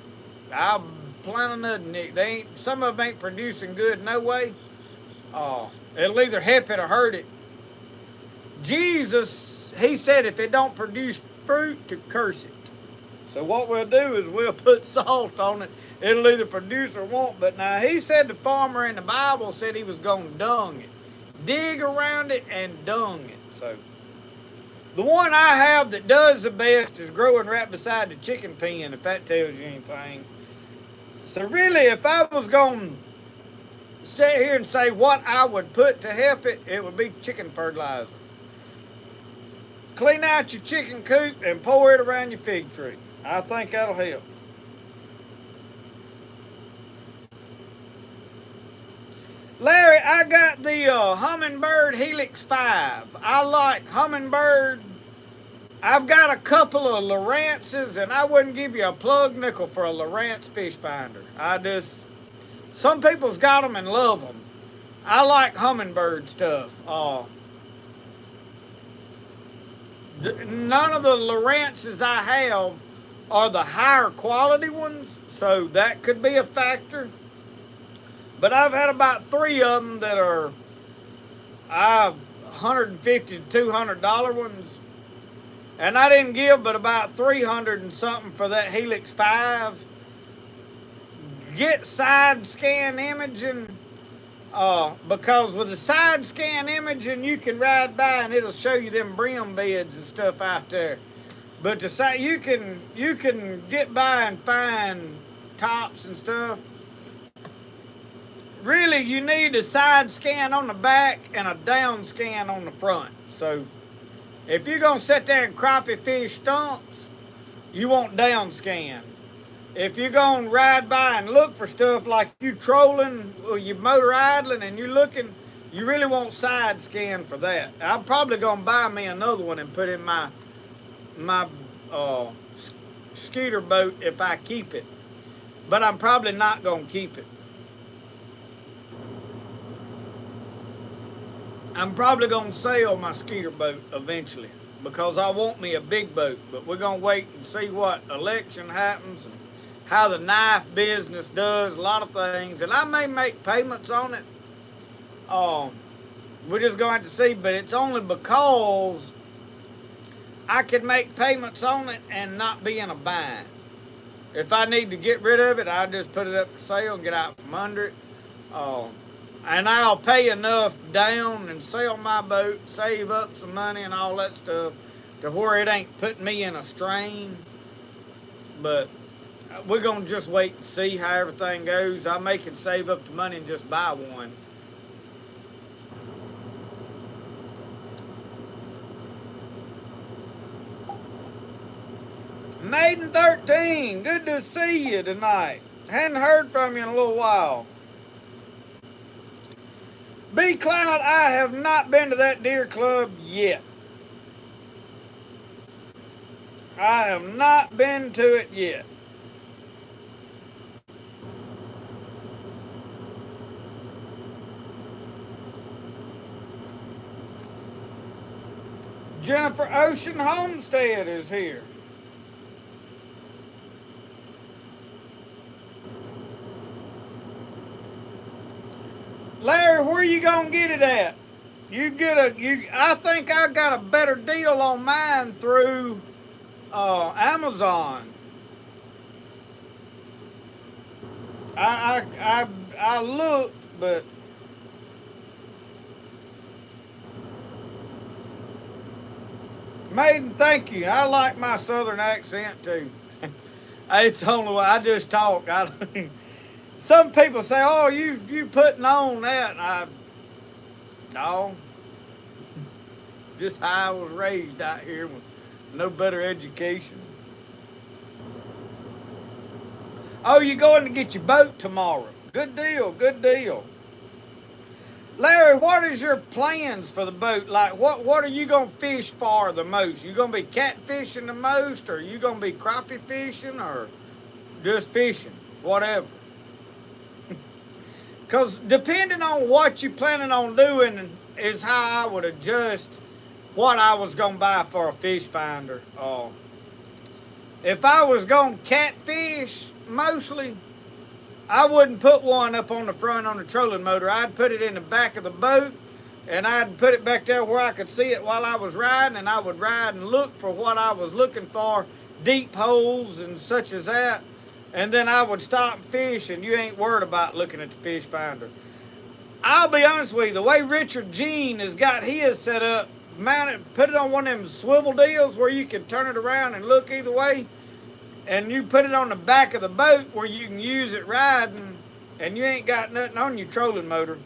I'll plant another. Some of them ain't producing good no way. It'll either help it or hurt it. Jesus, he said if it don't produce fruit, to curse it. So what we'll do is we'll put salt on it. It'll either produce or won't. But now he said the farmer in the Bible said he was going to dung it. Dig around it and dung it. So the one I have that does the best is growing right beside the chicken pen, if that tells you anything. So really, if I was going to sit here and say what I would put to help it, it would be chicken fertilizer. Clean out your chicken coop and pour it around your fig tree. I think that'll help. Larry, I got the Humminbird Helix 5. I like Humminbird. I've got a couple of Lowrances, and I wouldn't give you a plug nickel for a Lowrance fish finder. Some people's got them and love them. I like Humminbird stuff. None of the Lowrances I have are the higher quality ones, so that could be a factor. But I've had about 3 of them that are $150 to $200 ones. And I didn't give but about 300 and something for that Helix 5. Get side scan imaging, because with the side scan imaging you can ride by and it'll show you them brim beds and stuff out there. But you can get by and find tops and stuff. Really, you need a side scan on the back and a down scan on the front. So if you're going to sit there and crappie fish stumps, you want down scan. If you're going to ride by and look for stuff like you trolling or you motor idling and you're looking, you really want side scan for that. I'm probably going to buy me another one and put in my scooter boat if I keep it. But I'm probably not going to keep it. I'm probably going to sell my scooter boat eventually because I want me a big boat. But we're going to wait and see what election happens and how the knife business does, a lot of things. And I may make payments on it. We're just going to have to see, but it's only because I can make payments on it and not be in a bind. If I need to get rid of it, I just put it up for sale and get out from under it. And I'll pay enough down and sell my boat, save up some money and all that stuff to where it ain't putting me in a strain. But we're going to just wait and see how everything goes. I may can save up the money and just buy one. Maiden 13, good to see you tonight. Hadn't heard from you in a little while. B Cloud, I have not been to that deer club yet. I have not been to it yet. Jennifer Ocean Homestead is here. Larry, where you gonna get it at? I think I got a better deal on mine through Amazon. I looked, but Maiden, thank you. I like my southern accent too. It's only way I just talk. Some people say, "Oh, you putting on that?" And no, just how I was raised out here with no better education. Oh, you going to get your boat tomorrow? Good deal, good deal. Larry, what is your plans for the boat? Like, what are you gonna fish for the most? You gonna be catfishing the most, or you gonna be crappie fishing, or just fishing, whatever? Because depending on what you're planning on doing is how I would adjust what I was going to buy for a fish finder. If I was going to catfish, mostly, I wouldn't put one up on the front on the trolling motor. I'd put it in the back of the boat, and I'd put it back there where I could see it while I was riding, and I would ride and look for what I was looking for, deep holes and such as that. And then I would stop and fish, and you ain't worried about looking at the fish finder. I'll be honest with you, the way Richard Jean has got his set up, put it on one of them swivel deals where you can turn it around and look either way, and you put it on the back of the boat where you can use it riding, and you ain't got nothing on your trolling motor.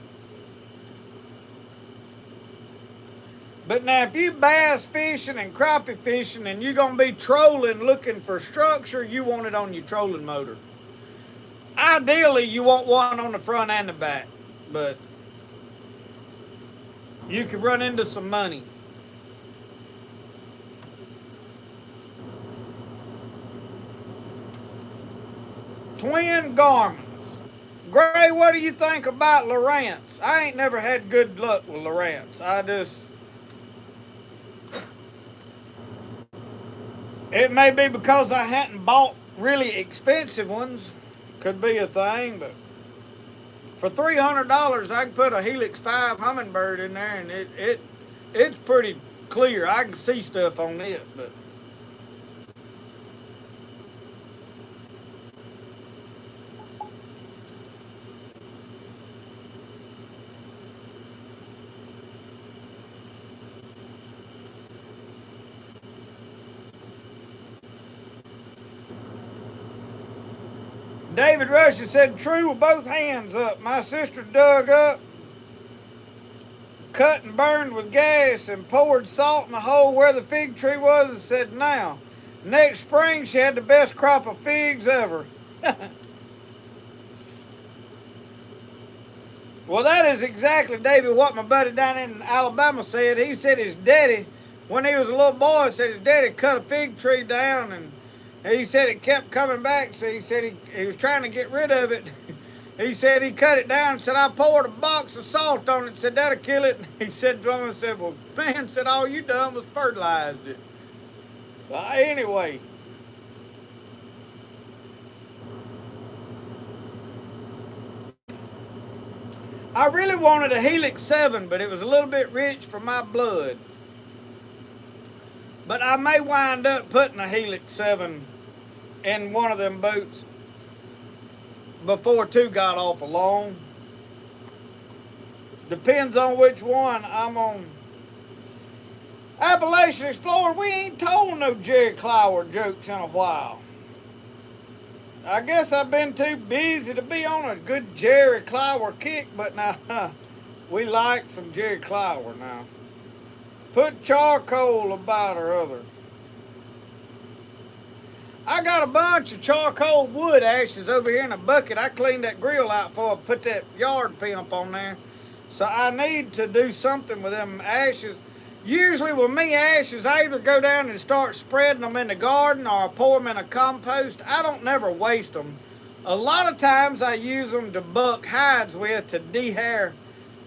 But now, if you bass fishing and crappie fishing and you're going to be trolling looking for structure, you want it on your trolling motor. Ideally, you want one on the front and the back, but you could run into some money. Twin Garments. Gray, what do you think about Lowrance? I ain't never had good luck with Lowrance. It may be because I hadn't bought really expensive ones. Could be a thing, but for $300, I can put a Helix 5 Humminbird in there, and it's pretty clear. I can see stuff on it, but David Rush said, true with both hands up. My sister dug up, cut and burned with gas, and poured salt in the hole where the fig tree was, and said, now, next spring she had the best crop of figs ever. Well, that is exactly, David, what my buddy down in Alabama said. He said his daddy when he was a little boy, said his daddy cut a fig tree down, and he said it kept coming back. So he said he was trying to get rid of it. He said he cut it down and said, I poured a box of salt on it, said that'll kill it. He said to him, said, well, man, said all you done was fertilized it. So anyway. I really wanted a Helix 7, but it was a little bit rich for my blood. But I may wind up putting a Helix 7 in one of them boats before 2 got off along. Depends on which one I'm on. Appalachian Explorer, we ain't told no Jerry Clower jokes in a while. I guess I've been too busy to be on a good Jerry Clower kick, but now we like some Jerry Clower now. Put charcoal about or other. I got a bunch of charcoal wood ashes over here in a bucket. I cleaned that grill out before I put that yard pimp on there. So I need to do something with them ashes. Usually with me ashes, I either go down and start spreading them in the garden or I pour them in a compost. I don't never waste them. A lot of times I use them to buck hides with to dehair.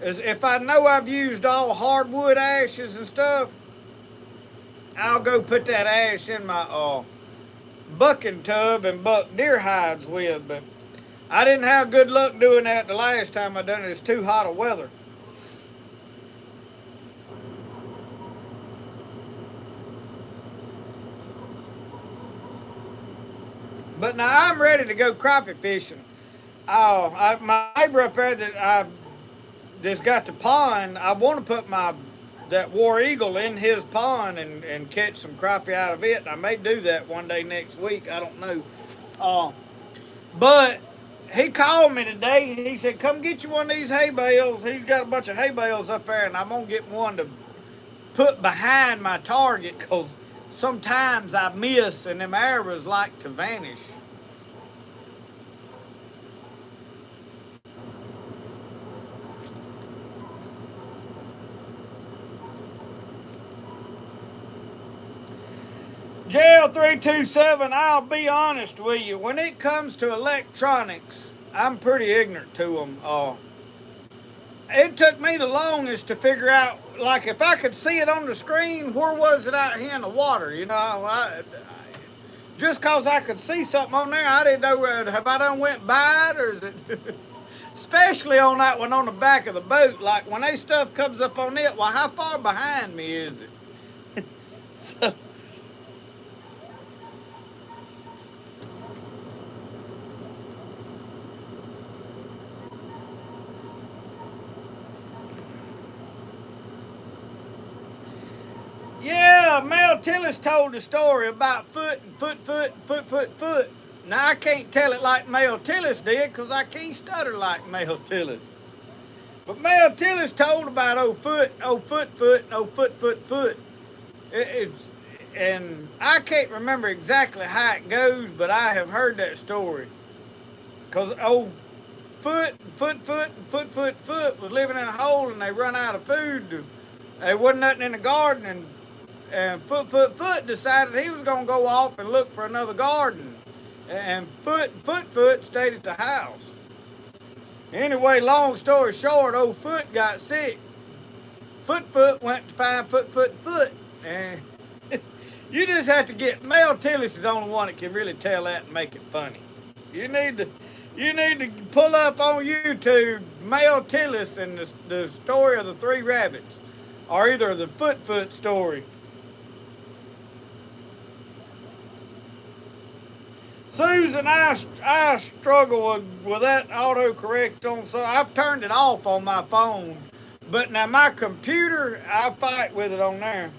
As if I know I've used all hardwood ashes and stuff, I'll go put that ash in my bucking tub and buck deer hides with. But I didn't have good luck doing that the last time I done it. It's too hot of weather. But now I'm ready to go crappie fishing. My neighbor up there that's got the pond, I want to put that War Eagle in his pond and catch some crappie out of it. I may do that one day next week. I don't know. But he called me today. He said, come get you one of these hay bales. He's got a bunch of hay bales up there, and I'm going to get one to put behind my target because sometimes I miss and them arrows like to vanish. JL327, I'll be honest with you. When it comes to electronics, I'm pretty ignorant to them. It took me the longest to figure out, like, if I could see it on the screen, where was it out here in the water? You know, just because I could see something on there, I didn't know, have I done went by it, or is it... Especially on that one on the back of the boat. Like, when that stuff comes up on it, well, how far behind me is it? So... Yeah, Mel Tillis told the story about foot. Now, I can't tell it like Mel Tillis did because I can't stutter like Mel Tillis. But Mel Tillis told about old foot. And I can't remember exactly how it goes, but I have heard that story. Because old foot was living in a hole and they run out of food. There wasn't nothing in the garden, and Foot decided he was going to go off and look for another garden. And Foot stayed at the house. Anyway, long story short, old Foot got sick. Foot went to find Foot. And you just have to get, Mel Tillis is the only one that can really tell that and make it funny. You need to pull up on YouTube Mel Tillis and the story of the 3 rabbits. Or either the Foot story. Susan, I struggle with that autocorrect on, so I've turned it off on my phone. But now my computer, I fight with it on there.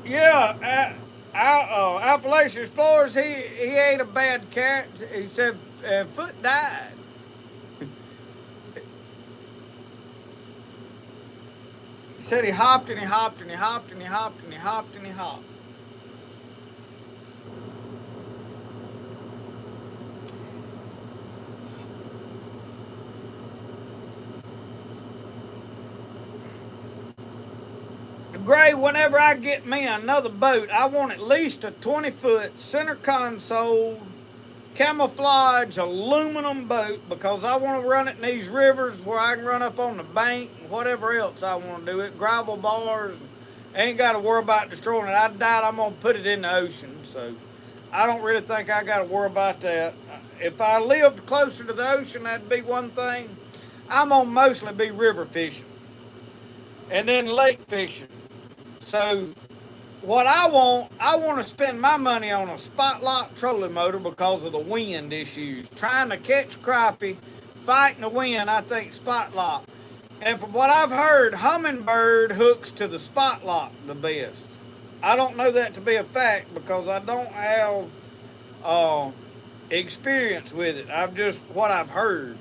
Yeah, Appalachian Explorers, he ate a bad cat. He said Foot died. He said he hopped and he hopped and he hopped and he hopped and he hopped and he hopped. Gray, whenever I get me another boat, I want at least a 20-foot center console camouflage aluminum boat because I want to run it in these rivers where I can run up on the bank and whatever else I want to do it. Gravel bars. Ain't got to worry about destroying it. I doubt I'm going to put it in the ocean. So I don't really think I got to worry about that. If I lived closer to the ocean, that'd be one thing. I'm going to mostly be river fishing and then lake fishing. So what I want to spend my money on a spot lock trolling motor because of the wind issues. Trying to catch crappie, fighting the wind, I think spot lock. And from what I've heard, Humminbird hooks to the spot lock the best. I don't know that to be a fact because I don't have experience with it. I've just what I've heard.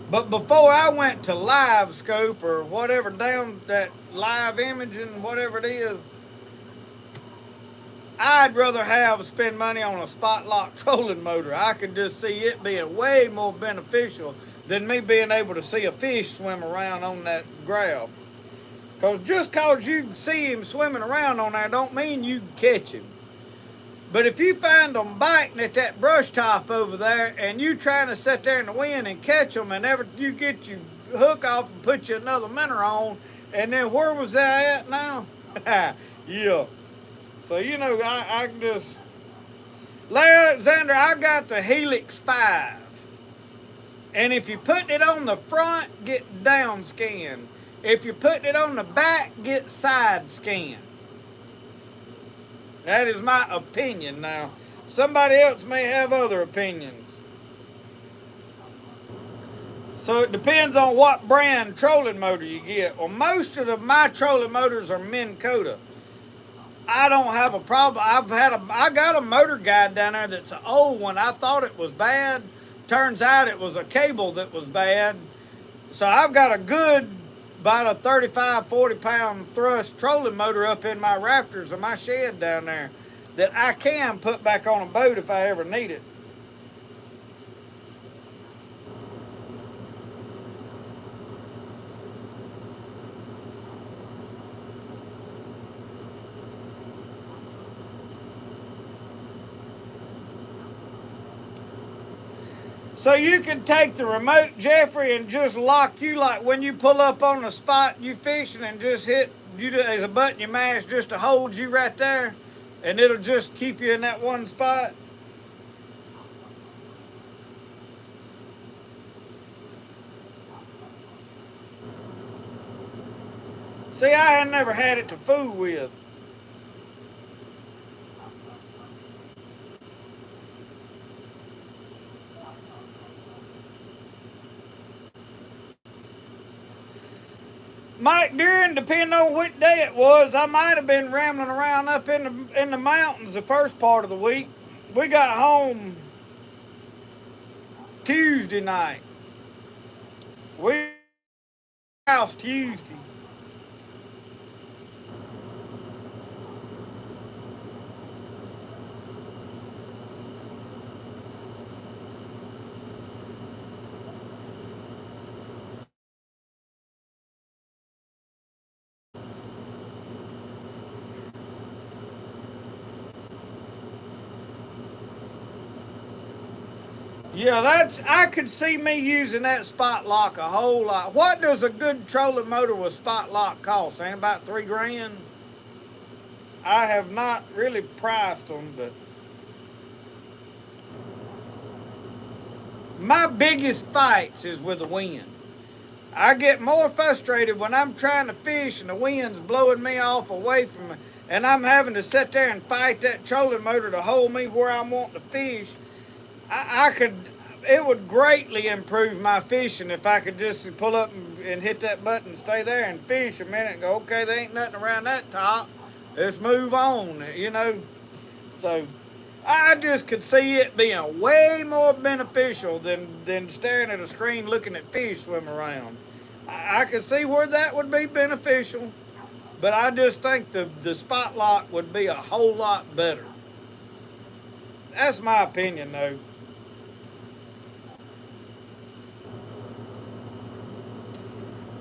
But before I went to Live Scope or whatever down that live imaging, whatever it is, I'd rather spend money on a spot lock trolling motor. I could just see it being way more beneficial than me being able to see a fish swim around on that graph. Cause just cause you can see him swimming around on there don't mean you can catch him. But if you find them biting at that brush top over there and you trying to sit there in the wind and catch them and you get your hook off and put you another minnow on, and then where was that at now? Yeah. So, you know, I can just... Larry Alexander, I got the Helix 5. And if you're putting it on the front, get down scan. If you're putting it on the back, get side scan. That is my opinion now. Somebody else may have other opinions. So it depends on what brand trolling motor you get. Well, most of my trolling motors are Minn Kota. I don't have a problem. I got a motor guide down there that's an old one. I thought it was bad. Turns out it was a cable that was bad. So I've got a good, about a 35, 40-pound thrust trolling motor up in my rafters of my shed down there that I can put back on a boat if I ever need it. So you can take the remote, Jeffrey, and just lock you like when you pull up on the spot you fishing and just hit, there's a button you mash just to hold you right there and it'll just keep you in that one spot. See, I had never had it to fool with. Mike Deering, depending on what day it was, I might have been rambling around up in the mountains the first part of the week. We got home Tuesday night. We house Tuesday. Yeah, I could see me using that spot lock a whole lot. What does a good trolling motor with spot lock cost? Ain't about $3 grand? I have not really priced them, but my biggest fights is with the wind. I get more frustrated when I'm trying to fish and the wind's blowing me off away from me, and I'm having to sit there and fight that trolling motor to hold me where I want to fish. It would greatly improve my fishing if I could just pull up and hit that button and stay there and fish a minute and go, okay, there ain't nothing around that top. Let's move on, you know. So I just could see it being way more beneficial than staring at a screen looking at fish swim around. I could see where that would be beneficial, but I just think the spot lock would be a whole lot better. That's my opinion, though.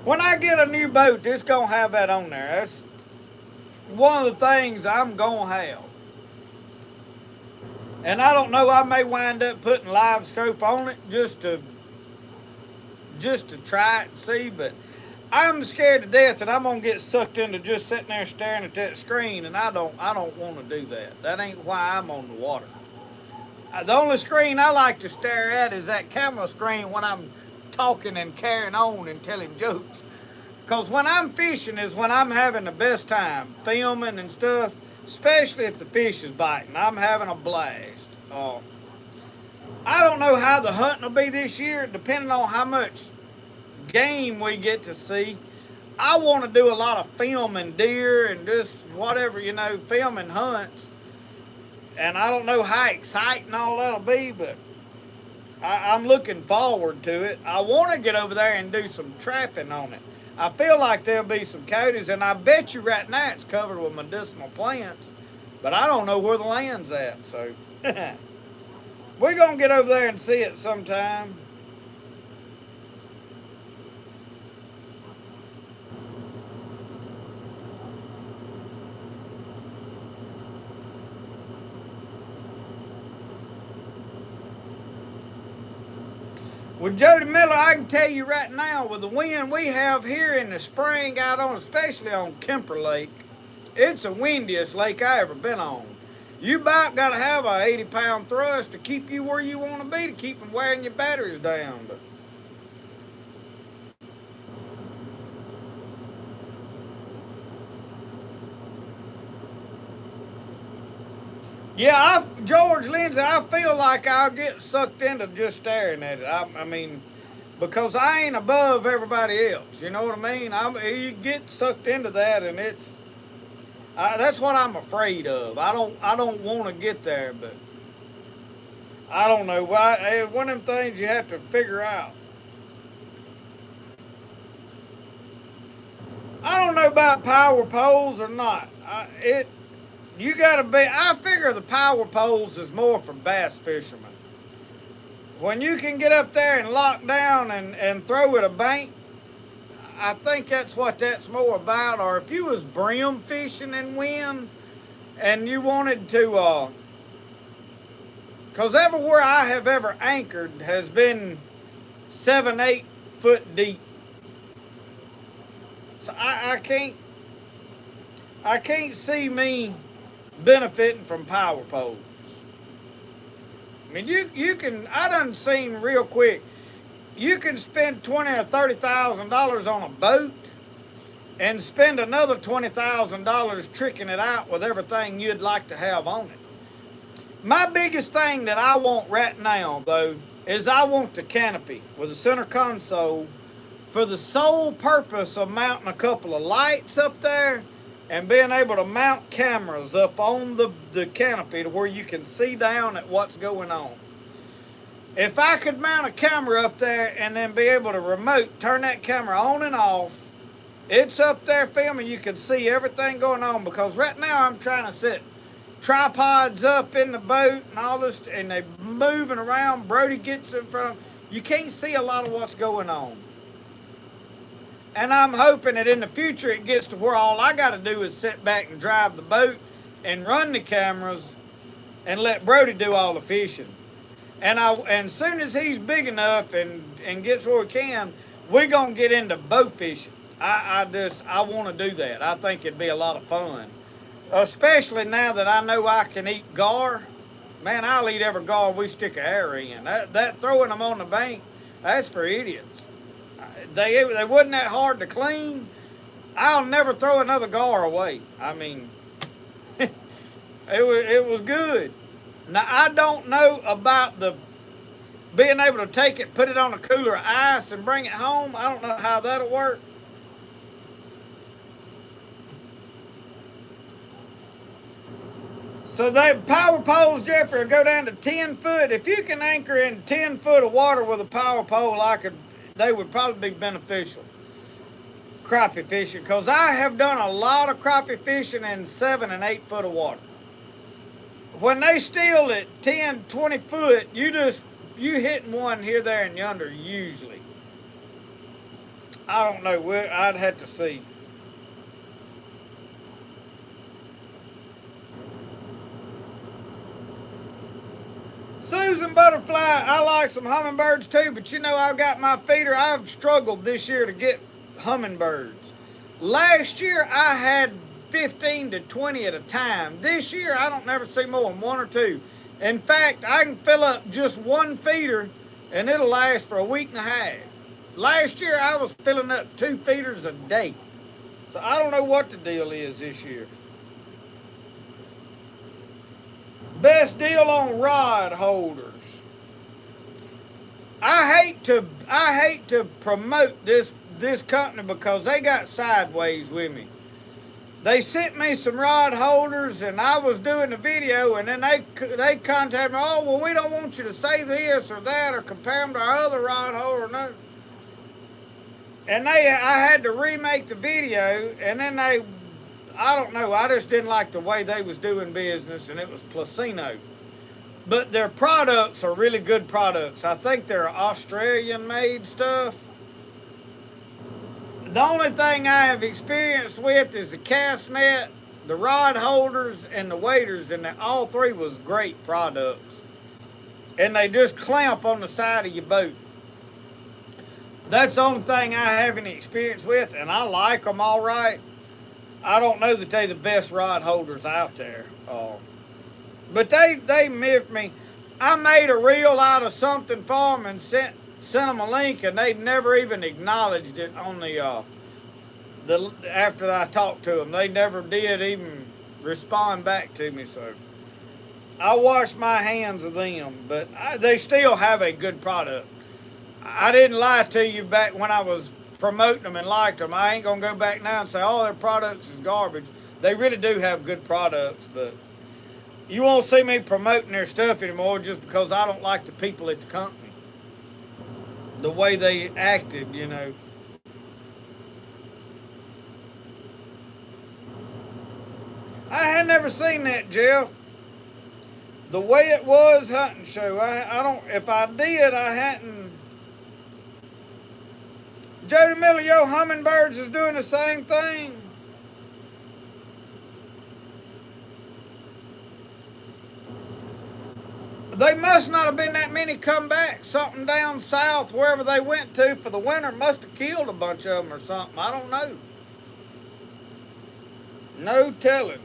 When I get a new boat, it's gonna have that on there. That's one of the things I'm gonna have. And I don't know, I may wind up putting live scope on it just to try it and see, but I'm scared to death that I'm gonna get sucked into just sitting there staring at that screen, and I don't want to do that. That ain't why I'm on the water. The only screen I like to stare at is that camera screen when I'm talking and carrying on and telling jokes. Because when I'm fishing is when I'm having the best time, filming and stuff, especially if the fish is biting. I'm having a blast. I don't know how the hunting will be this year, depending on how much game we get to see. I want to do a lot of filming deer and just whatever, filming hunts. And I don't know how exciting all that'll be, but I'm looking forward to it. I want to get over there and do some trapping on it. I feel like there'll be some coyotes, and I bet you right now it's covered with medicinal plants, but I don't know where the land's at, so we're going to get over there and see it sometime. With Jody Miller, I can tell you right now, with the wind we have here in the spring out on, especially on Kemper Lake, it's the windiest lake I ever been on. You about got to have a 80-pound thrust to keep you where you want to be, to keep from wearing your batteries down. But yeah, George Lindsay, I feel like I'll get sucked into just staring at it. I mean, because I ain't above everybody else. You know what I mean? You get sucked into that, and that's what I'm afraid of. I don't want to get there, but I don't know why. It's one of them things you have to figure out. I don't know about power poles or not. You gotta be, I figure the power poles is more for bass fishermen. When you can get up there and lock down and throw at a bank, I think that's what that's more about. Or if you was brim fishing and wind and you wanted to, cause everywhere I have ever anchored has been 7-8 foot deep. So I can't see me benefiting from power poles. I mean, you can. I done seen real quick. You can spend $20,000 or $30,000 on a boat, and spend another $20,000 tricking it out with everything you'd like to have on it. My biggest thing that I want right now, though, is I want the canopy with a center console for the sole purpose of mounting a couple of lights up there and being able to mount cameras up on the canopy to where you can see down at what's going on. If I could mount a camera up there and then be able to remote turn that camera on and off, it's up there filming, you can see everything going on, because right now I'm trying to set tripods up in the boat and all this, and they're moving around. Brody gets in front of them. You can't see a lot of what's going on. And I'm hoping that in the future it gets to where all I got to do is sit back and drive the boat and run the cameras and let Brody do all the fishing. And as soon as he's big enough and gets where he can, we're going to get into bow fishing. I want to do that. I think it'd be a lot of fun. Especially now that I know I can eat gar. Man, I'll eat every gar we stick a hair in. That throwing them on the bank, that's for idiots. They wasn't that hard to clean. I'll never throw another gar away. I mean, it was good. Now, I don't know about the being able to take it, put it on a cooler of ice and bring it home. I don't know how that'll work. So they power poles, Jeffrey, will go down to 10 foot. If you can anchor in 10 foot of water with a power pole, they would probably be beneficial. Crappie fishing, because I have done a lot of crappie fishing in 7 and 8 foot of water. When they still at 10, 20 foot, you hitting one here, there, and yonder usually. I don't know. I'd have to see. Susan Butterfly, I like some hummingbirds too, but you know I've got my feeder. I've struggled this year to get hummingbirds. Last year I had 15 to 20 at a time. This year I don't never see more than one or two. In fact, I can fill up just one feeder and it'll last for a week and a half. Last year I was filling up 2 feeders a day. So I don't know what the deal is this year. Best deal on rod holders. I hate to promote this company because they got sideways with me. They sent me some rod holders and I was doing the video and then they contacted me, oh well we don't want you to say this or that or compare them to our other rod holder. No. And I had to remake the video and then I don't know, I just didn't like the way they was doing business and it was Placino. But their products are really good products. I think they're Australian made stuff. The only thing I have experienced with is the cast net, the rod holders, and the waders, and all 3 was great products. And they just clamp on the side of your boat. That's the only thing I have any experience with, and I like them all right. I don't know that they're the best rod holders out there. But they miffed me. I made a reel out of something for them and sent them a link, and they never even acknowledged it on the after I talked to them. They never did even respond back to me. So I washed my hands of them, but they still have a good product. I didn't lie to you back when I was promoting them and liked them. I ain't gonna go back now and say all their products is garbage. They really do have good products, but you won't see me promoting their stuff anymore just because I don't like the people at the company. The way they acted, you know. I had never seen that, Jeff. The Way It Was hunting show. I don't, if I did, I hadn't. Jody Miller, yo, hummingbirds is doing the same thing. They must not have been that many come back. Something down south, wherever they went to for the winter, must have killed a bunch of them or something. I don't know. No telling.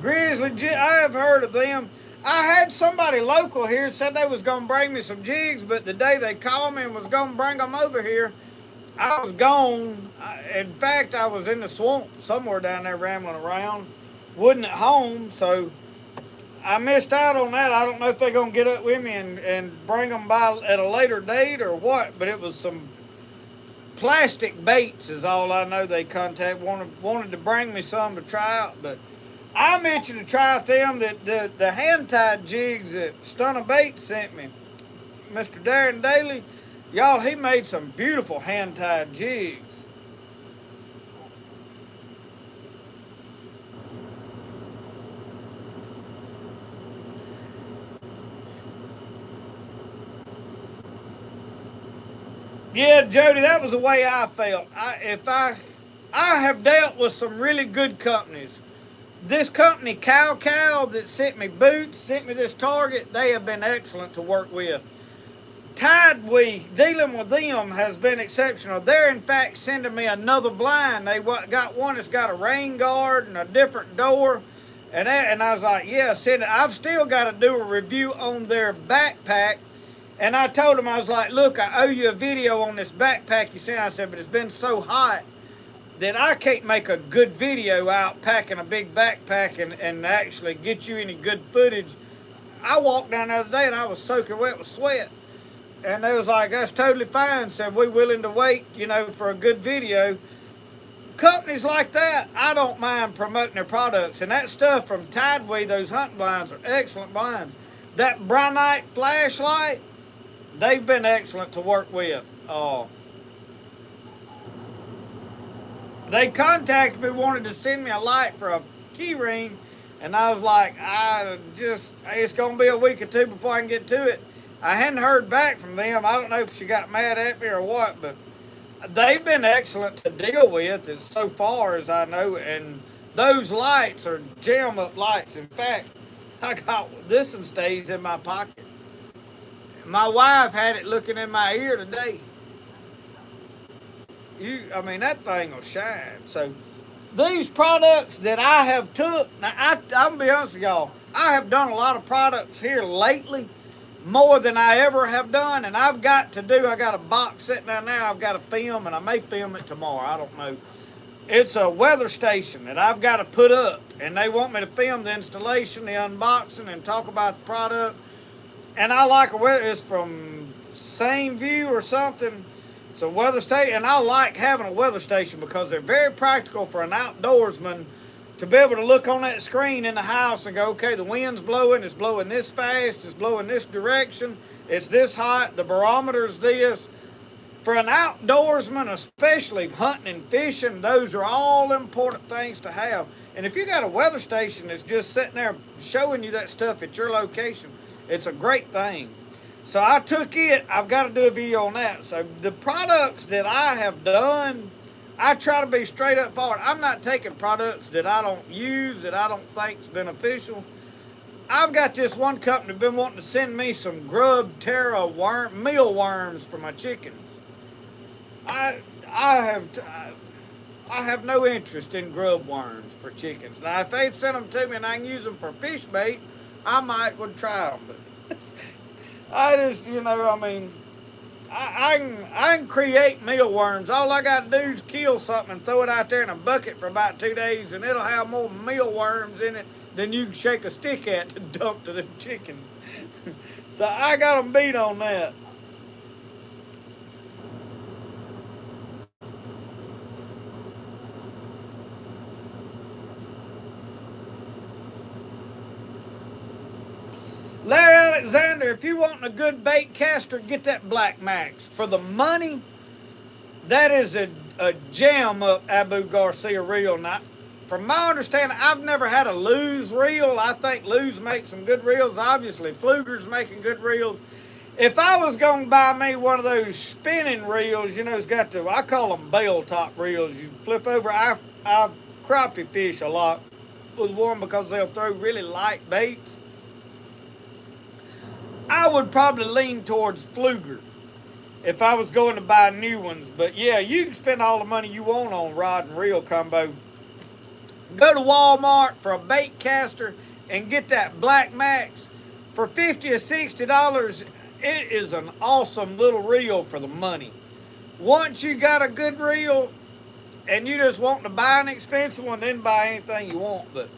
Grizzly, I have heard of them. I had somebody local here said they was going to bring me some jigs, but the day they called me and was going to bring them over here, I was gone. In fact, I was in the swamp somewhere down there rambling around. Wasn't at home, so I missed out on that. I don't know if they're going to get up with me and bring them by at a later date or what, but it was some plastic baits is all I know they wanted to bring me some to try out, but I mentioned to try out them that the hand-tied jigs that Stunner Baits sent me. Mr. Darren Daly, y'all, he made some beautiful hand-tied jigs. Yeah, Jody, that was the way I felt. I have dealt with some really good companies. This company, Cow that sent me boots, sent me this target, they have been excellent to work with. Tideway, dealing with them has been exceptional. They're in fact sending me another blind. They got one that's got a rain guard and a different door. And I was like, yeah, send it. I've still got to do a review on their backpack. And I told them, I was like, look, I owe you a video on this backpack you sent. I said, but it's been so hot that I can't make a good video out packing a big backpack and actually get you any good footage. I walked down the other day and I was soaking wet with sweat. And they was like, that's totally fine. Said, we willing to wait, you know, for a good video. Companies like that, I don't mind promoting their products. And that stuff from Tideway, those hunting blinds are excellent blinds. That Brynite flashlight, they've been excellent to work with. They contacted me, wanted to send me a light for a key ring, and I was like, it's gonna be a week or two before I can get to it. I hadn't heard back from them. I don't know if she got mad at me or what, but they've been excellent to deal with as so far as I know, and those lights are jam up lights. In fact, I got this one stays in my pocket. My wife had it looking in my ear today. I mean, that thing will shine. So these products that I have took, now I'm gonna be honest with y'all, I have done a lot of products here lately, more than I ever have done, and I got a box sitting down there, I've got to film, and I may film it tomorrow, I don't know. It's a weather station that I've got to put up, and they want me to film the installation, the unboxing, and talk about the product. And I like it's from Same View or something. It's a weather station, and I like having a weather station because they're very practical for an outdoorsman to be able to look on that screen in the house and go, okay, the wind's blowing, it's blowing this fast, it's blowing this direction, it's this hot, the barometer's this. For an outdoorsman, especially hunting and fishing, those are all important things to have. And if you got a weather station that's just sitting there showing you that stuff at your location, it's a great thing. So I took it, I've got to do a video on that. So the products that I have done, I try to be straight up forward. I'm not taking products that I don't use, that I don't think's beneficial. I've got this one company been wanting to send me some Grub Terra mealworms for my chickens. I have no interest in grub worms for chickens. Now, if they'd send them to me and I can use them for fish bait, I would try them. But I just, I can create mealworms. All I got to do is kill something and throw it out there in a bucket for about 2 days, and it'll have more mealworms in it than you can shake a stick at to dump to them chickens. So I got them beat on that. Larry Alexander, if you want a good bait caster, get that Black Max. For the money, that is a gem up Abu Garcia reel. Now, from my understanding, I've never had a Lew's reel. I think Lew's makes some good reels. Obviously, Pfluger's making good reels. If I was going to buy me one of those spinning reels, it's got I call them bell top reels. You flip over. I crappie fish a lot with one because they'll throw really light baits. I would probably lean towards Pfluger if I was going to buy new ones. But yeah, you can spend all the money you want on rod and reel combo. Go to Walmart for a bait caster and get that Black Max. For $50 or $60, it is an awesome little reel for the money. Once you got a good reel and you just want to buy an expensive one, then buy anything you want. But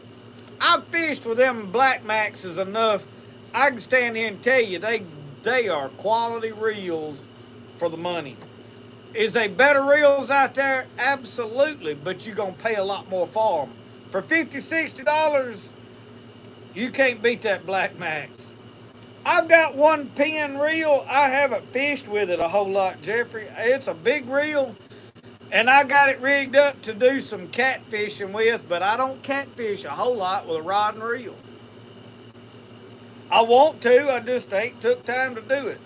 I've fished with them Black Maxes enough. I can stand here and tell you they are quality reels for the money. Is there better reels out there? Absolutely, but you're going to pay a lot more for them. For $50, $60, you can't beat that Black Max. I've got one pin reel. I haven't fished with it a whole lot, Jeffrey. It's a big reel, and I got it rigged up to do some catfishing with, but I don't catfish a whole lot with a rod and reel. I want to, I just ain't took time to do it.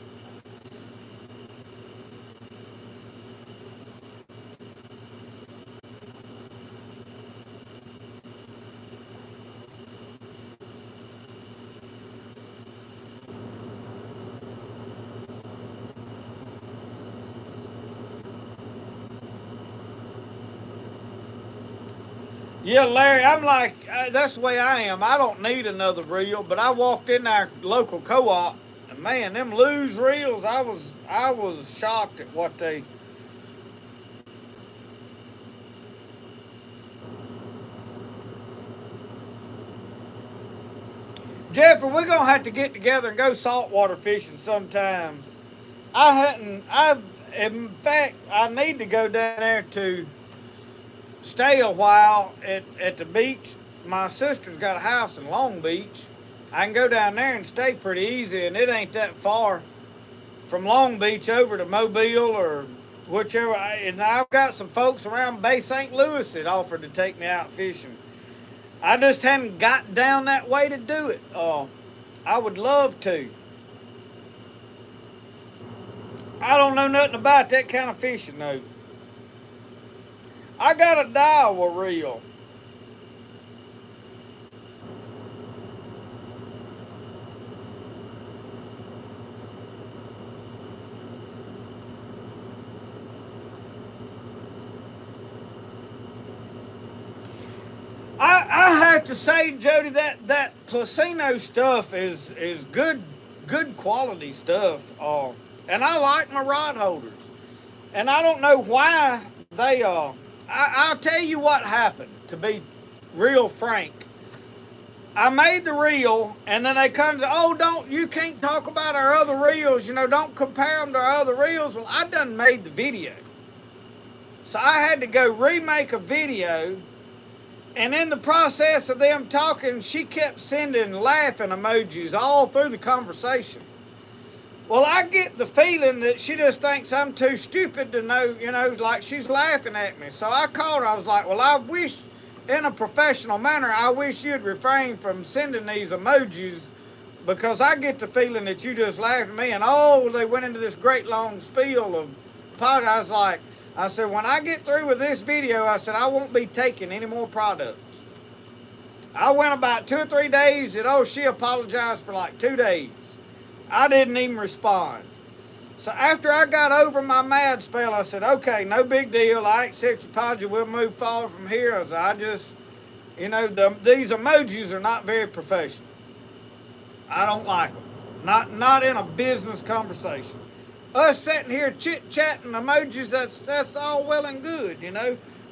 Yeah, Larry, I'm like, that's the way I am. I don't need another reel, but I walked in our local co-op, and man, them Lew's reels, I was shocked at what they... Jeffrey, we're going to have to get together and go saltwater fishing sometime. In fact, I need to go down there to stay a while at the beach. My sister's got a house in Long Beach. I can go down there and stay pretty easy, and it ain't that far from Long Beach over to Mobile or whichever. And I've got some folks around Bay St. Louis that offered to take me out fishing. I just hadn't got down that way to do it. I would love to. I don't know nothing about that kind of fishing though. I got a Daiwa reel. I have to say, Jody, that Placino stuff is good quality stuff. And I like my rod holders. And I don't know why they I'll tell you what happened, to be real frank. I made the reel, and then they come to, you can't talk about our other reels, don't compare them to our other reels. Well, I done made the video. So I had to go remake a video, and in the process of them talking, she kept sending laughing emojis all through the conversation. Well, I get the feeling that she just thinks I'm too stupid to know, like she's laughing at me. So I called her. I was like, well, I wish, in a professional manner, I wish you'd refrain from sending these emojis, because I get the feeling that you just laughed at me. And they went into this great long spiel of podcast. I said, when I get through with this video, I said, I won't be taking any more products. I went about 2 or 3 days and she apologized for like 2 days. I didn't even respond. So after I got over my mad spell, I said, okay, no big deal. I accept your apology. We'll move forward from here. I just, these emojis are not very professional. I don't like them. Not in a business conversation. Us sitting here chit-chatting emojis, that's all well and good,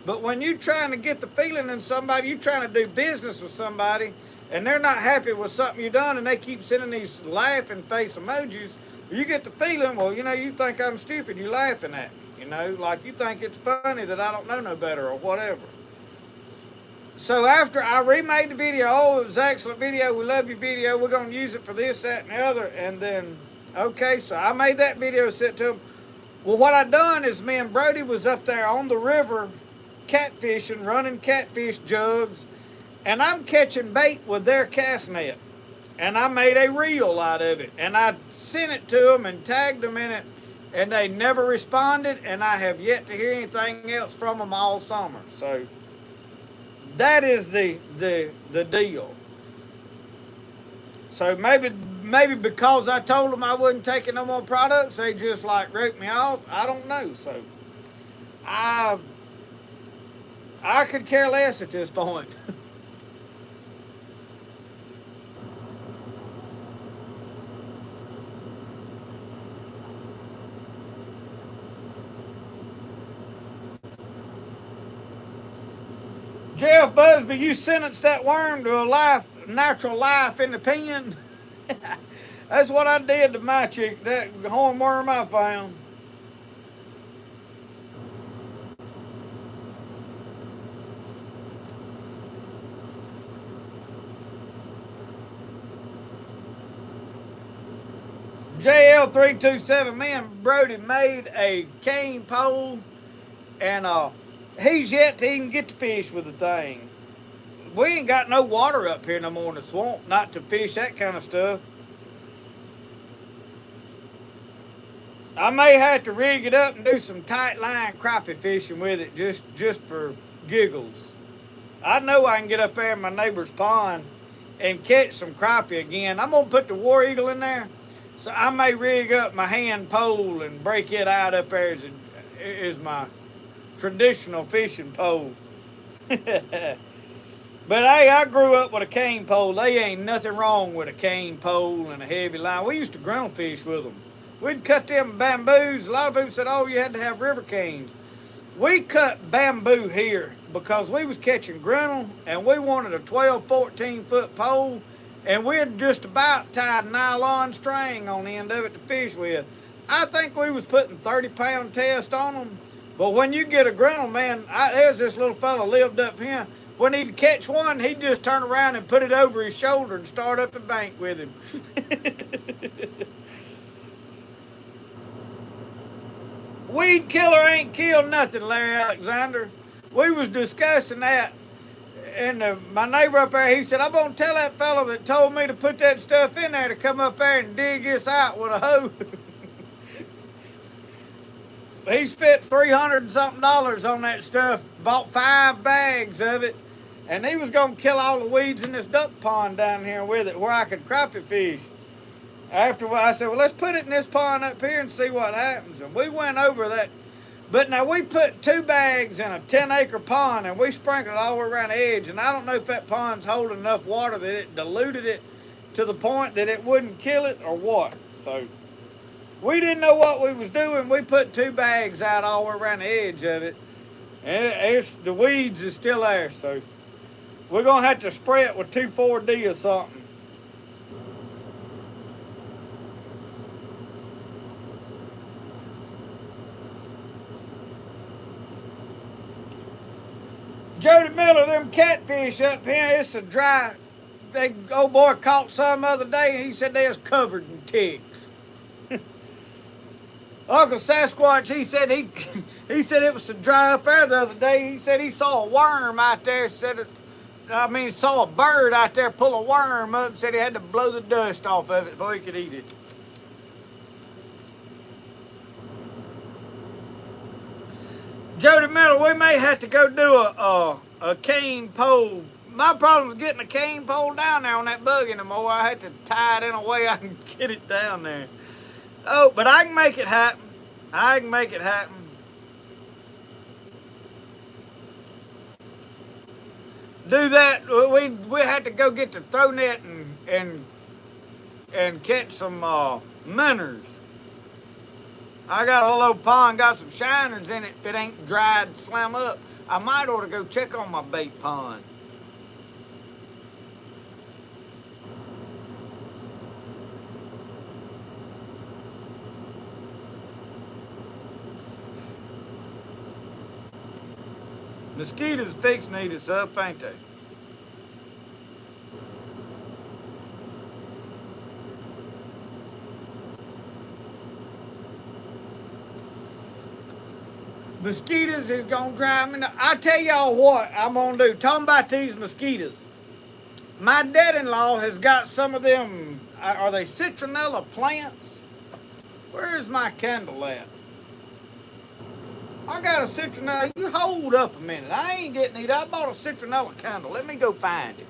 But when you're trying to get the feeling in somebody, you're trying to do business with somebody, and they're not happy with something you've done, and they keep sending these laughing face emojis, you get the feeling, well, you think I'm stupid, you're laughing at me, like you think it's funny that I don't know no better or whatever. So after I remade the video, it was an excellent video, we love your video, we're going to use it for this, that, and the other, and then, okay, so I made that video, sent to them. Well, what I done is me and Brody was up there on the river catfishing, running catfish jugs, and I'm catching bait with their cast net. And I made a reel out of it. And I sent it to them and tagged them in it. And they never responded. And I have yet to hear anything else from them all summer. So that is the deal. So maybe because I told them I wasn't taking no more products, they just wrote me off. I don't know. So I could care less at this point. Jeff Busby, you sentenced that worm to a natural life in the pen. That's what I did to my chick, that hornworm I found. JL327, me and Brody made a cane pole, and he's yet to even get to fish with the thing. We ain't got no water up here no more in the swamp, not to fish that kind of stuff. I may have to rig it up and do some tight line crappie fishing with it, just for giggles. I know I can get up there in my neighbor's pond and catch some crappie again. I'm gonna put the War Eagle in there, so I may rig up my hand pole and break it out up there as my traditional fishing pole. But hey, I grew up with a cane pole. They ain't nothing wrong with a cane pole and a heavy line. We used to ground fish with them. We'd cut them bamboos. A lot of people said, you had to have river canes. We cut bamboo here because we was catching grinnell, and we wanted a 12, 14-foot pole, and we'd just about tied nylon string on the end of it to fish with. I think we was putting 30-pound test on them. But when you get a grinnell, man, there's this little fella lived up here. When he'd catch one, he'd just turn around and put it over his shoulder and start up the bank with him. weed killer ain't killed nothing, Larry Alexander. We was discussing that, and my neighbor up there, he said, I'm going to tell that fellow that told me to put that stuff in there to come up there and dig this out with a hoe. He spent $300 and something on that stuff, bought 5 bags of it, and he was going to kill all the weeds in this duck pond down here with it where I could crappie fish. After I said, well, let's put it in this pond up here and see what happens. And we went over that. But now we put 2 bags in a 10-acre pond and we sprinkled it all around the edge. And I don't know if that pond's holding enough water that it diluted it to the point that it wouldn't kill it or what. So we didn't know what we was doing. We put 2 bags out all around the edge of it. And the weeds is still there. So we're going to have to spray it with 2,4-D or something. Jody Miller, them catfish up here, it's a dry. Old boy caught some other day and he said they was covered in ticks. Uncle Sasquatch, he said he said it was so dry up there the other day. He said he saw a worm out there. Saw a bird out there pull a worm up. Said he had to blow the dust off of it before he could eat it. Jody Miller, we may have to go do a cane pole. My problem is getting a cane pole down there on that bug anymore. I had to tie it in a way I can get it down there. Oh, but I can make it happen. I can make it happen. Do that. We had to go get the throw net and catch some minnows. I got a little pond, got some shiners in it. If it ain't dried, slam up. I might ought to go check on my bait pond. Mosquitoes fixing to eat us up, ain't they? Mosquitoes is gonna drive me nuts. I tell y'all what I'm gonna do. Talking about these mosquitoes. My dad-in-law has got some of them, are they citronella plants? Where is my candle at? I got a citronella. You hold up a minute. I ain't getting it. I bought a citronella candle. Let me go find it.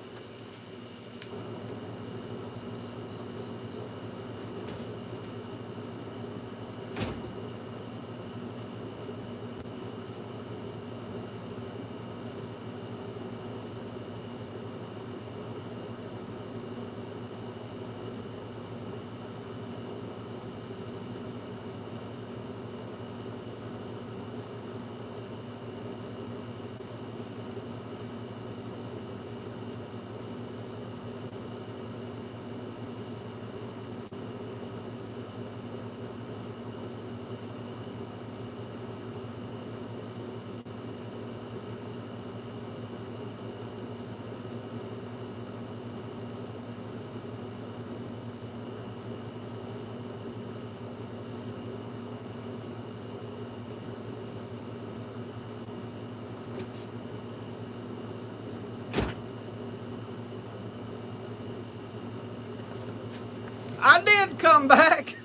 I did come back.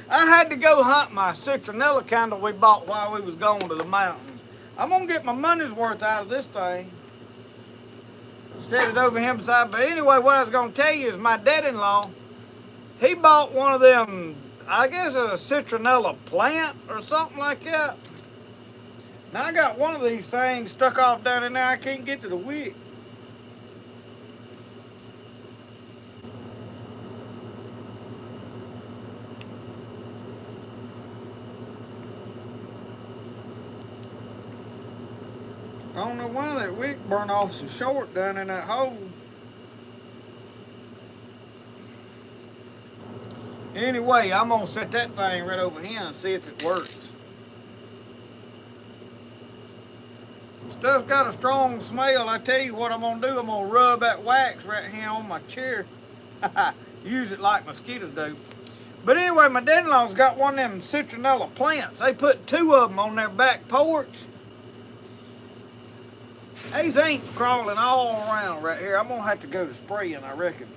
I had to go hunt my citronella candle we bought while we was going to the mountains. I'm gonna get my money's worth out of this thing. Set it over here beside. But anyway, what I was gonna tell you is my dad-in-law, he bought one of them, I guess a citronella plant or something like that. Now I got one of these things stuck off down in there. I can't get to the wick. I don't know why that wick burned off so short down in that hole. Anyway, I'm gonna set that thing right over here and see if it works. Stuff's got a strong smell. I tell you what I'm gonna do. I'm gonna rub that wax right here on my chair. Use it like mosquitoes do. But anyway, my dad-in-law's got one of them citronella plants. They put 2 of them on their back porch. These ants crawling all around right here. I'm gonna have to go to spraying, I reckon.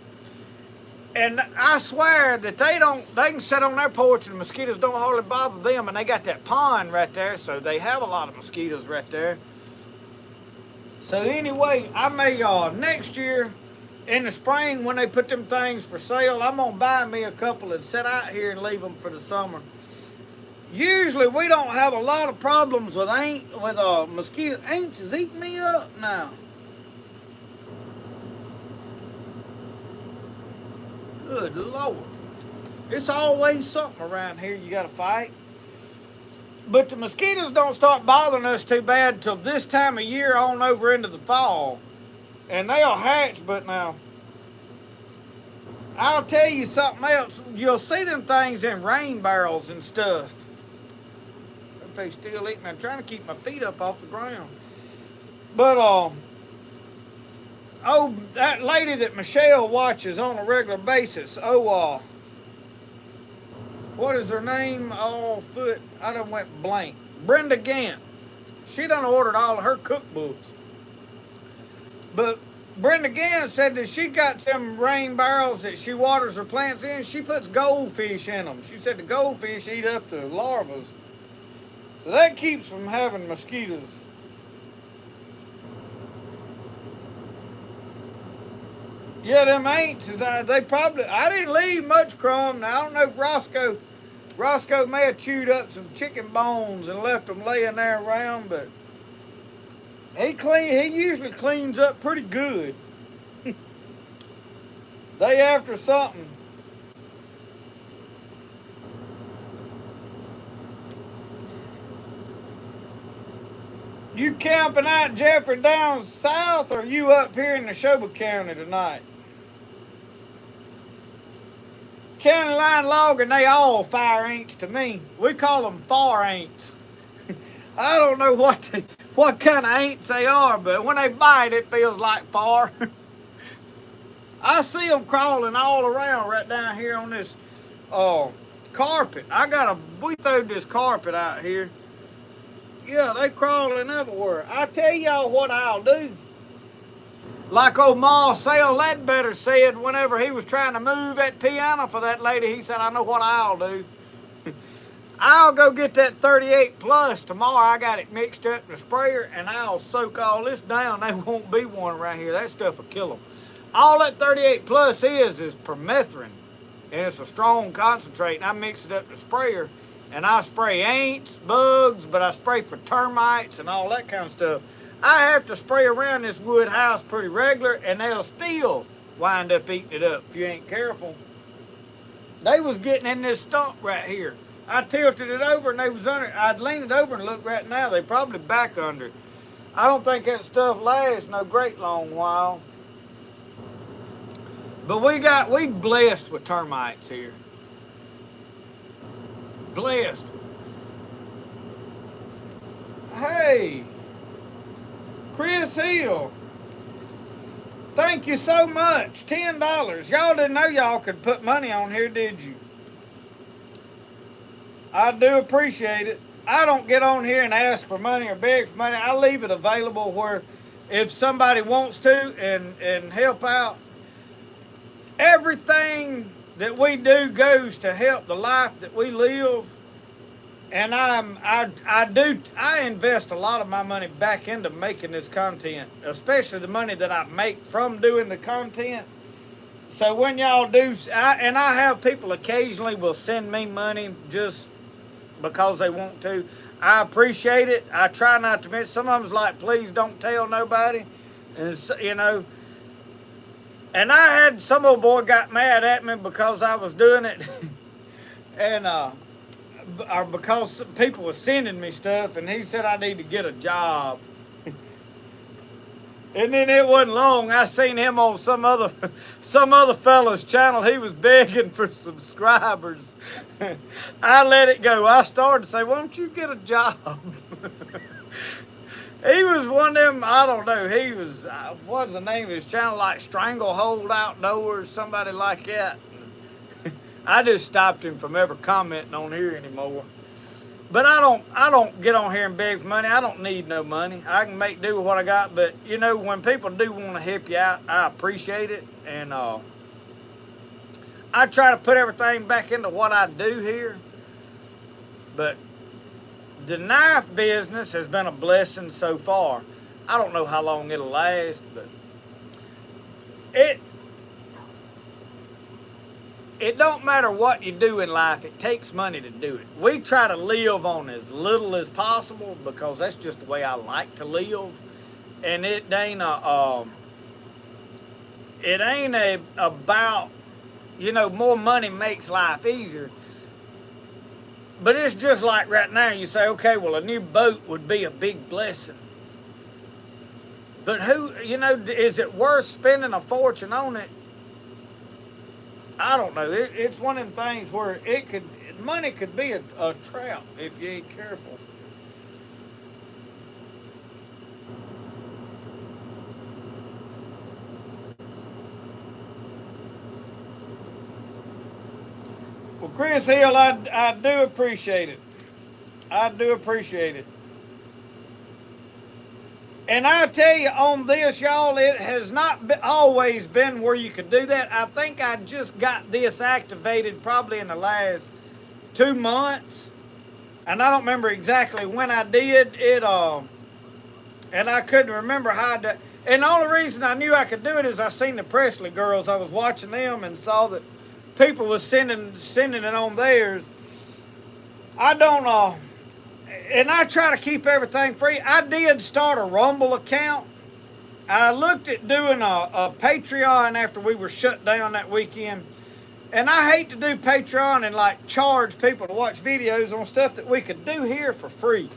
And I swear that they can sit on their porch and the mosquitoes don't hardly bother them, and they got that pond right there, so they have a lot of mosquitoes right there. So anyway, I may next year in the spring when they put them things for sale, I'm gonna buy me a couple and sit out here and leave them for the summer. Usually we don't have a lot of problems with mosquitoes. Ants is eating me up now. Good Lord. It's always something around here you gotta fight. But the mosquitoes don't start bothering us too bad until this time of year on over into the fall. And they'll hatch, but now, I'll tell you something else. You'll see them things in rain barrels and stuff. If they still eating, I'm trying to keep my feet up off the ground. But, that lady that Michelle watches on a regular basis, what is her name? I done went blank. Brenda Gant. She done ordered all of her cookbooks. But Brenda Gant said that she got some rain barrels that she waters her plants in. She puts goldfish in them. She said the goldfish eat up the larvae. So that keeps from having mosquitoes. Yeah, them ants, they probably, I didn't leave much crumb. Now, I don't know if Roscoe may have chewed up some chicken bones and left them laying there around, but he usually cleans up pretty good. They after something. You camping out, Jeffrey, down south, or you up here in Neshoba County tonight? County line logging, they all fire ants to me. We call them far ants. I don't know what kind of ants they are, but when they bite, it feels like far. I see them crawling all around right down here on this carpet. We threw this carpet out here. Yeah, they crawling everywhere. I tell y'all what I'll do. Like old Marcel Ledbetter said whenever he was trying to move that piano for that lady, he said, I know what I'll do. I'll go get that 38 plus tomorrow. I got it mixed up in the sprayer, and I'll soak all this down. There won't be one around here. That stuff will kill them. All that 38 plus is permethrin, and it's a strong concentrate, and I mix it up in the sprayer, and I spray ants, bugs, but I spray for termites and all that kind of stuff. I have to spray around this wood house pretty regular, and they'll still wind up eating it up if you ain't careful. They was getting in this stump right here. I tilted it over and they was under it. I'd lean it over and look right now. They probably back under it. I don't think that stuff lasts no great long while. But we blessed with termites here. Blessed. Hey, Chris Hill. Thank you so much. $10. Y'all didn't know y'all could put money on here, did you? I do appreciate it. I don't get on here and ask for money or beg for money. I leave it available where if somebody wants to and help out, everything that we do goes to help the life that we live. And I invest a lot of my money back into making this content, especially the money that I make from doing the content. So when y'all do, I have people occasionally will send me money just because they want to. I appreciate it. I try not to miss. Some of them's like, please don't tell nobody. And you know, and I had some old boy got mad at me because I was doing it, and or because people were sending me stuff, and he said I need to get a job. And then it wasn't long, I seen him on some other fella's channel. He was begging for subscribers. I let it go. I started to say, why don't you get a job? He was one of them, I don't know, he was, what's the name of his channel, like Stranglehold Outdoors, somebody like that. I just stopped him from ever commenting on here anymore. But I don't get on here and beg for money. I don't need no money. I can make do with what I got. But you know, when people do want to help you out, I appreciate it, and I try to put everything back into what I do here. But the knife business has been a blessing so far. I don't know how long it'll last, but it don't matter what you do in life, it takes money to do it. We try to live on as little as possible because that's just the way I like to live. And it ain't about, you know, more money makes life easier. But it's just like right now, you say, okay, well, a new boat would be a big blessing. But who, you know, is it worth spending a fortune on it? I don't know. It's one of them things where money could be a trap if you ain't careful. Well, Chris Hill, I do appreciate it. I do appreciate it. And I tell you, on this, y'all, it has not always been where you could do that. I think I just got this activated probably in the last 2 months. And I don't remember exactly when I did it. And I couldn't remember how I did. And the only reason I knew I could do it is I seen the Presley girls. I was watching them and saw that people was sending it on theirs. I don't and I try to keep everything free. I did start a Rumble account. I looked at doing a Patreon after we were shut down that weekend. And I hate to do Patreon and like charge people to watch videos on stuff that we could do here for free.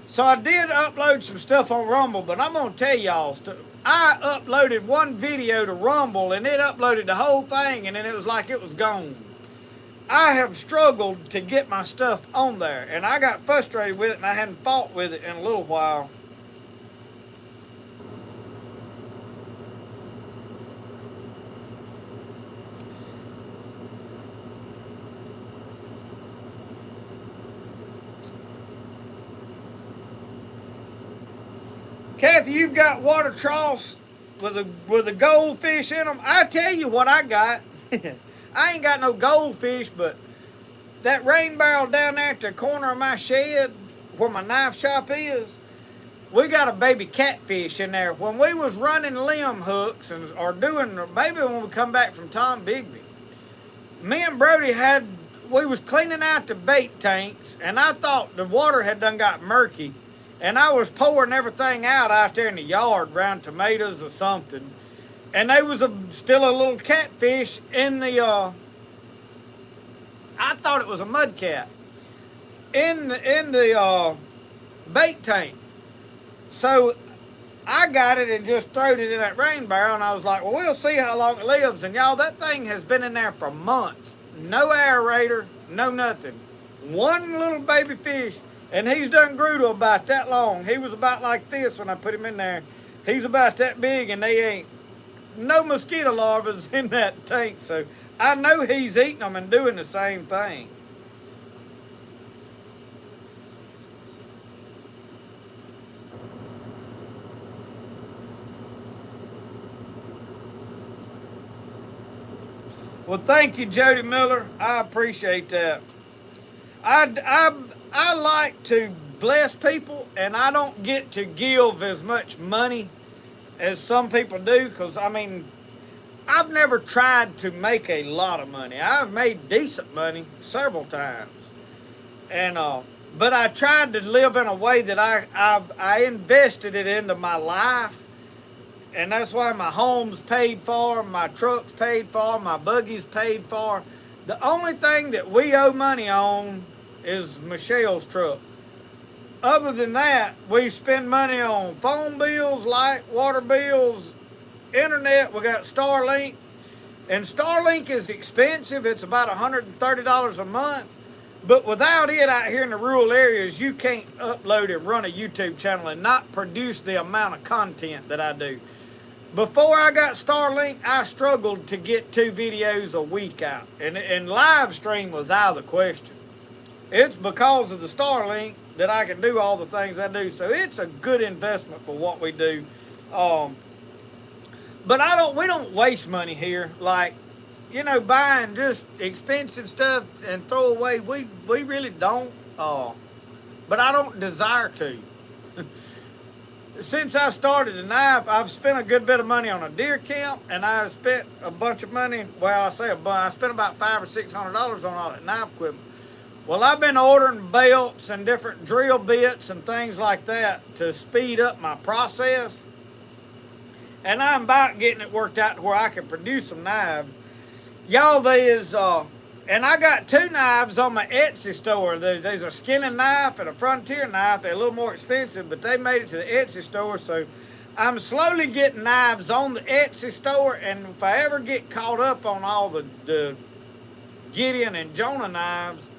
So I did upload some stuff on Rumble, but I'm going to tell y'all, I uploaded one video to Rumble and it uploaded the whole thing and then it was like it was gone. I have struggled to get my stuff on there, and I got frustrated with it, and I hadn't fought with it in a little while. Kathy, you've got water troughs with a goldfish in them. I tell you what I got. I ain't got no goldfish, but that rain barrel down there at the corner of my shed where my knife shop is, we got a baby catfish in there. When we was running limb hooks or doing, maybe when we come back from Tom Bigby, me and Brody we was cleaning out the bait tanks, and I thought the water had done got murky, and I was pouring everything out there in the yard around tomatoes or something. And there was still a little catfish in the, I thought it was a mud cat, in the bait tank. So I got it and just throwed it in that rain barrel, and I was like, well, we'll see how long it lives. And y'all, that thing has been in there for months. No aerator, no nothing. One little baby fish, and he's done grew to about that long. He was about like this when I put him in there. He's about that big, and they ain't no mosquito larvae in that tank, so I know he's eating them and doing the same thing. Well, thank you, Jody Miller. I appreciate that. I like to bless people, and I don't get to give as much money as some people do, because I mean, I've never tried to make a lot of money. I've made decent money several times, and but I tried to live in a way that I invested it into my life, and that's why my home's paid for, my truck's paid for, my buggy's paid for. The only thing that we owe money on is Michelle's truck. Other than that, we spend money on phone bills, light, water bills, internet. We got Starlink. And Starlink is expensive. It's about $130 a month. But without it out here in the rural areas, you can't upload and run a YouTube channel and not produce the amount of content that I do. Before I got Starlink, I struggled to get 2 videos a week out, and live stream was out of the question. It's because of the Starlink that I can do all the things I do, so it's a good investment for what we do. Um, but we don't waste money here, like, buying just expensive stuff and throw away. We really don't. But I don't desire to. Since I started the knife, I've spent a good bit of money on a deer camp, and I've spent a bunch of money. Well, I say a bunch. I spent about $500 or $600 on all that knife equipment. Well, I've been ordering belts and different drill bits and things like that to speed up my process, and I'm about getting it worked out to where I can produce some knives. Y'all, and I got 2 knives on my Etsy store. There's a skinning knife and a Frontier knife. They're a little more expensive, but they made it to the Etsy store. So I'm slowly getting knives on the Etsy store. And if I ever get caught up on all the Gideon and Jonah knives,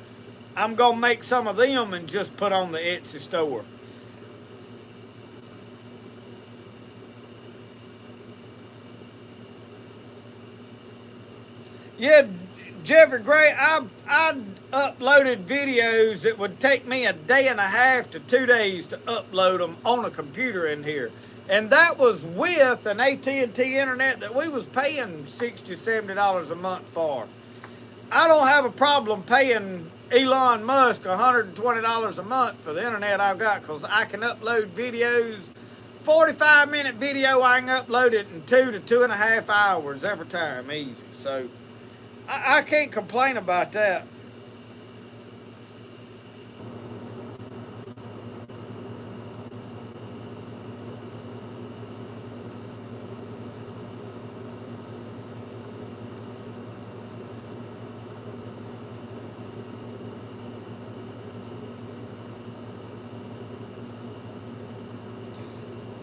I'm going to make some of them and just put on the Etsy store. Yeah, Jeffrey Gray, I uploaded videos that would take me a day and a half to 2 days to upload them on a computer in here. And that was with an AT&T internet that we was paying $60, $70 a month for. I don't have a problem paying Elon Musk $120 a month for the internet I've got, because I can upload videos. 45-minute video, I can upload it in 2 to 2.5 hours every time, easy. So I can't complain about that.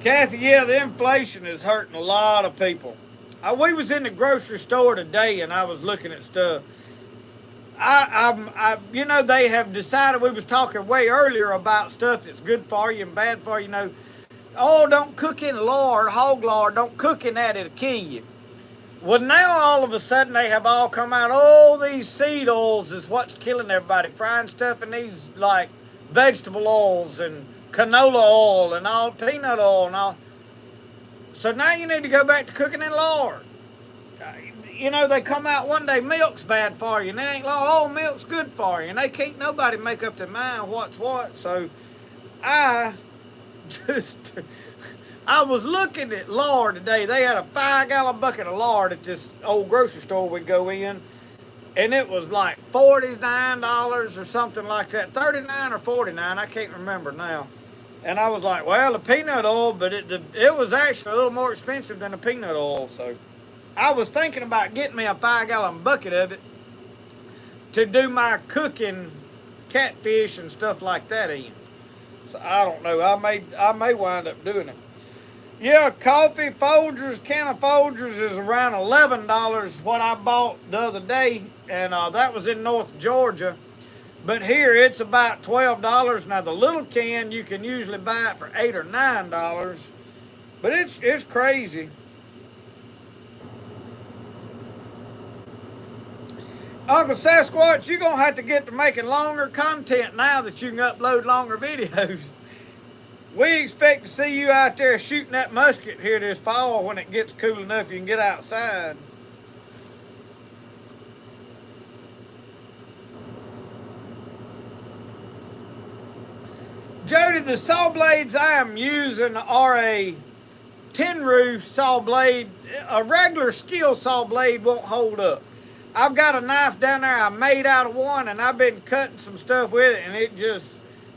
Kathy, yeah, the inflation is hurting a lot of people. We was in the grocery store today, and I was looking at stuff. They have decided, we was talking way earlier about stuff that's good for you and bad for you. Oh, don't cook in lard, hog lard, don't cook in that, it'll kill you. Well, now all of a sudden they have all come out, oh, these seed oils is what's killing everybody. Frying stuff in these, like, vegetable oils and canola oil and all, peanut oil and all. So now you need to go back to cooking in lard. They come out one day, milk's bad for you, and it ain't like, oh, milk's good for you. And they can't nobody make up their mind what's what. So I was looking at lard today. They had a 5-gallon bucket of lard at this old grocery store we go in. And it was like $49 or something like that. 39 or 49, I can't remember now. And I was like, well, the peanut oil, but it was actually a little more expensive than the peanut oil. So I was thinking about getting me a 5-gallon bucket of it to do my cooking catfish and stuff like that in. So I don't know. I may wind up doing it. Yeah, coffee Folgers, can of Folgers is around $11 what I bought the other day. And that was in North Georgia. But here it's about $12. Now the little can you can usually buy it for $8 or $9. But it's crazy. Uncle Sasquatch, you're gonna have to get to making longer content now that you can upload longer videos. We expect to see you out there shooting that musket here this fall when it gets cool enough you can get outside. Jody, the saw blades I am using are a tin roof saw blade. A regular skill saw blade won't hold up. I've got a knife down there I made out of one, and I've been cutting some stuff with it, and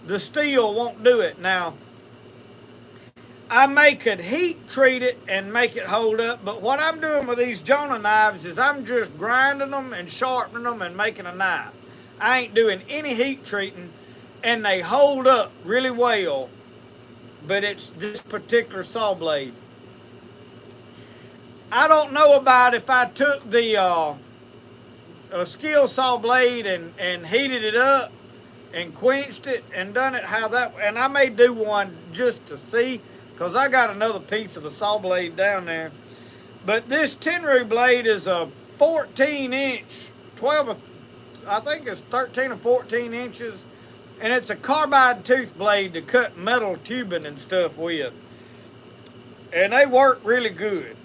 the steel won't do it. Now, I could heat treat it and make it hold up, but what I'm doing with these Jonah knives is I'm just grinding them and sharpening them and making a knife. I ain't doing any heat treating, and they hold up really well, but it's this particular saw blade. I don't know about if I took the a skill saw blade and heated it up and quenched it and done it how that, and I may do one just to see, because I got another piece of a saw blade down there. But this Tenru blade is a 14-inch, 12, I think it's 13 or 14 inches, and it's a carbide tooth blade to cut metal tubing and stuff with. And they work really good.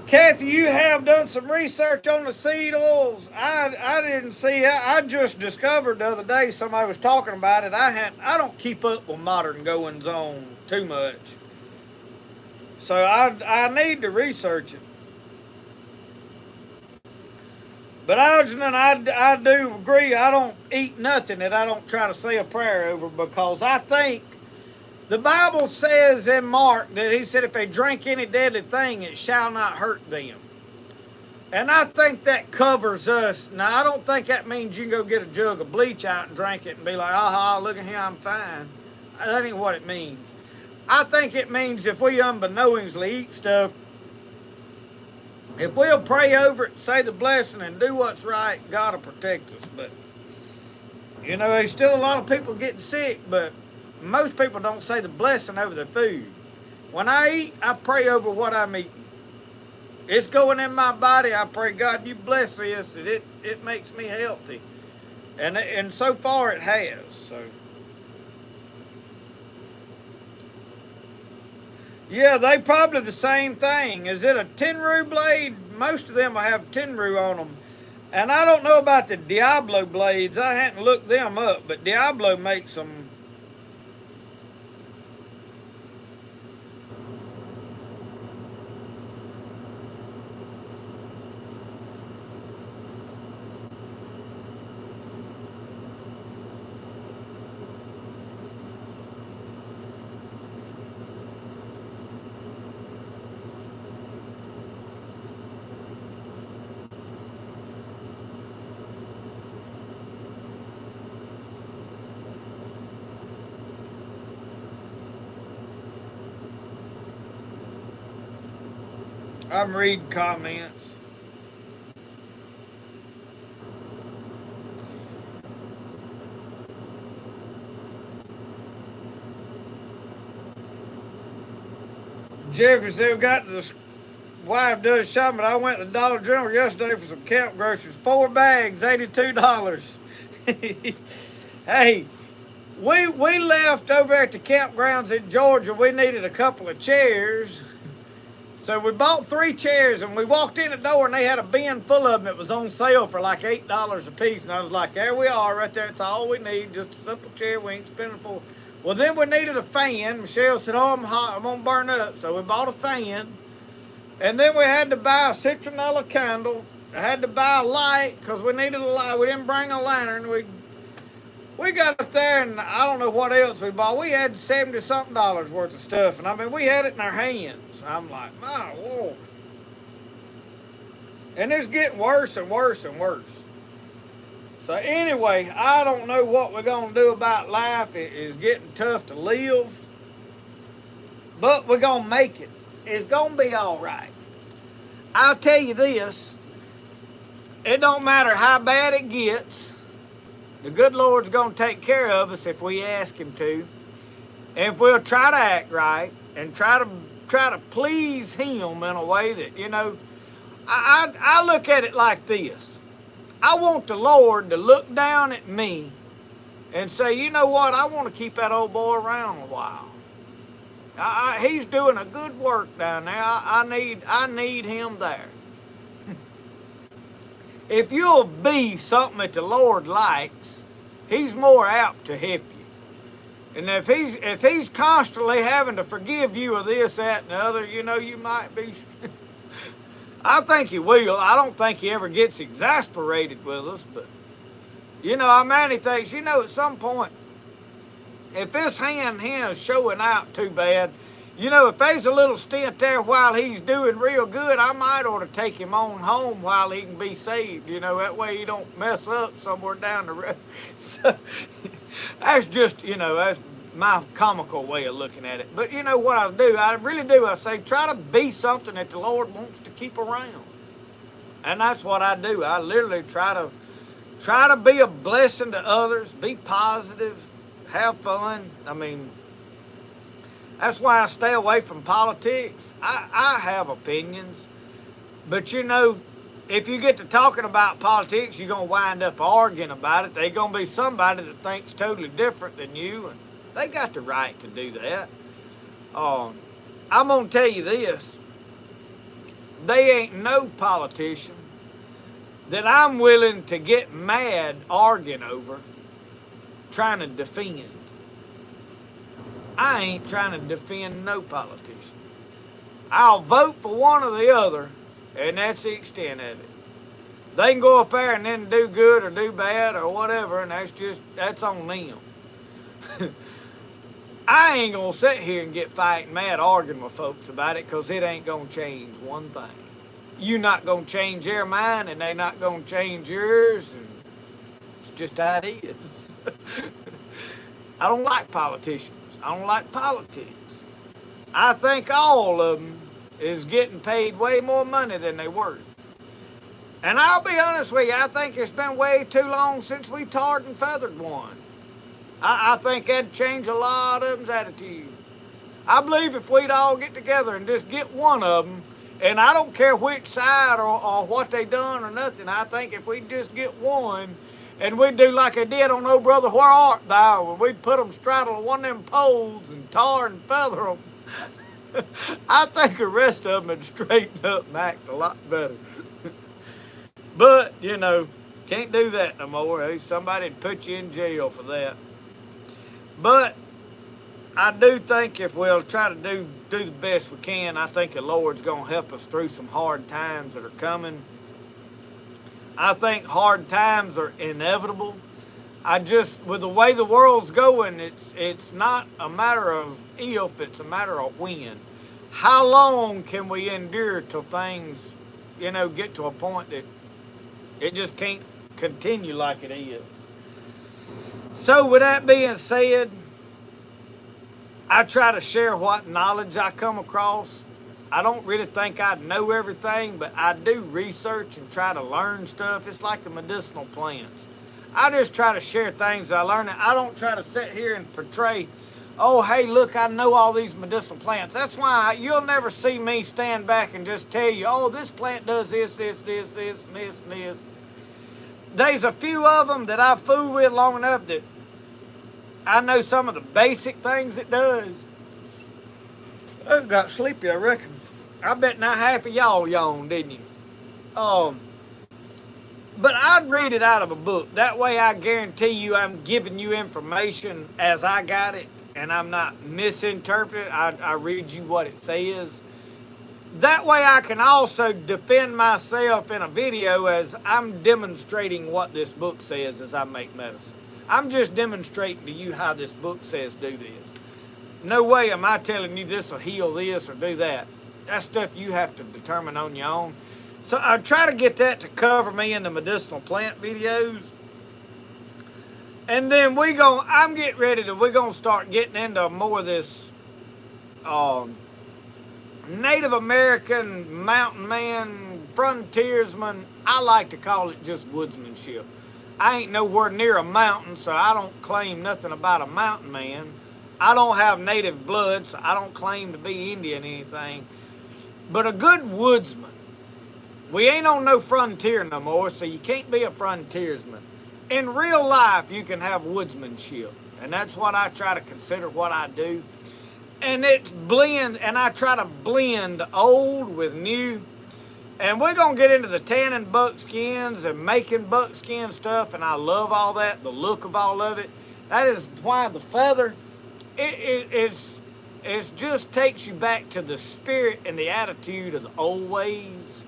Kathy, you have done some research on the seed oils. I didn't see. I just discovered the other day somebody was talking about it. I don't keep up with modern goings on too much, so I need to research it. But Algernon, I do agree. I don't eat nothing that I don't try to say a prayer over, because I think the Bible says in Mark that he said if they drink any deadly thing, it shall not hurt them. And I think that covers us. Now, I don't think that means you can go get a jug of bleach out and drink it and be like, aha, look at here, I'm fine. That ain't what it means. I think it means if we unbeknowingly eat stuff, if we'll pray over it, say the blessing, and do what's right, God will protect us. But, you know, there's still a lot of people getting sick, but most people don't say the blessing over their food. When I eat, I pray over what I'm eating. It's going in my body. I pray, God, you bless this, and it makes me healthy. And so far it has. So, yeah, they probably the same thing. Is it a Tenru blade? Most of them will have Tenru on them. And I don't know about the Diablo blades. I hadn't looked them up, but Diablo makes them. I'm reading comments. Jeffrey said we got the wife does shopping. I went to the Dollar General yesterday for some camp groceries. 4 bags, $82. Hey, we left over at the campgrounds in Georgia. We needed a couple of chairs. So we bought 3 chairs, and we walked in the door, and they had a bin full of them. It was on sale for like $8 a piece. And I was like, there we are right there. It's all we need, just a simple chair. We ain't spending for. Well, then we needed a fan. Michelle said, oh, I'm hot. I'm going to burn up. So we bought a fan. And then we had to buy a citronella candle. I had to buy a light because we needed a light. We didn't bring a lantern. We got up there, and I don't know what else we bought. We had $70-something worth of stuff. And I mean, we had it in our hands. I'm like, my Lord. And it's getting worse and worse and worse. So anyway, I don't know what we're going to do about life. It is getting tough to live. But we're going to make it. It's going to be all right. I'll tell you this. It don't matter how bad it gets. The good Lord's going to take care of us if we ask Him to. And if we'll try to act right and try to please Him in a way that, you know, I look at it like this. I want the Lord to look down at me and say, you know what, I want to keep that old boy around a while. He's doing a good work down there. I need him there. If you'll be something that the Lord likes, He's more apt to help you. And if he's constantly having to forgive you of this, that, and the other, you know, you might be. I think He will. I don't think He ever gets exasperated with us, but, you know, how many things, you know, at some point, if this hand here is showing out too bad, You know, if there's a little stint there while he's doing real good, I might ought to take him on home while he can be saved. You know, that way he don't mess up somewhere down the road. So, that's just, you know, that's my comical way of looking at it. But you know what I do? I really do. I say, try to be something that the Lord wants to keep around. And that's what I do. I literally try to be a blessing to others, be positive, have fun. I mean, that's why I stay away from politics. I have opinions. But you know, if you get to talking about politics, you're going to wind up arguing about it. There's going to be somebody that thinks totally different than you, and they got the right to do that. I'm going to tell you this. They ain't no politician that I'm willing to get mad arguing over, trying to defend. I ain't trying to defend no politician. I'll vote for one or the other, and that's the extent of it. They can go up there and then do good or do bad or whatever, and that's on them. I ain't gonna sit here and get fighting mad arguing with folks about it, because it ain't gonna change one thing. You're not gonna change their mind, and they're not gonna change yours, and it's just how it is. I don't like politicians. I don't like politics. I think all of them is getting paid way more money than they're worth. And I'll be honest with you, I think it's been way too long since we tarred and feathered one. I think that'd change a lot of them's attitude. I believe if we'd all get together and just get one of them, and I don't care which side or what they done or nothing, I think if we just get one, and we'd do like they did on Oh Brother, Where Art Thou? And we'd put them straddle one of them poles and tar and feather them. I think the rest of them would straighten up and act a lot better. But, you know, can't do that no more. Somebody'd put you in jail for that. But I do think if we'll try to do the best we can, I think the Lord's going to help us through some hard times that are coming. I think hard times are inevitable. With the way the world's going, it's not a matter of if, it's a matter of when. How long can we endure till things, you know, get to a point that it just can't continue like it is? So with that being said, I try to share what knowledge I come across. I don't really think I know everything, but I do research and try to learn stuff. It's like the medicinal plants. I just try to share things I learn. I don't try to sit here and portray, oh, hey, look, I know all these medicinal plants. That's why you'll never see me stand back and just tell you, oh, this plant does this, this, this, this, and this, and this. There's a few of them that I've fooled with long enough that I know some of the basic things it does. I got sleepy, I reckon. I bet not half of y'all yawned, didn't you? But I'd read it out of a book. That way I guarantee you I'm giving you information as I got it, and I'm not misinterpreting it. I read you what it says. That way I can also defend myself in a video as I'm demonstrating what this book says as I make medicine. I'm just demonstrating to you how this book says do this. No way am I telling you this will heal this or do that. That's stuff you have to determine on your own. So I try to get that to cover me in the medicinal plant videos. And then we're gonna start getting into more of this Native American mountain man, frontiersman. I like to call it just woodsmanship. I ain't nowhere near a mountain, so I don't claim nothing about a mountain man. I don't have native blood, so I don't claim to be Indian or anything. But a good woodsman. We ain't on no frontier no more, so you can't be a frontiersman. In real life, you can have woodsmanship. And that's what I try to consider what I do. And I try to blend old with new. And we're going to get into the tanning buckskins and making buckskin stuff, and I love all that, the look of all of it. That is why the feather, it just takes you back to the spirit and the attitude of the old ways.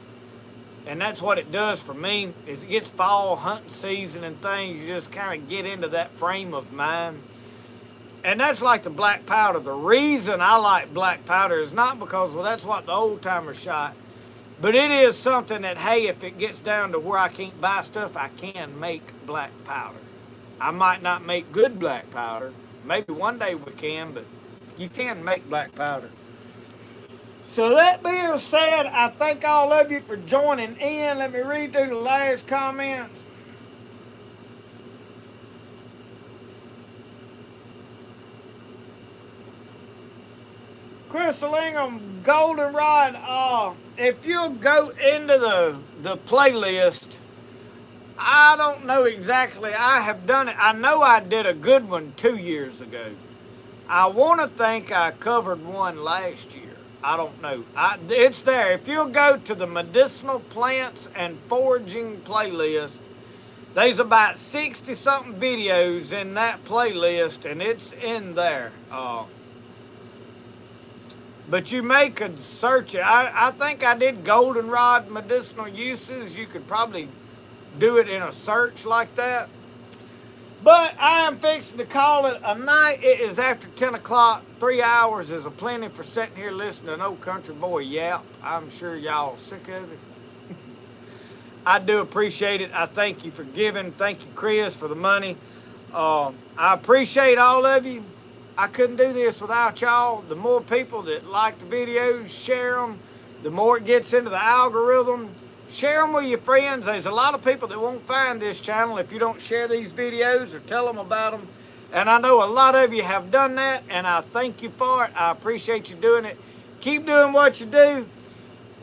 And that's what it does for me, is it gets fall hunting season and things, you just kind of get into that frame of mind. And that's like the black powder. The reason I like black powder is not because, well, that's what the old timers shot. But it is something that, hey, if it gets down to where I can't buy stuff, I can make black powder. I might not make good black powder. Maybe one day we can, but you can make black powder. So that being said, I thank all of you for joining in. Let me read through the last comments. Crystal Ingham, Goldenrod, if you'll go into the playlist, I don't know exactly. I have done it. I know I did a good one 2 years ago. I want to think I covered one last year. I don't know. It's there. If you'll go to the medicinal plants and foraging playlist, there's about 60-something videos in that playlist, and it's in there. But you may could search it. I think I did goldenrod medicinal uses. You could probably do it in a search like that. But I am fixing to call it a night. It is after 10 o'clock. 3 hours is a plenty for sitting here listening to an old country boy yap. I'm sure y'all sick of it. I do appreciate it. I thank you for giving. Thank you, Chris, for the money. I appreciate all of you. I couldn't do this without y'all. The more people that like the videos, share them, the more it gets into the algorithm. Share them with your friends. There's a lot of people that won't find this channel if you don't share these videos or tell them about them. And I know a lot of you have done that, and I thank you for it. I appreciate you doing it. Keep doing what you do.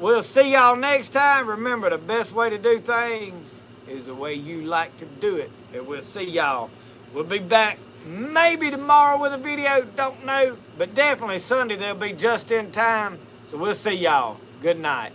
We'll see y'all next time. Remember, the best way to do things is the way you like to do it. And we'll see y'all. We'll be back maybe tomorrow with a video. Don't know. But definitely Sunday they'll be just in time. So we'll see y'all. Good night.